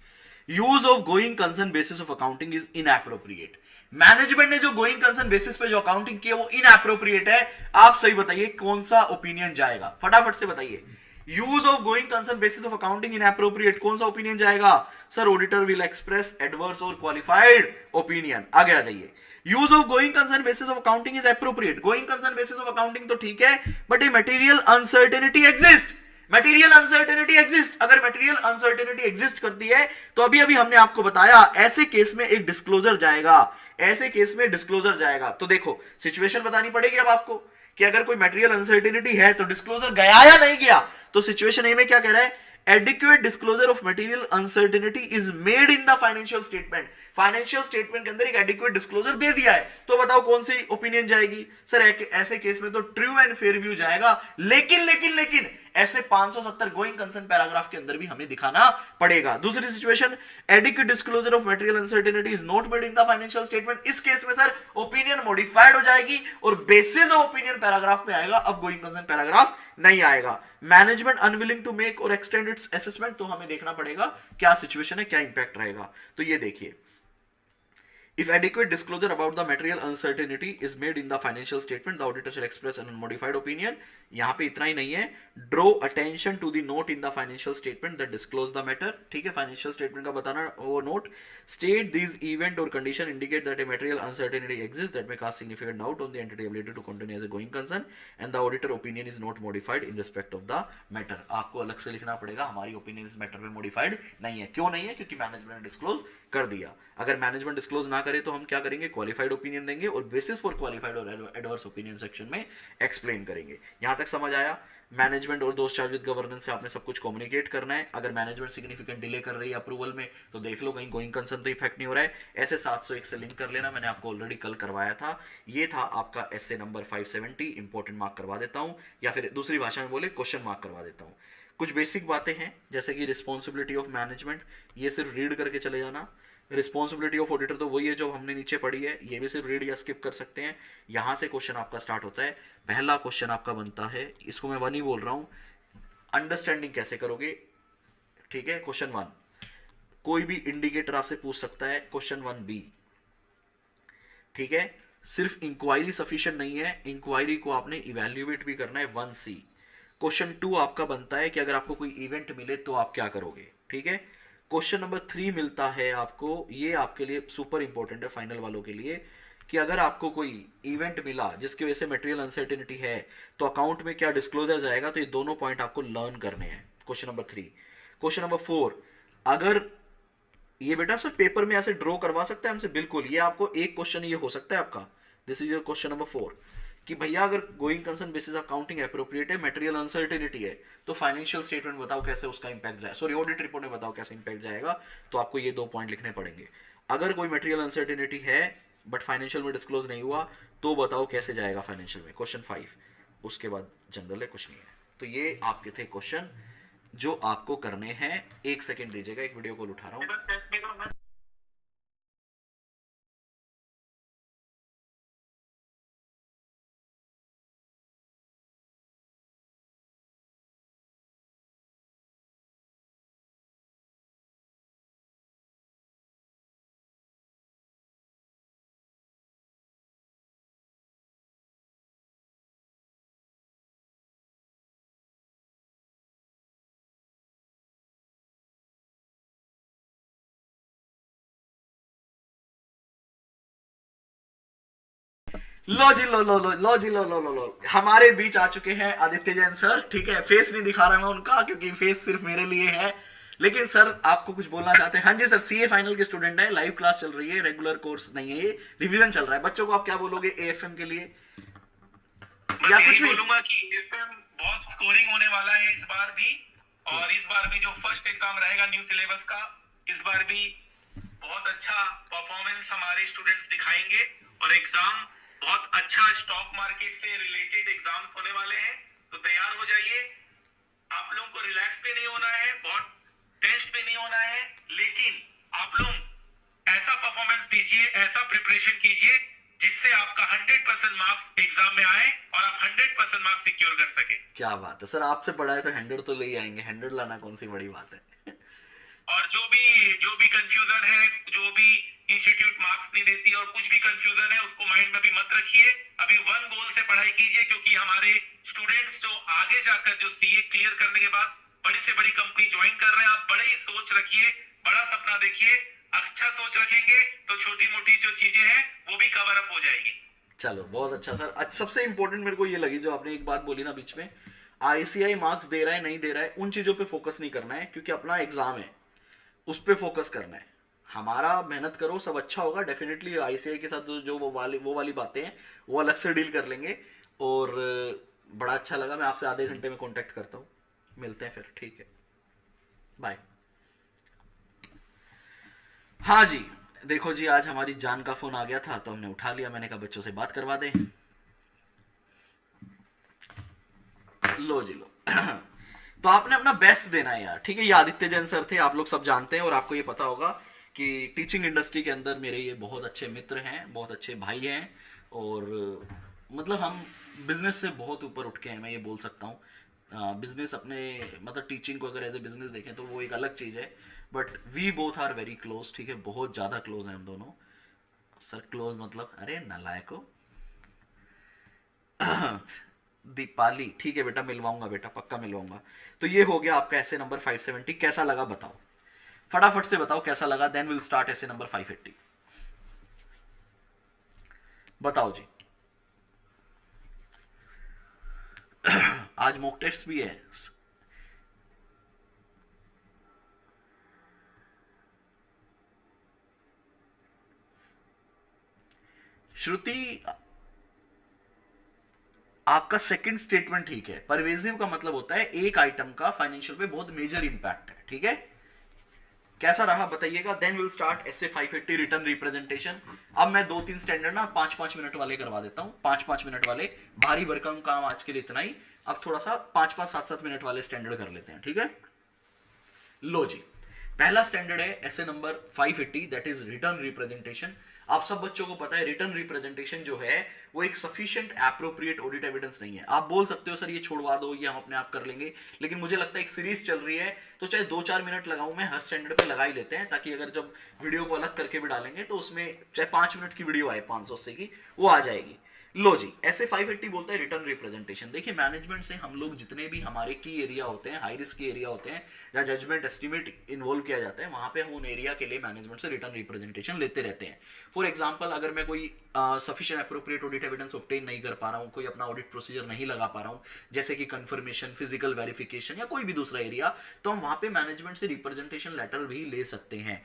Use of going concern basis of accounting is inappropriate. Management ने जो गोइंग कंसर्न बेसिस पे जो अकाउंटिंग की है वो इनएप्रोप्रिएट है। आप सही बताइए कौन सा ओपिनियन जाएगा, फटाफट से बताइए। Use of going concern basis of accounting inappropriate, कौन सा ओपिनियन जाएगा? Sir, auditor will express adverse और क्वालिफाइड ओपिनियन। आगे आ जाइए। Use of going concern basis of accounting is appropriate. Going concern basis of accounting तो ठीक है, but A material uncertainty exist. Material uncertainty exist. अगर मटेरियल अनसर्टेनिटी एग्जिस्ट करती है तो अभी अभी हमने आपको बताया ऐसे केस में एक डिस्क्लोजर जाएगा, ऐसे केस में डिस्क्लोजर जाएगा। तो देखो, सिचुएशन बतानी पड़ेगी अब आपको कि अगर कोई मटेरियल अनसर्टेनिटी है तो डिस्क्लोजर गया या नहीं गया। तो सिचुएशन ए में क्या कह रहा है, adequate disclosure of material uncertainty is made in the financial statement. Financial statement के अंदर एक एडिक्वेट डिस्क्लोजर दे दिया है, तो बताओ कौन सी ओपिनियन जाएगी? सर, ऐसे केस में तो ट्रू एंड फेयर व्यू जाएगा। लेकिन लेकिन लेकिन ऐसे 570 गोइंग कंसर्न पैराग्राफ के अंदर भी हमें दिखाना पड़ेगा। दूसरी situation, adequate disclosure of material uncertainty is not made in the financial statement. इस केस में सर ओपिनियन मॉडिफाइड हो जाएगी और बेसिस ऑफ ओपिनियन पैराग्राफ में आएगा, अब गोइंग कंसर्न पैराग्राफ नहीं आएगा। मैनेजमेंट अनविलिंग टू मेक और एक्सटेंड इट्स असेसमेंट, तो हमें देखना पड़ेगा क्या सिचुएशन है, क्या इंपैक्ट रहेगा। तो ये देखिए, if adequate disclosure about the material uncertainty is made in the financial statement, the auditor shall express an unmodified opinion. यहां पे इतना ही नहीं है, draw attention to the note in the financial statement that disclose the matter। ठीक है, financial statement का बताना वो note. state these event or condition indicate that a material uncertainty exists that may cast significant doubt on the entity ability to continue as a going concern and the auditor opinion is not modified in respect of the matter। आपको अलग से लिखना पड़ेगा, हमारी opinion इस matter में modified नहीं है। क्यों नहीं है? क्योंकि मैनेजमेंट ने डिस्क्लोज कर दिया। अगर मैनेजमेंट डिस्क्लोज ना करे तो हम क्या करेंगे, क्वालिफाइड ओपिनियन देंगे और बेसिस फॉर क्वालिफाइड और एडवर्स ओपिनियन सेक्शन में एक्सप्लेन करेंगे। यहां तक समझ आया? मैनेजमेंट और दोस्त चार्ज विद गवर्नेंस से आपने सब कुछ कम्युनिकेट करना है। अगर मैनेजमेंट सिग्निफिकेंट डिले कर रही है अप्रूवल में तो देख लो कहीं गोइंग कंसर्न तो इफेक्ट नहीं हो रहा है। ऐसे 701 से लिंक कर लेना, मैंने आपको ऑलरेडी कल करवाया था। ये था आपका एसए नंबर 570। इंपॉर्टेंट मार्क करवा देता हूं, या फिर दूसरी भाषा में बोले क्वेश्चन मार्क करवा देता हूं। कुछ बेसिक बातें हैं जैसे कि रिस्पॉन्सिबिलिटी ऑफ मैनेजमेंट, ये सिर्फ रीड करके चले जाना। रिस्पॉन्सिबिलिटी ऑफ ऑडिटर तो वही है जो हमने नीचे पढ़ी है, ये भी सिर्फ रीड या स्किप कर सकते हैं। यहां से क्वेश्चन आपका स्टार्ट होता है। पहला क्वेश्चन आपका बनता है, इसको मैं 1 ही बोल रहा हूं, अंडरस्टैंडिंग कैसे करोगे। ठीक है, क्वेश्चन 1 कोई भी इंडिकेटर आपसे पूछ सकता है, क्वेश्चन 1B। ठीक है, सिर्फ इंक्वायरी सफिशिएंट नहीं है, इंक्वायरी को आपने इवैल्यूएट भी करना है। 1C। क्वेश्चन 2 आपका बनता है कि अगर आपको कोई इवेंट मिले तो आप क्या करोगे। ठीक है, क्वेश्चन नंबर 3 मिलता है आपको, ये आपके लिए सुपर इंपॉर्टेंट है फाइनल वालों के लिए, कि अगर आपको कोई इवेंट मिला जिसकी वजह से मटेरियल अनसर्टेनिटी है तो अकाउंट में क्या डिस्क्लोजर जाएगा। तो ये दोनों पॉइंट आपको लर्न करने हैं। Question number 3। क्वेश्चन नंबर 4, अगर ये बेटा सर पेपर में ऐसे ड्रॉ करवा सकते हैं हमसे, बिल्कुल। ये आपको एक क्वेश्चन ये हो सकता है आपका, this is your question number 4, कि भैया अगर going concern basis accounting appropriate है, मटेरियल अनसर्टेनिटी है, तो फाइनेंशियल स्टेटमेंट बताओ कैसे उसका इंपैक्ट जाए, सॉरी ऑडिट रिपोर्ट में बताओ कैसे इंपैक्ट जाएगा। तो आपको ये 2 पॉइंट लिखने पड़ेंगे। अगर कोई मटेरियल अनसर्टेनिटी है बट फाइनेंशियल में डिस्क्लोज नहीं हुआ तो बताओ कैसे जाएगा फाइनेंशियल में। क्वेश्चन 5, उसके बाद जनरल है, कुछ नहीं है। तो ये आपके थे क्वेश्चन जो आपको करने हैं। 1 सेकेंड दीजिएगा, एक वीडियो कॉल उठा रहा हूं। लो जी, लो जी, लो हमारे बीच आ चुके हैं आदित्य जैन सर। ठीक है, फेस नहीं दिखा रहा मैं उनका क्योंकि फेस सिर्फ मेरे लिए है, लेकिन सर आपको कुछ बोलना चाहते हैं? हाँ जी सर, सीए फाइनल के स्टूडेंट है, लाइव क्लास चल रही है, रेगुलर कोर्स नहीं है, ये रिवीजन चल रहा है। बच्चों को आप क्या बोलोगे एएफएम के लिए?
बस
या
यही
कुछ भी?
बोलूंगा कि एफएम बहुत स्कोरिंग होने वाला है इस बार भी। और इस बार भी जो फर्स्ट एग्जाम रहेगा न्यू सिलेबस का, इस बार भी बहुत अच्छा परफॉर्मेंस हमारे स्टूडेंट्स दिखाएंगे। और एग्जाम बहुत अच्छा स्टॉक मार्केट से रिलेटेड एग्जाम्स होने वाले हैं, तो तैयार हो जाइए। आप लोगों को रिलैक्स पे नहीं होना है, बहुत टेंस पे नहीं होना है, लेकिन आप लोग ऐसा परफॉर्मेंस दीजिए, ऐसा प्रिपरेशन कीजिए जिससे आपका 100% मार्क्स एग्जाम में आए और आप 100% मार्क्स सिक्योर कर सके।
क्या बात है सर, आपसे पढ़ा है तो 100 तो ले ही आएंगे, 100 लाना कौन सी बड़ी बात है।
और जो भी कंफ्यूजन है, जो भी इंस्टीट्यूट मार्क्स नहीं देती और कुछ भी कंफ्यूजन है, उसको माइंड में भी मत रखिए। अभी वन गोल से पढ़ाई कीजिए, क्योंकि हमारे स्टूडेंट्स जो आगे जाकर जो सीए क्लियर करने के बाद बड़ी से बड़ी कंपनी ज्वाइन कर रहे हैं, आप बड़ी सोच रखिए, बड़ा सपना देखिए। अच्छा सोच रखेंगे तो छोटी मोटी जो चीजें हैं वो भी कवर अप हो जाएगी।
चलो बहुत अच्छा सर। अच्छा, सबसे इंपॉर्टेंट मेरे को ये लगी जो आपने एक बात बोली ना बीच में, आईसीआई मार्क्स दे रहा है नहीं दे रहा है, उन चीजों पे फोकस नहीं करना है, क्योंकि अपना एग्जाम है, उस पे फोकस करना है। हमारा मेहनत करो, सब अच्छा होगा डेफिनेटली। आईसीआई के साथ जो वो वाली बातें हैं वो अलग से डील कर लेंगे। और बड़ा अच्छा लगा, मैं आपसे आधे घंटे में कांटेक्ट करता हूँ, मिलते हैं फिर, ठीक है, बाय। हाँ जी, देखो जी, आज हमारी जान का फोन आ गया था तो हमने उठा लिया, मैंने कहा बच्चों से बात करवा दें। लो जी लो। तो आपने अपना बेस्ट देना है यार, ठीक है। ये आदित्य जैन सर थे, आप लोग सब जानते हैं, और आपको ये पता होगा कि टीचिंग इंडस्ट्री के अंदर मेरे ये बहुत अच्छे मित्र हैं, बहुत अच्छे भाई हैं। और मतलब हम बिजनेस से बहुत ऊपर उठ के हैं, मैं ये बोल सकता हूँ। बिजनेस अपने मतलब टीचिंग को अगर एज ए बिजनेस देखें तो वो एक अलग चीज़ है, but we both are very close, ठीक है, बहुत ज़्यादा क्लोज हैं हम दोनों। सर क्लोज मतलब, अरे नालायको। दीपाली, ठीक है बेटा, मिलवाऊंगा बेटा, पक्का मिलवाऊंगा। तो ये हो गया आपका ऐसे नंबर 570। कैसा लगा बताओ, फटाफट से बताओ कैसा लगा, देन विल स्टार्ट ऐसे नंबर 580। बताओ जी। आज मॉक टेस्ट भी है। श्रुति, आपका सेकंड स्टेटमेंट ठीक है। परवेजिव का मतलब होता है एक आइटम का फाइनेंशियल पे बहुत मेजर इंपैक्ट है, ठीक है। कैसा रहा बताइएगा, देन विल स्टार्ट ऐसे 580 रिटर्न रिप्रेजेंटेशन। अब मैं 2-3 स्टैंडर्ड ना 5-5 मिनट वाले करवा देता हूं, 5-5 मिनट वाले। भारी भरकम काम आज के लिए इतना ही। अब थोड़ा सा 5-5 7-7 मिनट वाले स्टैंडर्ड कर लेते हैं, ठीक है। लो जी, पहला स्टैंडर्ड है ऐसे number 580, that is written representation. आप सब बच्चों को पता है रिटर्न रिप्रेजेंटेशन जो है वो एक सफिशिएंट एप्रोप्रिएट ऑडिट एविडेंस नहीं है। आप बोल सकते हो सर ये छोड़वा दो, ये हम अपने आप कर लेंगे, लेकिन मुझे लगता है एक सीरीज चल रही है तो चाहे 2-4 मिनट लगाऊं मैं, हर स्टैंडर्ड पे लगा ही लेते हैं, ताकि अगर जब वीडियो को अलग करके भी डालेंगे तो उसमें चाहे 5 मिनट की वीडियो आए 580 की, वो आ जाएगी। लो जी, ऐसे 580 बोलता है रिटर्न रिप्रेजेंटेशन। देखिए मैनेजमेंट से हम लोग जितने भी हमारे की एरिया होते हैं, हाई रिस्क की एरिया होते हैं, या जजमेंट एस्टिमेट इन्वॉल्व किया जाता है, वहां पे हम उन एरिया के लिए मैनेजमेंट से रिटर्न रिप्रेजेंटेशन लेते रहते हैं। फॉर एग्जांपल, अगर मैं कोई sufficient appropriate audit evidence obtain नहीं कर पा रहा हूँ, कोई अपना ऑडिट प्रोसीजर नहीं लगा पा रहा हूँ, जैसे कि कंफर्मेशन, फिजिकल वेरिफिकेशन या कोई भी दूसरा एरिया, तो हम वहां पे मैनेजमेंट से रिप्रेजेंटेशन लेटर भी ले सकते हैं।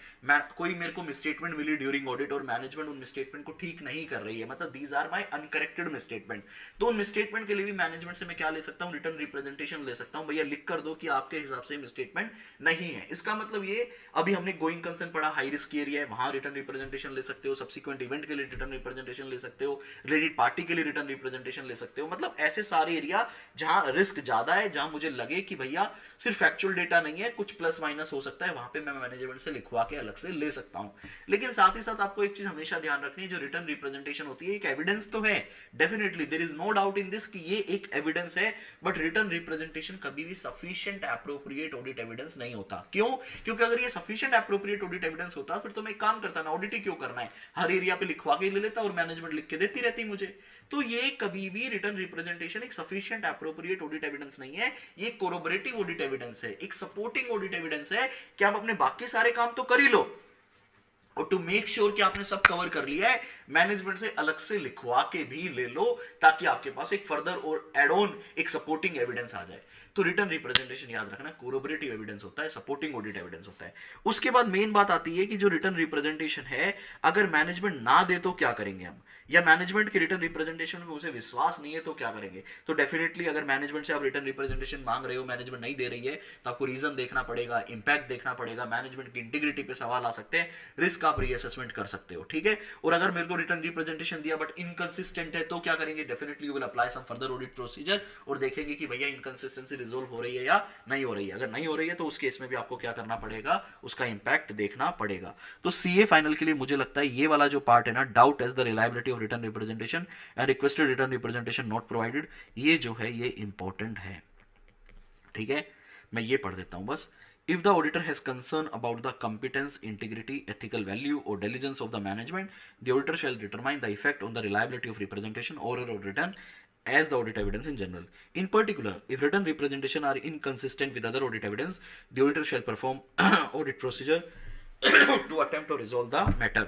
कोई मेरे को मिसस्टेटमेंट मिली ड्यूरिंग ऑडिट और मैनेजमेंट उन मिसस्टेटमेंट को ठीक नहीं कर रही है, मतलब these are my uncorrected misstatement, तो उन मिसस्टेटमेंट के लिए भी मैनेजमेंट से मैं क्या ले सकता हूँ, रिटर्न रिप्रेजेंटेशन ले सकता हूँ। भैया लिख कर दो कि आपके हिसाब से मिसस्टेटमेंट नहीं है। इसका मतलब ये, अभी हमने गोइंग कंसर्न पढ़ा, हाई रिस्क एरिया है, वहां रिटर्न रिप्रेजेंटेशन ले सकते हो, सब्सिक्वेंट इवेंट के लिए रिटर्न रिप्रेजेंटेशन ले सकते हो, रिलेटेड पार्टी के लिए रिटर्न रिप्रेजेंटेशन ले सकते हो। मतलब ऐसे सारे एरिया जहां रिस्क ज्यादा है, जहां मुझे लगे कि भैया सिर्फ फैक्चुअल डेटा नहीं है, कुछ प्लस माइनस हो सकता है, वहां पे मैं मैनेजमेंट से लिखवा के अलग से ले सकता हूं। लेकिन साथ ही साथ आपको एक चीज हमेशा ध्यान रखनी है, जो रिटर्न रिप्रेजेंटेशन होती है एक एविडेंस तो है, definitely there is no doubt in this कि ये एक एविडेंस है, बट रिटर्न रिप्रेजेंटेशन कभी भी सफिशिएंट एप्रोप्रिएट ऑडिट एविडेंस नहीं होता। क्यों? क्योंकि अगर ये सफिशिएंट एप्रोप्रिएट ऑडिट एविडेंस होता फिर तो मैं एक काम करता ना, ऑडिट ही क्यों करना है, हर एरिया पे लिखवा के ले लेता और मैनेजमेंट लिख के देती रहती मुझे। तो ये कभी भी रिटर्न रिप्रेजेंटेशन एक सफिशिएंट एप्रोप्रिएट ऑडिट एविडेंस नहीं है, ये कोरोबोरेटिव ऑडिट एविडेंस है, एक सपोर्टिंग ऑडिट एविडेंस है कि आप अपने बाकी सारे काम तो कर ही लो, और टू मेक श्योर कि आपने सब कवर कर लिया है, मैनेजमेंट से अलग से लिखवा के भी ले लो, ताकि आपके पास एक फर्दर और एड ऑन एक सपोर्टिंग एविडेंस आ जाए। तो रिटर्न रिप्रेजेंटेशन याद रखना कोरोबरेटिव एविडेंस होता है, सपोर्टिंग ऑडिट एविडेंस होता है। उसके बाद मेन बात आती है कि जो रिटर्न रिप्रेजेंटेशन है, अगर मैनेजमेंट ना दे तो क्या करेंगे हम, या मैनेजमेंट के रिटर्न रिप्रेजेंटेशन में उसे विश्वास नहीं है तो क्या करेंगे। तो डेफिनेटली अगर मैनेजमेंट से आप रिटर्न रिप्रेजेंटेशन मांग रहे हो, मैनेजमेंट नहीं दे रही है, तो आपको रीजन देखना पड़ेगा, इंपैक्ट देखना पड़ेगा, मैनेजमेंट की इंटीग्रिटी पे सवाल आ सकते हैं, रिस्क आप रीअसेसमेंट कर सकते हो, ठीक है। और अगर मेरे को रिटर्न रिप्रेजेंटेशन दिया बट इनकंसिस्टेंट है तो क्या करेंगे, definitely you will apply some further audit procedure और देखेंगे कि भैया इनकंसिस्टेंसी रिजोल्व हो रही है या नहीं हो रही है। अगर नहीं हो रही है तो उस केस में भी आपको क्या करना पड़ेगा, उसका इंपैक्ट देखना पड़ेगा। तो सीए फाइनल के लिए मुझे लगता है ये वाला जो पार्ट है ना, doubt as the reliability of written representation and requested written representation not provided, ये जो है ये इंपॉर्टेंट है, ठीक है। मैं ये पढ़ देता हूं बस। If the auditor has concern about the competence, integrity, ethical value, or diligence of the management, the auditor shall determine the effect on the reliability of representation, oral or written, as the audit evidence in general. In particular, if written representation are inconsistent with other audit evidence, the auditor shall perform audit procedure to attempt to resolve the matter.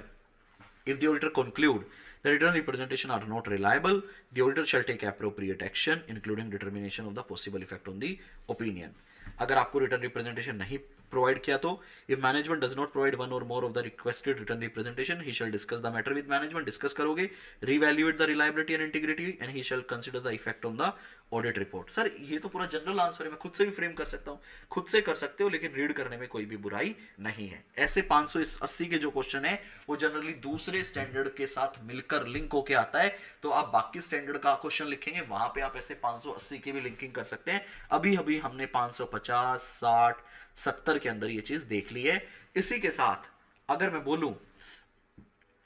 If the auditor conclude the written representation are not reliable, the auditor shall take appropriate action, including determination of the possible effect on the opinion. अगर आपको written representation नहीं provide किया तो, if management does not provide one or more of the requested written representation, he shall discuss the matter with management, discuss करोगे, revaluate the reliability and integrity, and he shall consider the effect on the audit report. Sir ये तो पूरा general answer है, मैं खुद से भी frame कर सकता हूँ, खुद से कर सकते हो, लेकिन रीड करने में कोई भी बुराई नहीं है। ऐसे 580 के जो क्वेश्चन है वो जनरली दूसरे स्टैंडर्ड के साथ मिलकर लिंक होके आता है, तो आप बाकी स्टैंडर्ड का क्वेश्चन लिखेंगे वहां पे आप ऐसे 580 की भी लिंकिंग कर सकते हैं। अभी अभी हमने 550, 60, 70 के अंदर ये चीज देख ली है। इसी के साथ अगर मैं बोलूं,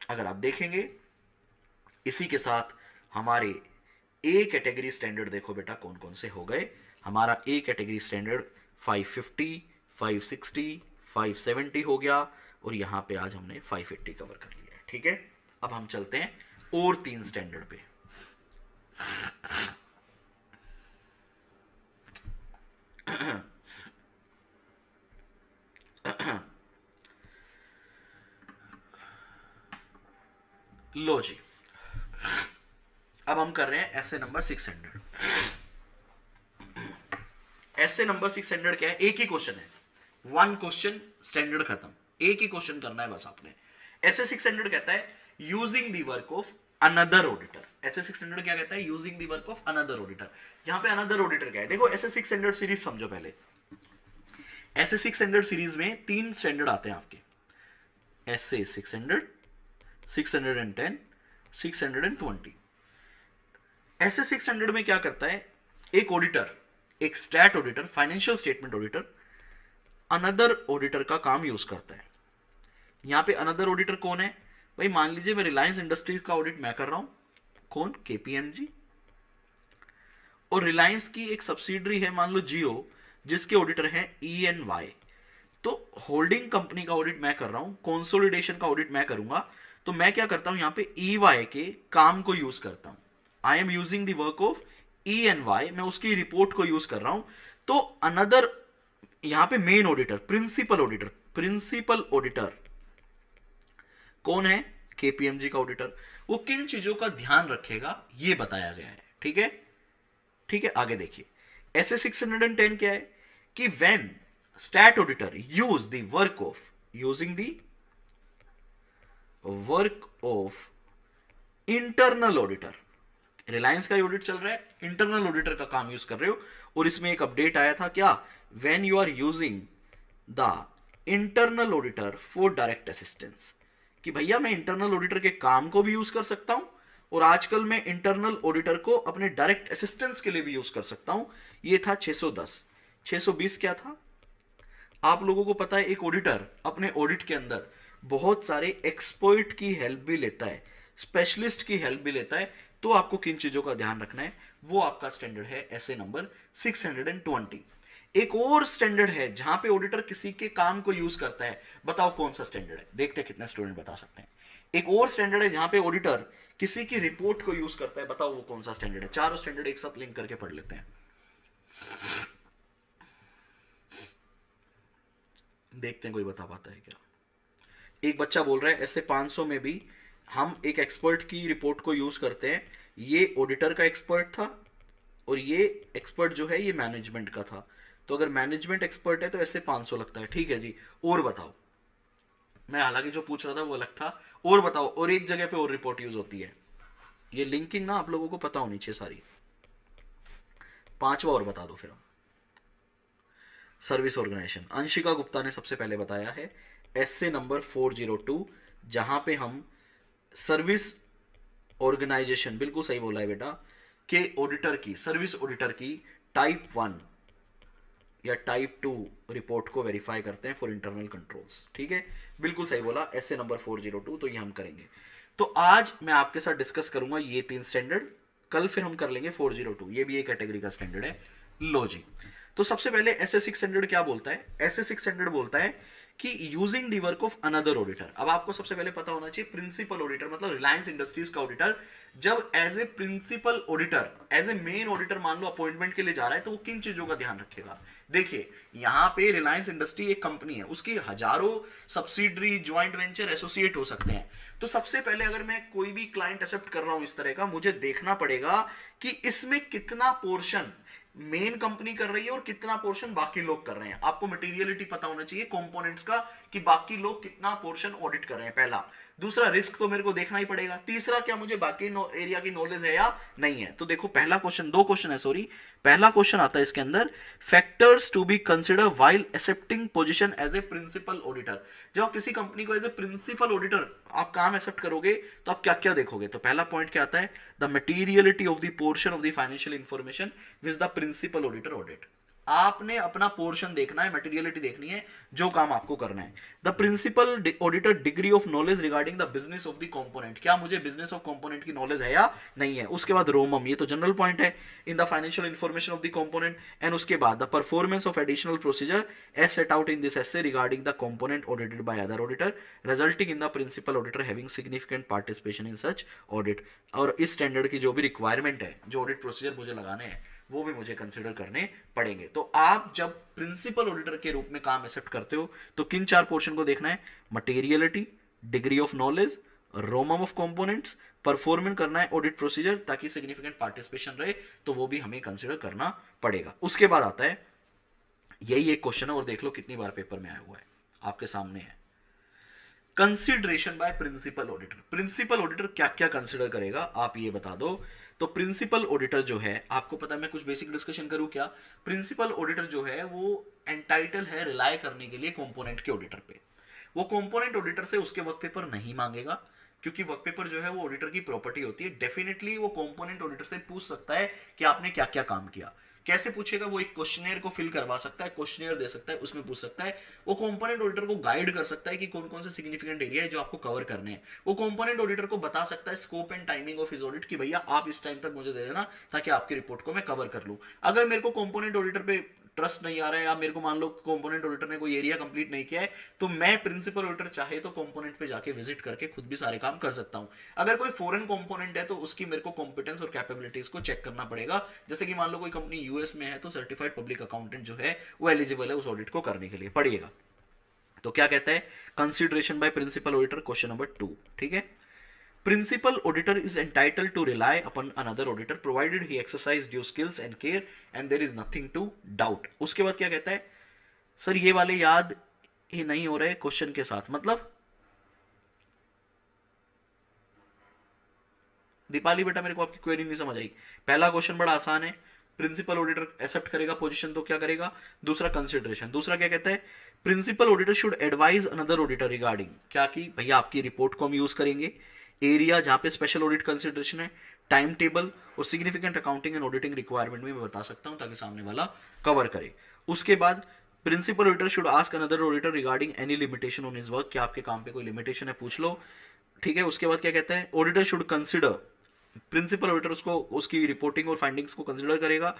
अगर आप देखेंगे इसी के साथ हमारे ए कैटेगरी स्टैंडर्ड देखो बेटा कौन कौन से हो गए। हमारा ए कैटेगरी स्टैंडर्ड 550, 560, 570 हो गया, और यहां पे आज हमने 580 कवर कर लिया है, ठीक है। अब हम चलते हैं और 3 स्टैंडर्ड पे। लो जी, अब हम कर रहे हैं ऐसे नंबर 600। ऐसे नंबर 600 क्या है, एक ही क्वेश्चन है, 1 क्वेश्चन, स्टैंडर्ड खत्म, एक ही क्वेश्चन करना है बस आपने। ऐसे 600 कहता है using the work of another auditor. ऐसे 600 क्या कहता है, using the work of another auditor. यहां पे अनदर ऑडिटर क्या है, देखो ऐसे 600 सीरीज समझो पहले। ऐसे 600 सीरीज में 3 स्टैंडर्ड आते हैं आपके, ऐसे 600, 610, 620। ऐसे 600 में क्या करता है, एक ऑडिटर, एक stat auditor, financial statement auditor, another auditor का काम यूज करता है। यहां पे अनदर ऑडिटर कौन है भाई, मान लीजिए मैं रिलायंस इंडस्ट्रीज का ऑडिट मैं कर रहा हूं, कौन, केपीएमजी, और रिलायंस की एक सब्सिडरी है मान लो जियो, जिसके ऑडिटर हैं ईएनवाई। तो होल्डिंग कंपनी का ऑडिट मैं कर रहा हूं, कंसोलिडेशन का ऑडिट मैं करूंगा, तो मैं क्या करता हूं, यहां पे ईवाई के काम को यूज करता हूं। I am using the work of E and Y, मैं उसकी रिपोर्ट को यूज कर रहा हूं। तो अनदर, यहां पे main auditor, principal auditor, principal auditor कौन है, केपीएमजी का ऑडिटर। वो किन चीजों का ध्यान रखेगा ये बताया गया है, ठीक है, ठीक है। आगे देखिए, ऐसे 610 क्या है कि when stat auditor use the work of, using the work of internal auditor, Reliance का ऑडिट चल रहा है, इंटरनल ऑडिटर का काम यूज कर रहे हो, और इसमें एक अपडेट आया था क्या, when you are using the internal auditor for direct assistance, कि भैया मैं इंटरनल ऑडिटर के काम को भी यूज कर सकता हूं, और आजकल मैं इंटरनल ऑडिटर को अपने डायरेक्ट असिस्टेंस के लिए भी यूज कर सकता हूं। ये था 610। 620 क्या था, आप लोगों को पता है एक ऑडिटर अपने ऑडिट के अंदर बहुत सारे एक्सपर्ट की हेल्प भी लेता है, स्पेशलिस्ट की हेल्प भी लेता है। तो आपको किन चीजों का ध्यान रखना है, वो आपका स्टैंडर्ड है ऐसे नंबर 620। एक और स्टैंडर्ड है जहां पे ऑडिटर किसी के काम को यूज करता है, बताओ कौन सा स्टैंडर्ड है, देखते हैं कितने स्टूडेंट बता सकते हैं। एक और स्टैंडर्ड है जहां पे ऑडिटर किसी की रिपोर्ट को यूज करता है, बताओ वो कौन सा स्टैंडर्ड है। चारों स्टैंडर्ड एक साथ लिंक करके पढ़ लेते हैं, देखते हैं कोई बता पाता है क्या। एक बच्चा बोल रहा है ऐसे 500 में भी हम एक एक्सपर्ट की रिपोर्ट को यूज करते हैं, ये ऑडिटर का एक्सपर्ट था और ये एक्सपर्ट जो है ये मैनेजमेंट का था, तो अगर मैनेजमेंट एक्सपर्ट है तो ऐसे 500 लगता है। ठीक है जी, और बताओ। मैं हालांकि जो पूछ रहा था वो अलग था, और बताओ। और एक जगह पे और रिपोर्ट यूज होती है, ये लिंकिंग ना आप लोगों को पता होनी चाहिए सारी। पांचवा और बता दो फिर हम। सर्विस ऑर्गेनाइजेशन, अंशिका गुप्ता ने सबसे पहले बताया है एसए नंबर 402, जहां पे हम सर्विस ऑर्गेनाइजेशन, बिल्कुल सही बोला है बेटा, के ऑडिटर की, सर्विस ऑडिटर की टाइप 1 या टाइप 2 रिपोर्ट को वेरीफाई करते हैं फॉर इंटरनल कंट्रोल्स। ठीक है, बिल्कुल सही बोला, एसए नंबर 402, तो ये हम करेंगे। तो आज मैं आपके साथ डिस्कस करूंगा ये 3 स्टैंडर्ड, कल फिर हम कर लेंगे 402, ये भी एक कैटेगरी का स्टैंडर्ड है। लो जी, तो सबसे पहले एसए6 स्टैंडर्ड क्या बोलता है? एसए6 स्टैंडर्ड बोलता है कि using the work of another auditor. अब आपको सबसे पहले पता होना चाहिए प्रिंसिपल ऑडिटर मतलब रिलायंस इंडस्ट्रीज का ऑडिटर जब as a principal auditor, as a main auditor मान लो अपॉइंटमेंट के लिए जा रहा है, तो वो किन चीजों का ध्यान रखेगा? देखिए, यहां पे रिलायंस इंडस्ट्री एक कंपनी है, उसकी हजारों सब्सिडरी, ज्वाइंट वेंचर, एसोसिएट हो सकते हैं। तो सबसे पहले अगर मैं कोई भी क्लाइंट एक्सेप्ट कर रहा हूं इस तरह का, मुझे देखना पड़ेगा कि इसमें कितना पोर्शन मेन कंपनी कर रही है और कितना पोर्शन बाकी लोग कर रहे हैं। आपको मटेरियलिटी पता होना चाहिए कंपोनेंट्स का कि बाकी लोग कितना पोर्शन ऑडिट कर रहे हैं, पहला। दूसरा, रिस्क तो मेरे को देखना ही पड़ेगा। तीसरा, क्या मुझे बाकी एरिया की नॉलेज है या नहीं है। तो देखो, पहला क्वेश्चन, 2 क्वेश्चन है सॉरी, पहला क्वेश्चन आता है इसके अंदर, factors to be consider while accepting position as a principal auditor. जब आप किसी कंपनी को एज ए प्रिंसिपल ऑडिटर आप काम एक्सेप्ट करोगे तो आप क्या क्या देखोगे? तो पहला पॉइंट क्या आता है? The materiality of the portion of the financial information which the principal auditor audit. आपने अपना पोर्शन देखना है, मटेरियलिटी देखनी है, जो काम आपको करना है। The principal auditor degree of knowledge regarding the business of the component, क्या मुझे बिजनेस ऑफ कंपोनेंट की नॉलेज है या नहीं है। उसके बाद रोमम, ये तो जनरल पॉइंट है, in the financial information of the component. And उसके बाद the performance of additional procedure as set out in this SA regarding the component audited by other auditor resulting in the principal auditor having significant participation in such audit. और इस standard की जो भी requirement है, जो audit procedure मुझे लगाने हैं, वो भी मुझे कंसीडर करने पड़ेंगे। तो आप जब प्रिंसिपल ऑडिटर के रूप में काम एक्सेप्ट करते हो तो किन 4 पोर्शन को देखना है? Materiality, degree of knowledge, रोमम of components, performance करना है ऑडिट प्रोसीजर ताकि सिग्निफिकेंट पार्टिसिपेशन रहे, तो वो भी हमें कंसीडर करना पड़ेगा। उसके बाद आता है, यही एक क्वेश्चन है और देख लो कितनी बार पेपर में आया हुआ है, आपके सामने है, consideration by principal auditor. Principal auditor क्या क्या कंसिडर करेगा, आप ये बता दो। तो प्रिंसिपल ऑडिटर जो है, आपको पता है, मैं कुछ बेसिक डिस्कशन करूं क्या? प्रिंसिपल ऑडिटर जो है वो एंटाइटल है रिलाय करने के लिए कंपोनेंट के ऑडिटर पे। वो कंपोनेंट ऑडिटर से उसके वर्क पेपर नहीं मांगेगा, क्योंकि वर्क पेपर जो है वो ऑडिटर की प्रॉपर्टी होती है। डेफिनेटली वो कंपोनेंट ऑडिटर से पूछ सकता है कि आपने क्या क्या काम किया। कैसे पूछेगा? वो एक क्वेश्चनेयर को फिल करवा सकता है, क्वेश्चनेयर दे सकता है, उसमें पूछ सकता है। वो कंपोनेंट ऑडिटर को गाइड कर सकता है कि कौन कौन से सिग्निफिकेंट एरिया है जो आपको कवर करने हैं। वो कंपोनेंट ऑडिटर को बता सकता है scope and timing of his audit कि भैया आप इस टाइम तक मुझे दे देना ताकि आपकी रिपोर्ट को मैं कवर कर लूं। अगर मेरे को कंपोनेंट ऑडिटर पे ट्रस्ट नहीं आ रहा है, या मेरे को मान लो कंपोनेंट ऑडिटर ने कोई एरिया कंप्लीट नहीं किया है, तो मैं प्रिंसिपल ऑडिटर चाहे तो कंपोनेंट पे जाके विजिट करके खुद भी सारे काम कर सकता हूं। अगर कोई फॉरेन कंपोनेंट है तो उसकी मेरे को कॉम्पिटेंस और कैपेबिलिटीज को चेक करना पड़ेगा। जैसे कि मान लो कोई कंपनी यूएस में है तो सर्टिफाइड पब्लिक अकाउंटेंट जो है वो एलिजिबल है उस ऑडिट को करने के लिए, पढ़िएगा। तो क्या कहता है? Consideration by principal auditor, question number 2। ठीक है, Principal auditor is entitled to rely upon another auditor provided he exercise due skills and care and there is nothing to doubt। उसके बाद क्या कहता है? सर ये वाले याद ही नहीं हो रहे क्वेश्चन के साथ, मतलब दीपाली बेटा मेरे को आपकी क्वेरी नहीं समझ आई। पहला क्वेश्चन बड़ा आसान है, प्रिंसिपल ऑडिटर एक्सेप्ट करेगा पोजीशन तो क्या करेगा? दूसरा कंसिडरेशन। दूसरा क्या कहता है? Principal auditor should advise another auditor regarding क्या, कि भैया आपकी रिपोर्ट को हम यूज करेंगे, एरिया जहां पे स्पेशल ऑडिट कंसिडरेशन है, टाइम टेबल और significant accounting and auditing requirement में मैं बता सकता हूं ताकि सामने वाला कवर करे। उसके बाद principal auditor should ask another auditor regarding any limitation on his work, क्या आपके काम पे कोई लिमिटेशन है पूछ लो। ठीक है, उसके बाद क्या कहता है? Auditor should consider, principal auditor उसको उसकी रिपोर्टिंग और फाइंडिंग्स को कंसिडर करेगा।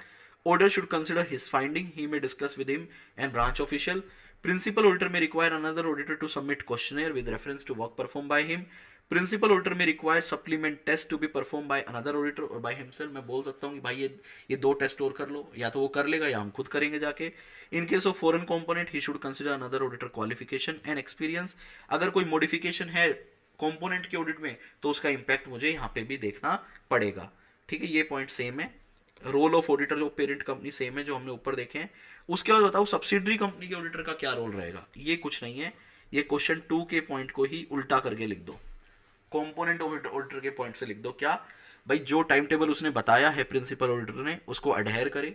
Auditor should consider his finding, he may discuss with him and branch official. Principal auditor may require another auditor to submit questionnaire with reference to work performed by him. Principal auditor may required supplement test to be perform by another auditor or by himself. मैं बोल सकता हूँ कि भाई ये 2 test और कर लो, या तो वो कर लेगा या हम खुद करेंगे जाके। In case of foreign component he should consider another auditor qualification and experience. अगर कोई मॉडिफिकेशन है कंपोनेंट के ऑडिट में तो उसका इंपैक्ट मुझे यहाँ पे भी देखना पड़ेगा। ठीक है, ये पॉइंट सेम है। रोल ऑफ ऑडिटर जो पेरेंट कंपनी सेम है जो हमने ऊपर देखे हैं। उसके बाद बताओ सब्सिडरी कंपनी के ऑडिटर का क्या रोल रहेगा। ये कुछ नहीं है, ये क्वेश्चन 2 के पॉइंट को ही उल्टा करके लिख दो, कंपोनेंट ऑडिटर के पॉइंट से लिख दो। क्या भाई, जो टाइम टेबल उसने बताया है प्रिंसिपल ऑडिटर ने उसको अडहेयर करे,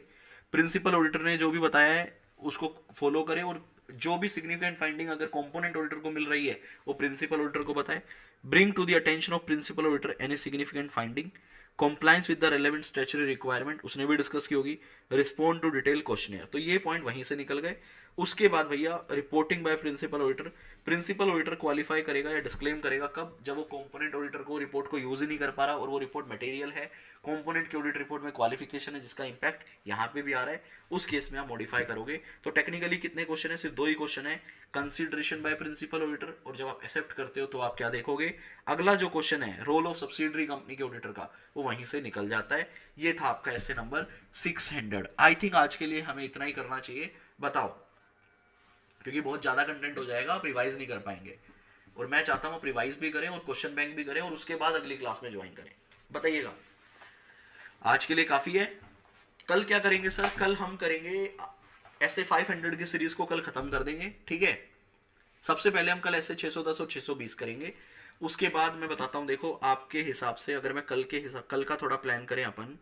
प्रिंसिपल ऑडिटर ने जो भी बताया है उसको फॉलो करे, और जो भी सिग्निफिकेंट फाइंडिंग अगर कंपोनेंट ऑडिटर को मिल रही है वो प्रिंसिपल ऑडिटर को बताए। Bring to the attention of principal auditor any significant finding, compliance with the relevant statutory requirement, उसने भी डिस्कस की होगी। रिस्पॉन्ड टू डिटेल क्वेश्चनियर, तो ये पॉइंट वहीं से निकल गए। उसके बाद भैया reporting by principal auditor, principal auditor qualify करेगा या डिस्क्लेम करेगा कब, जब वो कंपोनेंट ऑडिटर को रिपोर्ट को यूज ही नहीं कर पा रहा और वो रिपोर्ट मटेरियल है, कंपोनेंट की ऑडिट रिपोर्ट में क्वालिफिकेशन है जिसका इंपैक्ट यहाँ पे भी आ रहा है, उस केस में आप मॉडिफाई करोगे। तो टेक्निकली कितने क्वेश्चन है, सिर्फ 2 ही क्वेश्चन है, कंसीडरेशन बाय प्रिंसिपल ऑडिटर, और जब आप एक्सेप्ट करते हो तो आप क्या देखोगे, अगला जो क्वेश्चन है रोल ऑफ सब्सिडरी कंपनी के ऑडिटर का, वो वहीं से निकल जाता है। ये था आपका ऐसे नंबर 600। आई थिंक आज के लिए हमें इतना ही करना चाहिए। बताओ, क्योंकि बहुत ज्यादा कंटेंट हो जाएगा, आप रिवाइज नहीं कर पाएंगे, और मैं चाहता हूं आप रिवाइज भी करें और क्वेश्चन बैंक भी करें और उसके बाद अगली क्लास में ज्वाइन करें। बताइएगा, आज के लिए काफी है। कल क्या करेंगे सर, कल हम करेंगे ऐसे 500 की सीरीज को कल खत्म कर देंगे। ठीक है, सबसे पहले हम कल ऐसे 610 और 620 करेंगे। उसके बाद मैं बताता हूं, देखो आपके हिसाब से अगर मैं कल का थोड़ा प्लान करें अपन,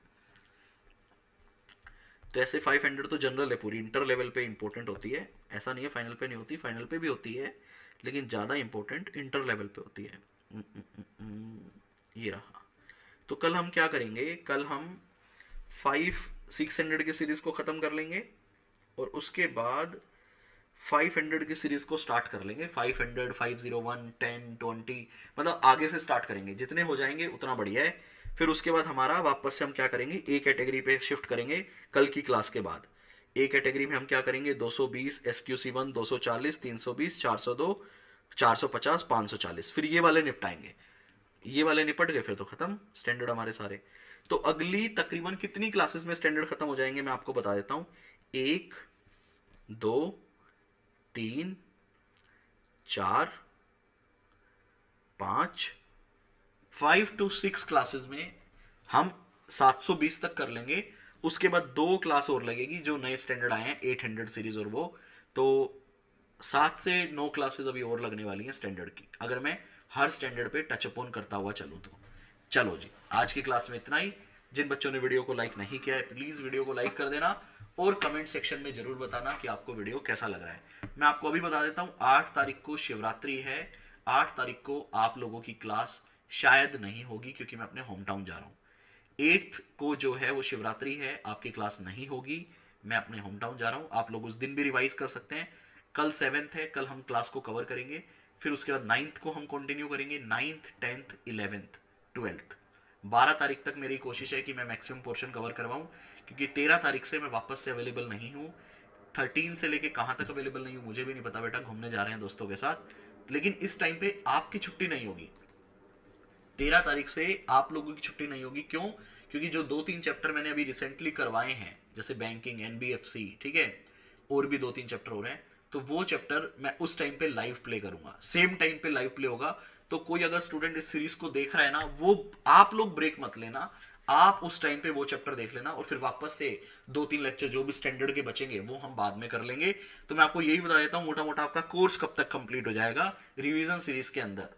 तो ऐसे 500 तो जनरल है, पूरी इंटर लेवल पे इंपॉर्टेंट होती है, ऐसा नहीं है फाइनल पे नहीं होती, फाइनल पे भी होती है लेकिन ज़्यादा इंपॉर्टेंट इंटर लेवल पे होती है। ये रहा। तो कल हम क्या करेंगे, कल हम 600 की सीरीज को ख़त्म कर लेंगे और उसके बाद 500 की सीरीज को स्टार्ट कर लेंगे। 500, 501, 10, 20, मतलब आगे से स्टार्ट करेंगे, जितने हो जाएंगे उतना बढ़िया है। फिर उसके बाद हमारा वापस से हम क्या करेंगे, ए कैटेगरी पे शिफ्ट करेंगे कल की क्लास के बाद। ए कैटेगरी में हम क्या करेंगे, 220, SQC1 240, 320, 402, 450, 540, फिर ये वाले निपटाएंगे। ये वाले निपट गए फिर तो खत्म स्टैंडर्ड हमारे सारे। तो अगली तकरीबन कितनी क्लासेस में स्टैंडर्ड खत्म हो जाएंगे मैं आपको बता देता हूं। 1, 2, 3, 4, 5, 5 to 6 क्लासेस में हम 720 तक कर लेंगे। उसके बाद 2 क्लास और लगेगी जो नए स्टैंडर्ड आए हैं 800 सीरीज और वो, तो 7 से 9 क्लासेस अभी और लगने वाली हैं स्टैंडर्ड की, अगर मैं हर स्टैंडर्ड पे टच अपॉन करता हुआ चलूँ तो। चलो जी, आज की क्लास में इतना ही। जिन बच्चों ने वीडियो को लाइक नहीं किया है प्लीज वीडियो को लाइक कर देना और कमेंट सेक्शन में जरूर बताना कि आपको वीडियो कैसा लग रहा है। मैं आपको अभी बता देता हूँ 8 तारीख को शिवरात्रि है। 8 तारीख को आप लोगों की क्लास शायद नहीं होगी क्योंकि मैं अपने होम टाउन जा रहा हूँ। 8th को जो है वो शिवरात्रि है, आपकी क्लास नहीं होगी, मैं अपने होम टाउन जा रहा हूँ। आप लोग उस दिन भी रिवाइज कर सकते हैं। कल 7th है, कल हम क्लास को कवर करेंगे। फिर उसके बाद 9th को हम कंटिन्यू करेंगे, 9th, 10th, 11th, 12th। 12 तारीख तक मेरी कोशिश है कि मैं मैक्सिमम पोर्शन कवर करवाऊं, क्योंकि 13 तारीख से मैं वापस से अवेलेबल नहीं हूँ। 13 से लेके कहाँ तक अवेलेबल नहीं हूँ मुझे भी नहीं पता बेटा, घूमने जा रहे हैं दोस्तों के साथ। लेकिन इस टाइम पे आपकी छुट्टी नहीं होगी। 13 तारीख से आप लोगों की छुट्टी नहीं होगी। क्यों? क्योंकि जो 2-3 चैप्टर मैंने अभी रिसेंटली करवाए हैं, जैसे बैंकिंग, NBFC, ठीक है, और भी 2-3 चैप्टर हो रहे हैं, तो वो चैप्टर मैं उस टाइम पे लाइव प्ले करूंगा, सेम टाइम पे लाइव प्ले होगा। तो कोई अगर स्टूडेंट इस सीरीज को देख रहा है ना, वो आप लोग ब्रेक मत लेना, आप उस टाइम पे वो चैप्टर देख लेना और फिर वापस से 2-3 लेक्चर जो भी स्टैंडर्ड के बचेंगे वो हम बाद में कर लेंगे। तो मैं आपको यही बता देता हूँ मोटा मोटा आपका कोर्स कब तक कंप्लीट हो जाएगा रिवीजन सीरीज के अंदर।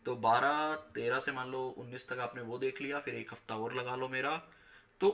तो 12-13 से मान लो 19 तक आपने वो देख लिया, फिर 1 हफ्ता और लगा लो मेरा। तो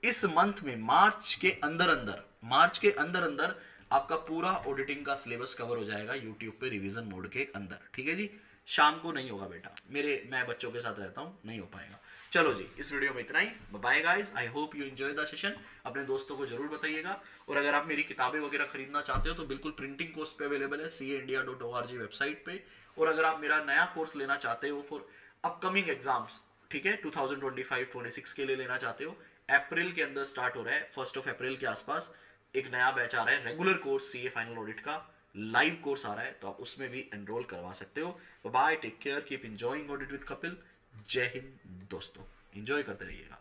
इस मंथ में मार्च के अंदर अंदर आपका पूरा ऑडिटिंग का सिलेबस कवर हो जाएगा यूट्यूब पे रिवीजन मोड के अंदर। ठीक है जी, शाम को नहीं होगा बेटा, मैं बच्चों के साथ रहता हूँ, नहीं हो पाएगा। चलो जी, इस वीडियो में इतना ही। Bye guys, I hope you enjoy the session. अपने दोस्तों को जरूर बताइएगा। और अगर आप मेरी किताबें वगैरह खरीदना चाहते हो तो बिल्कुल प्रिंटिंग कॉस्ट पे अवेलेबल है caindia.org वेबसाइट पे। और अगर आप मेरा नया कोर्स लेना चाहते हो फॉर अपकमिंग एग्जाम्स, ठीक है, 2025-26 के लिए लेना चाहते हो, अप्रैल के अंदर स्टार्ट हो रहा है, 1 अप्रैल के आसपास एक नया बैच आ रहा है, regular course CA final audit का। लाइव कोर्स आ रहा है, तो आप उसमें भी एनरोल करवा सकते हो। Bye, take care, keep enjoying audit with Kapil. जय हिंद दोस्तों, एंजॉय करते रहिएगा।